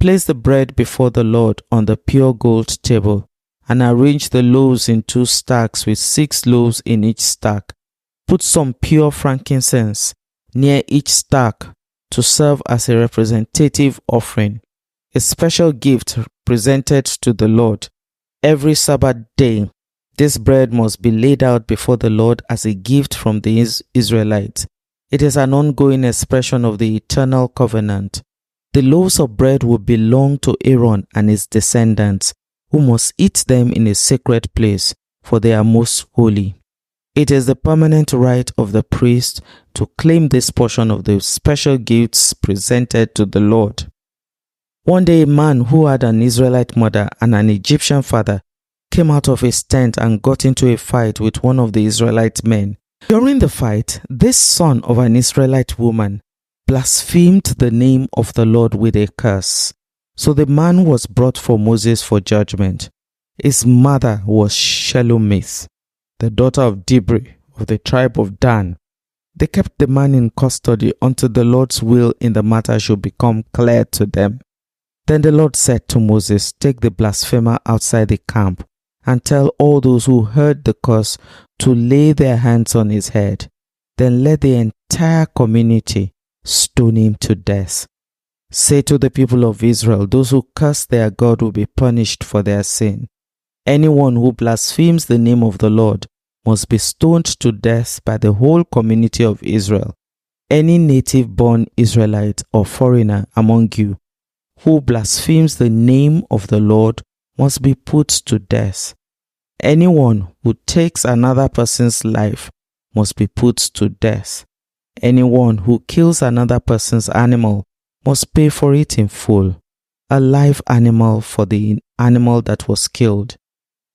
Place the bread before the Lord on the pure gold table, and arrange the loaves in 2 stacks with 6 loaves in each stack. Put some pure frankincense near each stack to serve as a representative offering, a special gift presented to the Lord. Every Sabbath day, this bread must be laid out before the Lord as a gift from the Israelites. It is an ongoing expression of the eternal covenant. The loaves of bread will belong to Aaron and his descendants, who must eat them in a sacred place, for they are most holy. It is the permanent right of the priest to claim this portion of the special gifts presented to the Lord. One day, a man who had an Israelite mother and an Egyptian father came out of his tent and got into a fight with one of the Israelite men. During the fight, this son of an Israelite woman blasphemed the name of the Lord with a curse. So the man was brought for Moses for judgment. His mother was Shelomith, the daughter of Dibri of the tribe of Dan. They kept the man in custody until the Lord's will in the matter should become clear to them. Then the Lord said to Moses, "Take the blasphemer outside the camp and tell all those who heard the curse to lay their hands on his head. Then let the entire community stone him to death. Say to the people of Israel, those who curse their God will be punished for their sin. Anyone who blasphemes the name of the Lord must be stoned to death by the whole community of Israel. Any native-born Israelite or foreigner among you who blasphemes the name of the Lord must be put to death. Anyone who takes another person's life must be put to death. Anyone who kills another person's animal must pay for it in full, a live animal for the animal that was killed.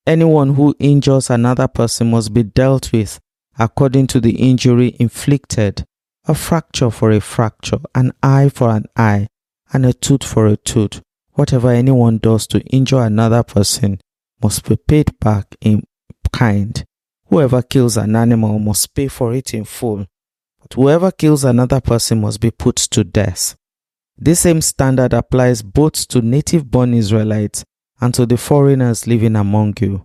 Anyone who injures another person must be dealt with according to the injury inflicted, a fracture for a fracture, an eye for an eye, and a tooth for a tooth. Whatever anyone does to injure another person must be paid back in kind. Whoever kills an animal must pay for it in full, but whoever kills another person must be put to death. This same standard applies both to native-born Israelites and to the foreigners living among you.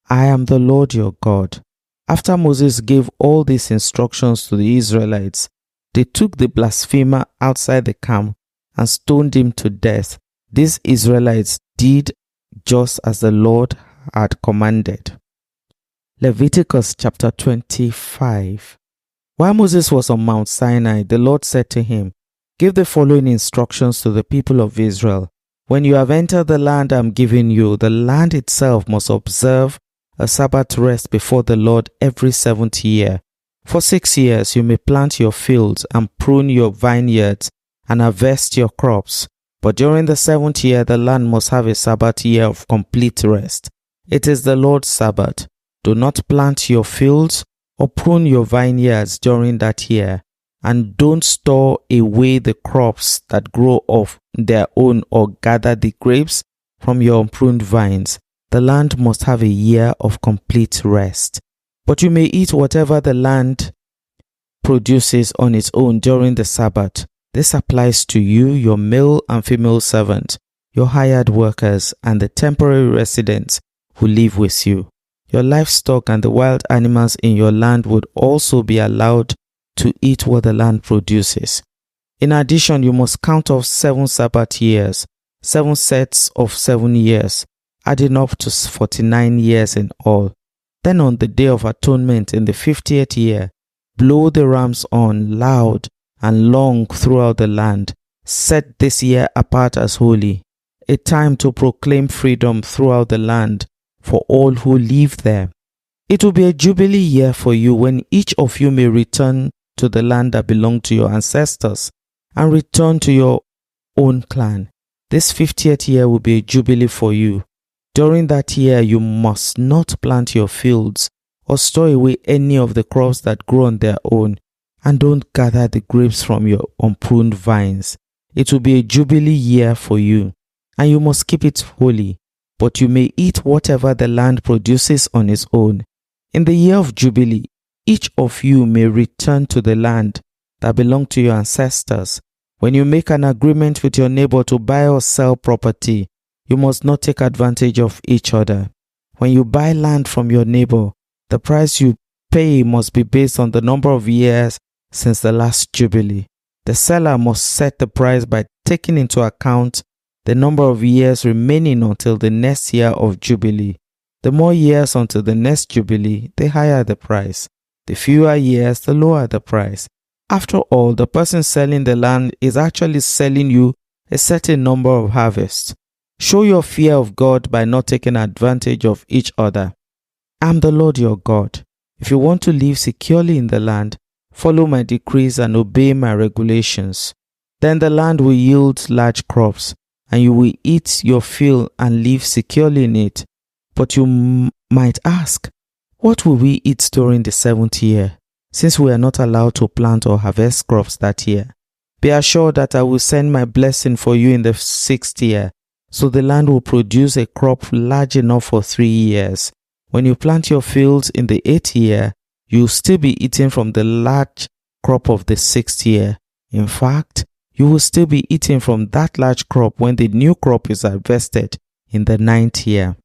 I am the Lord your God. After Moses gave all these instructions to the Israelites, they took the blasphemer outside the camp and stoned him to death. These Israelites did just as the Lord had commanded. Leviticus chapter 25. While Moses was on Mount Sinai, the Lord said to him, "Give the following instructions to the people of Israel. When you have entered the land I am giving you, the land itself must observe a Sabbath rest before the Lord every 7th year. For 6 years you may plant your fields and prune your vineyards and harvest your crops. But during the 7th year the land must have a Sabbath year of complete rest. It is the Lord's Sabbath. Do not plant your fields or prune your vineyards during that year. And don't store away the crops that grow of their own or gather the grapes from your unpruned vines. The land must have a year of complete rest. But you may eat whatever the land produces on its own during the Sabbath. This applies to you, your male and female servants, your hired workers, and the temporary residents who live with you. Your livestock and the wild animals in your land would also be allowed to eat what the land produces. In addition, you must count off 7 Sabbath years, 7 sets of 7 years, adding up to 49 years in all. Then on the Day of Atonement in the 50th year, blow the ram's horn loud and long throughout the land. Set this year apart as holy, a time to proclaim freedom throughout the land for all who live there. It will be a jubilee year for you when each of you may return to the land that belonged to your ancestors and return to your own clan. This 50th year will be a jubilee for you. During that year you must not plant your fields or store away any of the crops that grow on their own, and don't gather the grapes from your unpruned vines. It will be a jubilee year for you, and you must keep it holy, but you may eat whatever the land produces on its own. In the year of jubilee, each of you may return to the land that belonged to your ancestors. When you make an agreement with your neighbor to buy or sell property, you must not take advantage of each other. When you buy land from your neighbor, the price you pay must be based on the number of years since the last jubilee. The seller must set the price by taking into account the number of years remaining until the next year of jubilee. The more years until the next jubilee, the higher the price. The fewer years, the lower the price. After all, the person selling the land is actually selling you a certain number of harvests. Show your fear of God by not taking advantage of each other. I am the Lord your God. If you want to live securely in the land, follow my decrees and obey my regulations. Then the land will yield large crops, and you will eat your fill and live securely in it. But you might ask, what will we eat during the 7th year, since we are not allowed to plant or harvest crops that year? Be assured that I will send my blessing for you in the 6th year, so the land will produce a crop large enough for 3 years. When you plant your fields in the 8th year, you will still be eating from the large crop of the 6th year. In fact, you will still be eating from that large crop when the new crop is harvested in the 9th year.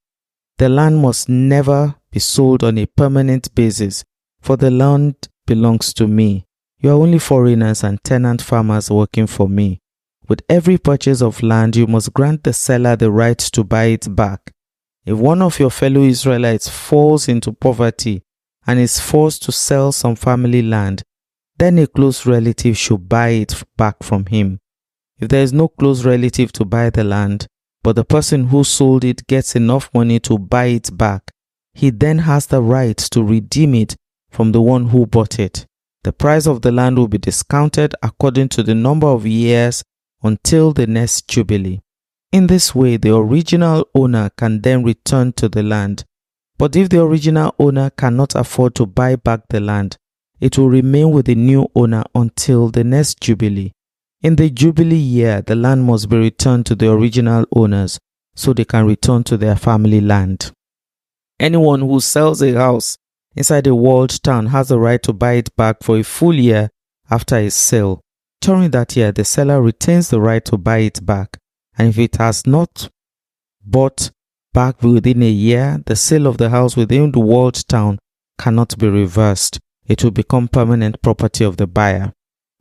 The land must never be sold on a permanent basis, for the land belongs to me. You are only foreigners and tenant farmers working for me. With every purchase of land, you must grant the seller the right to buy it back. If one of your fellow Israelites falls into poverty and is forced to sell some family land, then a close relative should buy it back from him. If there is no close relative to buy the land, but the person who sold it gets enough money to buy it back, he then has the right to redeem it from the one who bought it. The price of the land will be discounted according to the number of years until the next Jubilee. In this way, the original owner can then return to the land. But if the original owner cannot afford to buy back the land, it will remain with the new owner until the next Jubilee. In the Jubilee year, the land must be returned to the original owners so they can return to their family land. Anyone who sells a house inside a walled town has the right to buy it back for a full year after its sale. During that year, the seller retains the right to buy it back, and if it has not bought back within a year, the sale of the house within the walled town cannot be reversed. It will become permanent property of the buyer.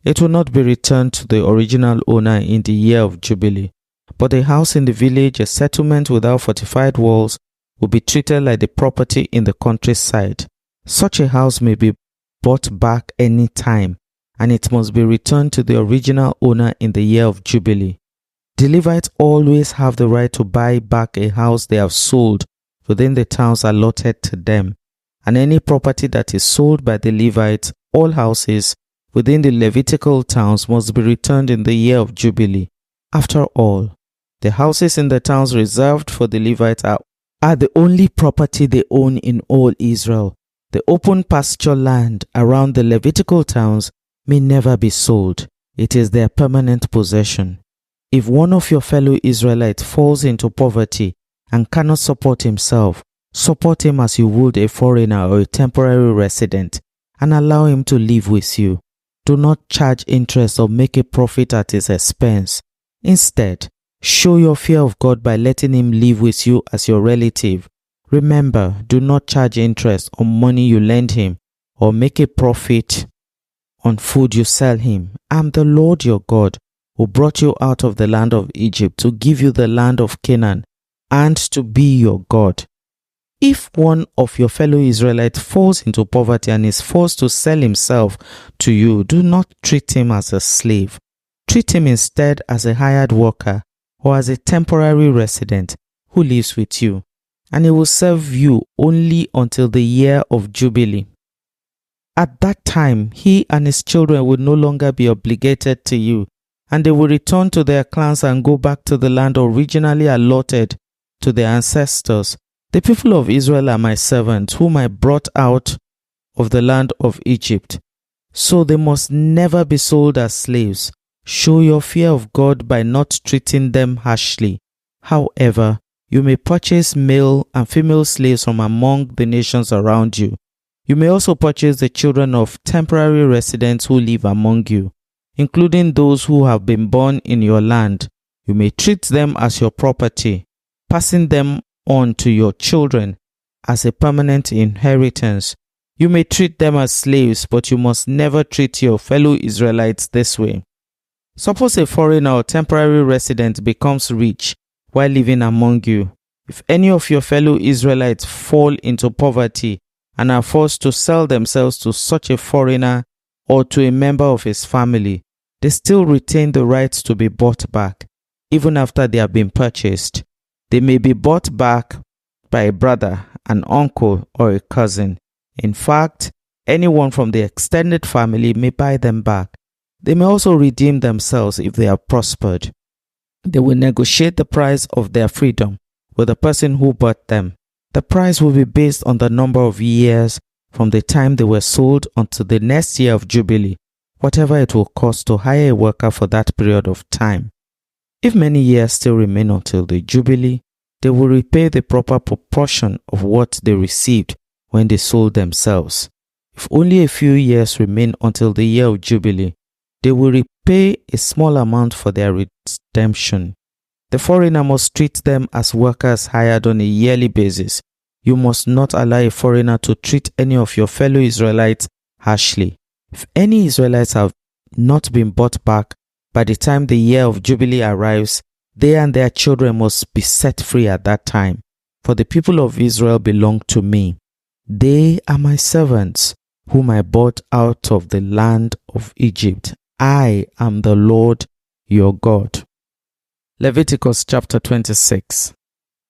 It will not be returned to the original owner in the year of Jubilee, but a house in the village, a settlement without fortified walls, will be treated like the property in the countryside. Such a house may be bought back any time, and it must be returned to the original owner in the year of Jubilee. The Levites always have the right to buy back a house they have sold within the towns allotted to them, and any property that is sold by the Levites, all houses within the Levitical towns must be returned in the year of Jubilee. After all, the houses in the towns reserved for the Levites are the only property they own in all Israel. The open pasture land around the Levitical towns may never be sold. It is their permanent possession. If one of your fellow Israelites falls into poverty and cannot support himself, support him as you would a foreigner or a temporary resident, and allow him to live with you. Do not charge interest or make a profit at his expense. Instead, show your fear of God by letting him live with you as your relative. Remember, do not charge interest on money you lend him or make a profit on food you sell him. I am the Lord your God, who brought you out of the land of Egypt to give you the land of Canaan and to be your God. If one of your fellow Israelites falls into poverty and is forced to sell himself to you, do not treat him as a slave. Treat him instead as a hired worker or as a temporary resident who lives with you, and he will serve you only until the year of Jubilee. At that time, he and his children will no longer be obligated to you, and they will return to their clans and go back to the land originally allotted to their ancestors. The people of Israel are my servants, whom I brought out of the land of Egypt. So they must never be sold as slaves. Show your fear of God by not treating them harshly. However, you may purchase male and female slaves from among the nations around you. You may also purchase the children of temporary residents who live among you, including those who have been born in your land. You may treat them as your property, passing them on to your children as a permanent inheritance. You may treat them as slaves, but you must never treat your fellow Israelites this way. Suppose a foreigner or temporary resident becomes rich while living among you. If any of your fellow Israelites fall into poverty and are forced to sell themselves to such a foreigner or to a member of his family, they still retain the right to be bought back, even after they have been purchased. They may be bought back by a brother, an uncle, or a cousin. In fact, anyone from the extended family may buy them back. They may also redeem themselves if they have prospered. They will negotiate the price of their freedom with the person who bought them. The price will be based on the number of years from the time they were sold until the next year of Jubilee, whatever it will cost to hire a worker for that period of time. If many years still remain until the Jubilee, they will repay the proper proportion of what they received when they sold themselves. If only a few years remain until the year of Jubilee, they will repay a small amount for their redemption. The foreigner must treat them as workers hired on a yearly basis. You must not allow a foreigner to treat any of your fellow Israelites harshly. If any Israelites have not been bought back by the time the year of Jubilee arrives, they and their children must be set free at that time. For the people of Israel belong to me. They are my servants, whom I bought out of the land of Egypt. I am the Lord your God. Leviticus chapter 26.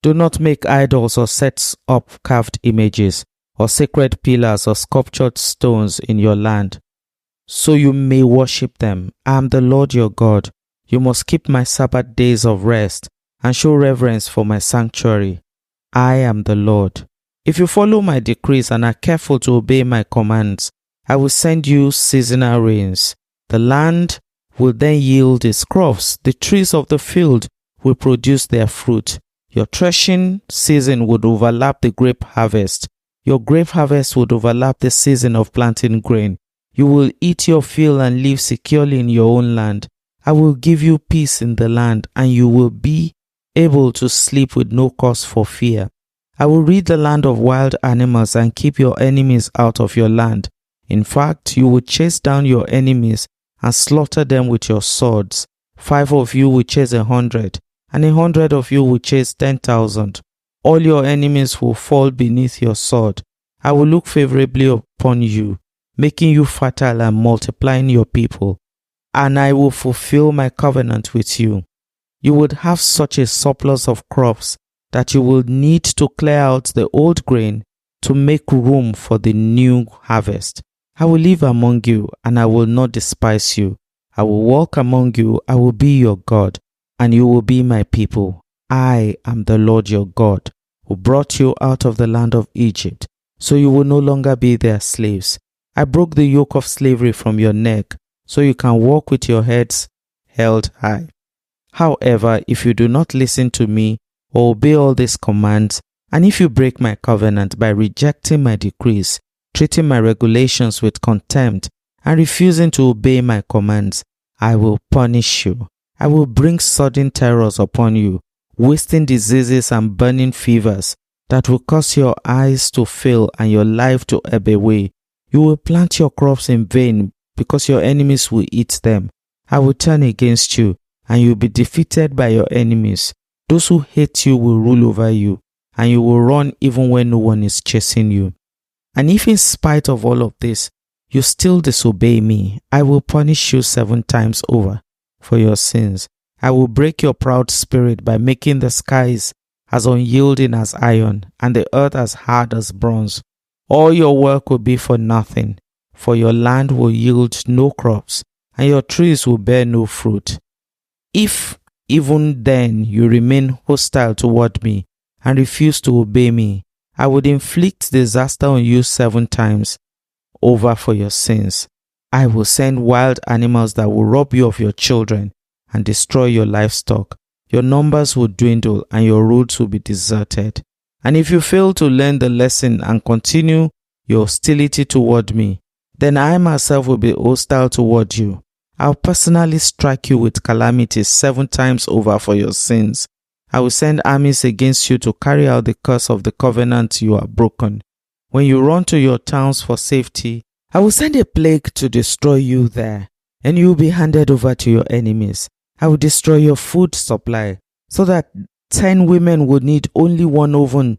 Do not make idols or set up carved images or sacred pillars or sculptured stones in your land, so you may worship them. I am the Lord your God. You must keep my Sabbath days of rest and show reverence for my sanctuary. I am the Lord. If you follow my decrees and are careful to obey my commands, I will send you seasonal rains. The land will then yield its crops. The trees of the field will produce their fruit. Your threshing season would overlap the grape harvest. Your grape harvest would overlap the season of planting grain. You will eat your fill and live securely in your own land. I will give you peace in the land, and you will be able to sleep with no cause for fear. I will rid the land of wild animals and keep your enemies out of your land. In fact, you will chase down your enemies and slaughter them with your swords. 5 of you will chase 100, and 100 of you will chase 10,000. All your enemies will fall beneath your sword. I will look favorably upon you, making you fertile and multiplying your people, and I will fulfill my covenant with you. You would have such a surplus of crops that you will need to clear out the old grain to make room for the new harvest. I will live among you, and I will not despise you. I will walk among you, I will be your God, and you will be my people. I am the Lord your God, who brought you out of the land of Egypt, so you will no longer be their slaves. I broke the yoke of slavery from your neck, so you can walk with your heads held high. However, if you do not listen to me or obey all these commands, and if you break my covenant by rejecting my decrees, treating my regulations with contempt, and refusing to obey my commands, I will punish you. I will bring sudden terrors upon you, wasting diseases and burning fevers that will cause your eyes to fail and your life to ebb away. You will plant your crops in vain because your enemies will eat them. I will turn against you, and you will be defeated by your enemies. Those who hate you will rule over you, and you will run even when no one is chasing you. And if in spite of all of this, you still disobey me, I will punish you 7 times over for your sins. I will break your proud spirit by making the skies as unyielding as iron and the earth as hard as bronze. All your work will be for nothing, for your land will yield no crops, and your trees will bear no fruit. If even then you remain hostile toward me and refuse to obey me, I would inflict disaster on you 7 times over for your sins. I will send wild animals that will rob you of your children and destroy your livestock. Your numbers will dwindle and your roads will be deserted. And if you fail to learn the lesson and continue your hostility toward me, then I myself will be hostile toward you. I'll personally strike you with calamities 7 times over for your sins. I will send armies against you to carry out the curse of the covenant you have broken. When you run to your towns for safety, I will send a plague to destroy you there, and you will be handed over to your enemies. I will destroy your food supply, so that 10 women would need only 1 oven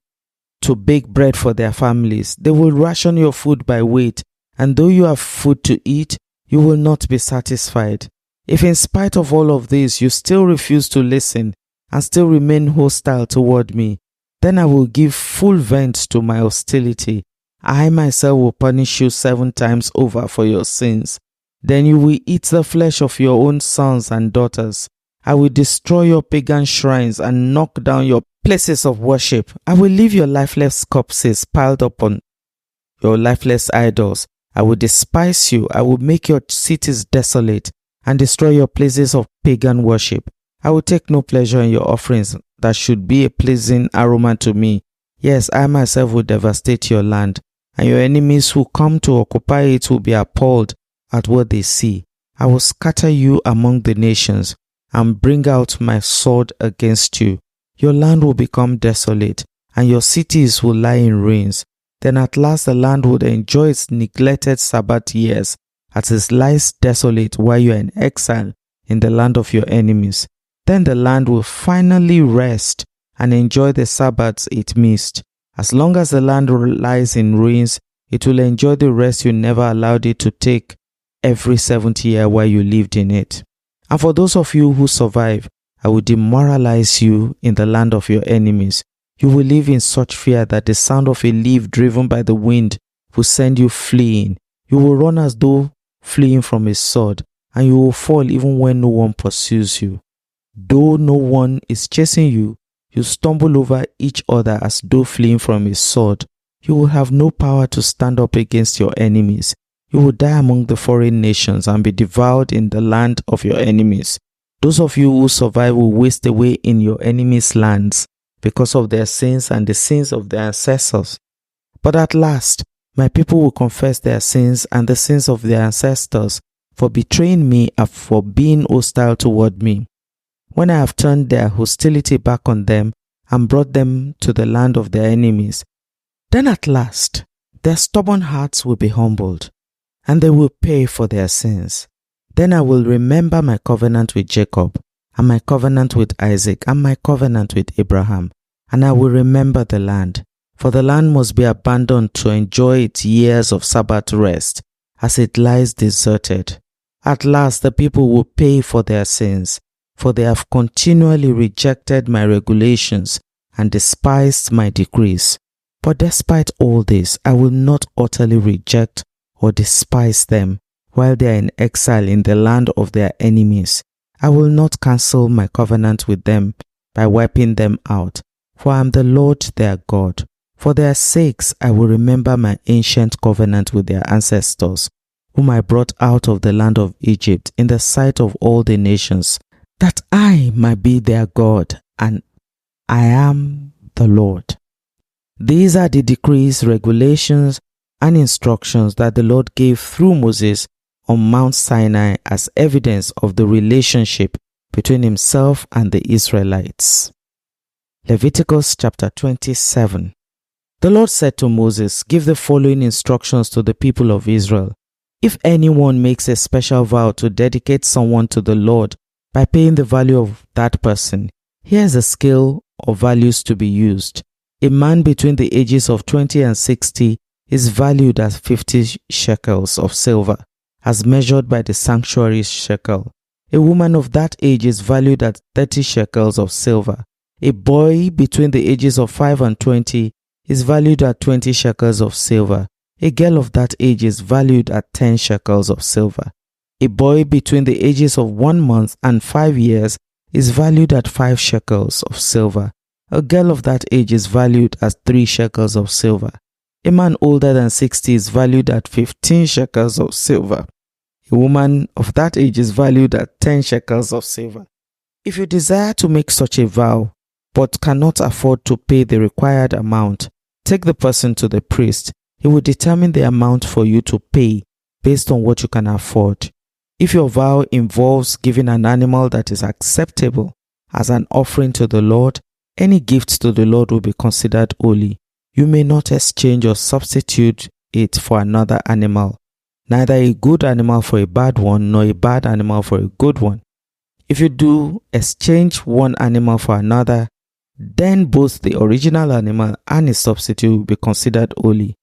to bake bread for their families. They will ration your food by weight, and though you have food to eat, you will not be satisfied. If in spite of all of this you still refuse to listen and still remain hostile toward me, then I will give full vent to my hostility. I myself will punish you 7 times over for your sins. Then you will eat the flesh of your own sons and daughters. I will destroy your pagan shrines and knock down your places of worship. I will leave your lifeless corpses piled upon your lifeless idols. I will despise you. I will make your cities desolate and destroy your places of pagan worship. I will take no pleasure in your offerings that should be a pleasing aroma to me. Yes, I myself will devastate your land, and your enemies who come to occupy it will be appalled at what they see. I will scatter you among the nations and bring out my sword against you. Your land will become desolate, and your cities will lie in ruins. Then at last the land would enjoy its neglected Sabbath years as it lies desolate while you are in exile in the land of your enemies. Then the land will finally rest and enjoy the Sabbaths it missed. As long as the land lies in ruins, it will enjoy the rest you never allowed it to take every 70 years while you lived in it. And for those of you who survive, I will demoralize you in the land of your enemies. You will live in such fear that the sound of a leaf driven by the wind will send you fleeing. You will run as though fleeing from a sword, and you will fall even when no one pursues you. Though no one is chasing you, you stumble over each other as though fleeing from a sword. You will have no power to stand up against your enemies. You will die among the foreign nations and be devoured in the land of your enemies. Those of you who survive will waste away in your enemies' lands because of their sins and the sins of their ancestors. But at last, my people will confess their sins and the sins of their ancestors for betraying me and for being hostile toward me. When I have turned their hostility back on them and brought them to the land of their enemies, then at last their stubborn hearts will be humbled, and they will pay for their sins. Then I will remember my covenant with Jacob, and my covenant with Isaac, and my covenant with Abraham, and I will remember the land. For the land must be abandoned to enjoy its years of Sabbath rest, as it lies deserted. At last the people will pay for their sins, for they have continually rejected my regulations and despised my decrees. But despite all this, I will not utterly reject or despise them while they are in exile in the land of their enemies. I will not cancel my covenant with them by wiping them out, for I am the Lord their God. For their sakes I will remember my ancient covenant with their ancestors, whom I brought out of the land of Egypt in the sight of all the nations, that I might be their God, and I am the Lord. These are the decrees, regulations, and instructions that the Lord gave through Moses on Mount Sinai as evidence of the relationship between himself and the Israelites. Leviticus chapter 27. The Lord said to Moses, "Give the following instructions to the people of Israel. If anyone makes a special vow to dedicate someone to the Lord by paying the value of that person, here is a scale of values to be used. A man between the ages of 20 and 60 is valued at 50 shekels of silver, as measured by the sanctuary shekel. A woman of that age is valued at 30 shekels of silver. A boy between the ages of 5 and 20 is valued at 20 shekels of silver. A girl of that age is valued at 10 shekels of silver. A boy between the ages of 1 month and 5 years is valued at 5 shekels of silver. A girl of that age is valued at 3 shekels of silver. A man older than 60 is valued at 15 shekels of silver. A woman of that age is valued at 10 shekels of silver. If you desire to make such a vow, but cannot afford to pay the required amount, take the person to the priest. He will determine the amount for you to pay based on what you can afford. If your vow involves giving an animal that is acceptable as an offering to the Lord, any gift to the Lord will be considered holy. You may not exchange or substitute it for another animal, neither a good animal for a bad one, nor a bad animal for a good one. If you do exchange one animal for another, then both the original animal and its substitute will be considered holy.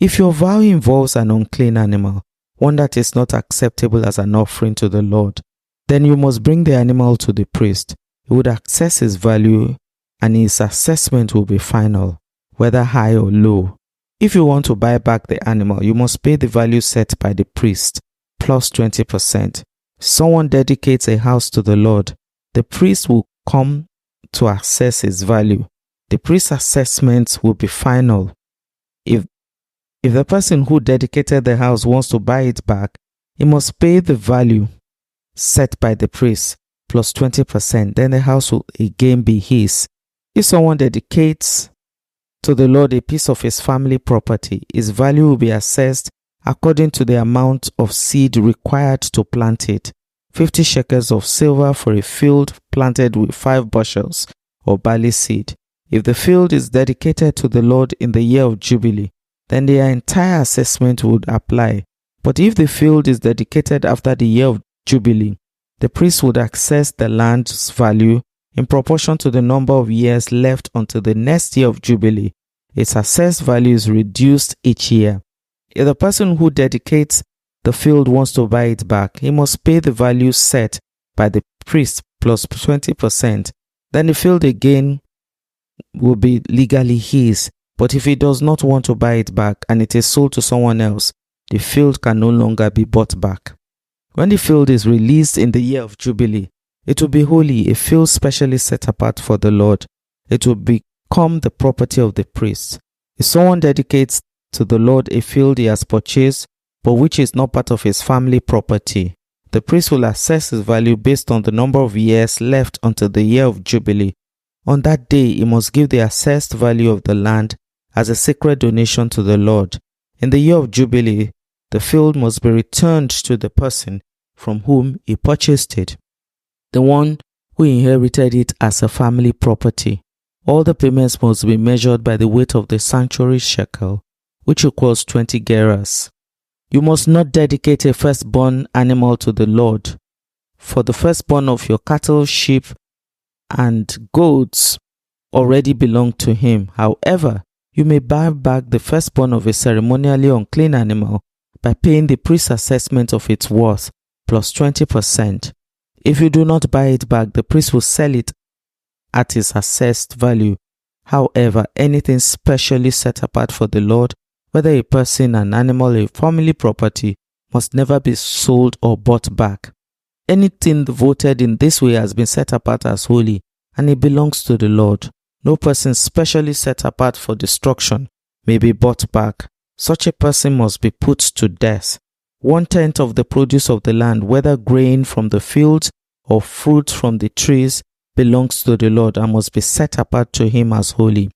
If your vow involves an unclean animal, one that is not acceptable as an offering to the Lord, then you must bring the animal to the priest. He would assess its value, and his assessment will be final, whether high or low. If you want to buy back the animal, you must pay the value set by the priest, plus 20%. If someone dedicates a house to the Lord, the priest will come to assess its value. The priest's assessment will be final. If the person who dedicated the house wants to buy it back, he must pay the value set by the priest plus 20%. Then the house will again be his. If someone dedicates to the Lord a piece of his family property, his value will be assessed according to the amount of seed required to plant it. 50 shekels of silver for a field planted with 5 bushels of barley seed. If the field is dedicated to the Lord in the year of Jubilee, then the entire assessment would apply. But if the field is dedicated after the year of Jubilee, the priest would assess the land's value in proportion to the number of years left until the next year of Jubilee. Its assessed value is reduced each year. If the person who dedicates the field wants to buy it back, he must pay the value set by the priest plus 20%. Then the field again will be legally his. But if he does not want to buy it back and it is sold to someone else, the field can no longer be bought back. When the field is released in the year of Jubilee, it will be holy, a field specially set apart for the Lord. It will become the property of the priest. If someone dedicates to the Lord a field he has purchased, but which is not part of his family property, the priest will assess his value based on the number of years left until the year of Jubilee. On that day, he must give the assessed value of the land as a sacred donation to the Lord. In the year of Jubilee, the field must be returned to the person from whom he purchased it, the one who inherited it as a family property. All the payments must be measured by the weight of the sanctuary shekel, which equals 20 gerahs. You must not dedicate a firstborn animal to the Lord, for the firstborn of your cattle, sheep, and goats already belong to him. However, you may buy back the firstborn of a ceremonially unclean animal by paying the priest's assessment of its worth plus 20%. If you do not buy it back, the priest will sell it at its assessed value. However, anything specially set apart for the Lord, whether a person, an animal, a family property, must never be sold or bought back. Anything voted in this way has been set apart as holy, and it belongs to the Lord. No person specially set apart for destruction may be bought back. Such a person must be put to death. 1/10 of the produce of the land, whether grain from the fields or fruit from the trees, belongs to the Lord and must be set apart to him as holy.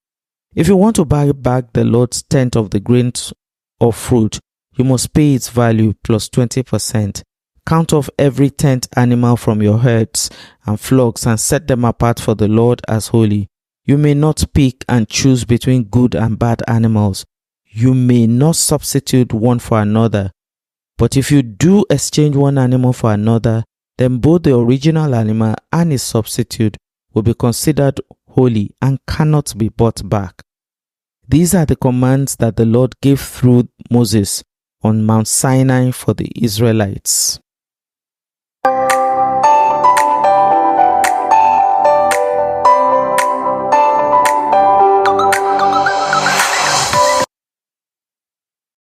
If you want to buy back the Lord's tenth of the grains or fruit, you must pay its value plus 20%. Count off every 10th animal from your herds and flocks and set them apart for the Lord as holy. You may not pick and choose between good and bad animals. You may not substitute one for another. But if you do exchange one animal for another, then both the original animal and its substitute will be considered holy and cannot be bought back. These are the commands that the Lord gave through Moses on Mount Sinai for the Israelites.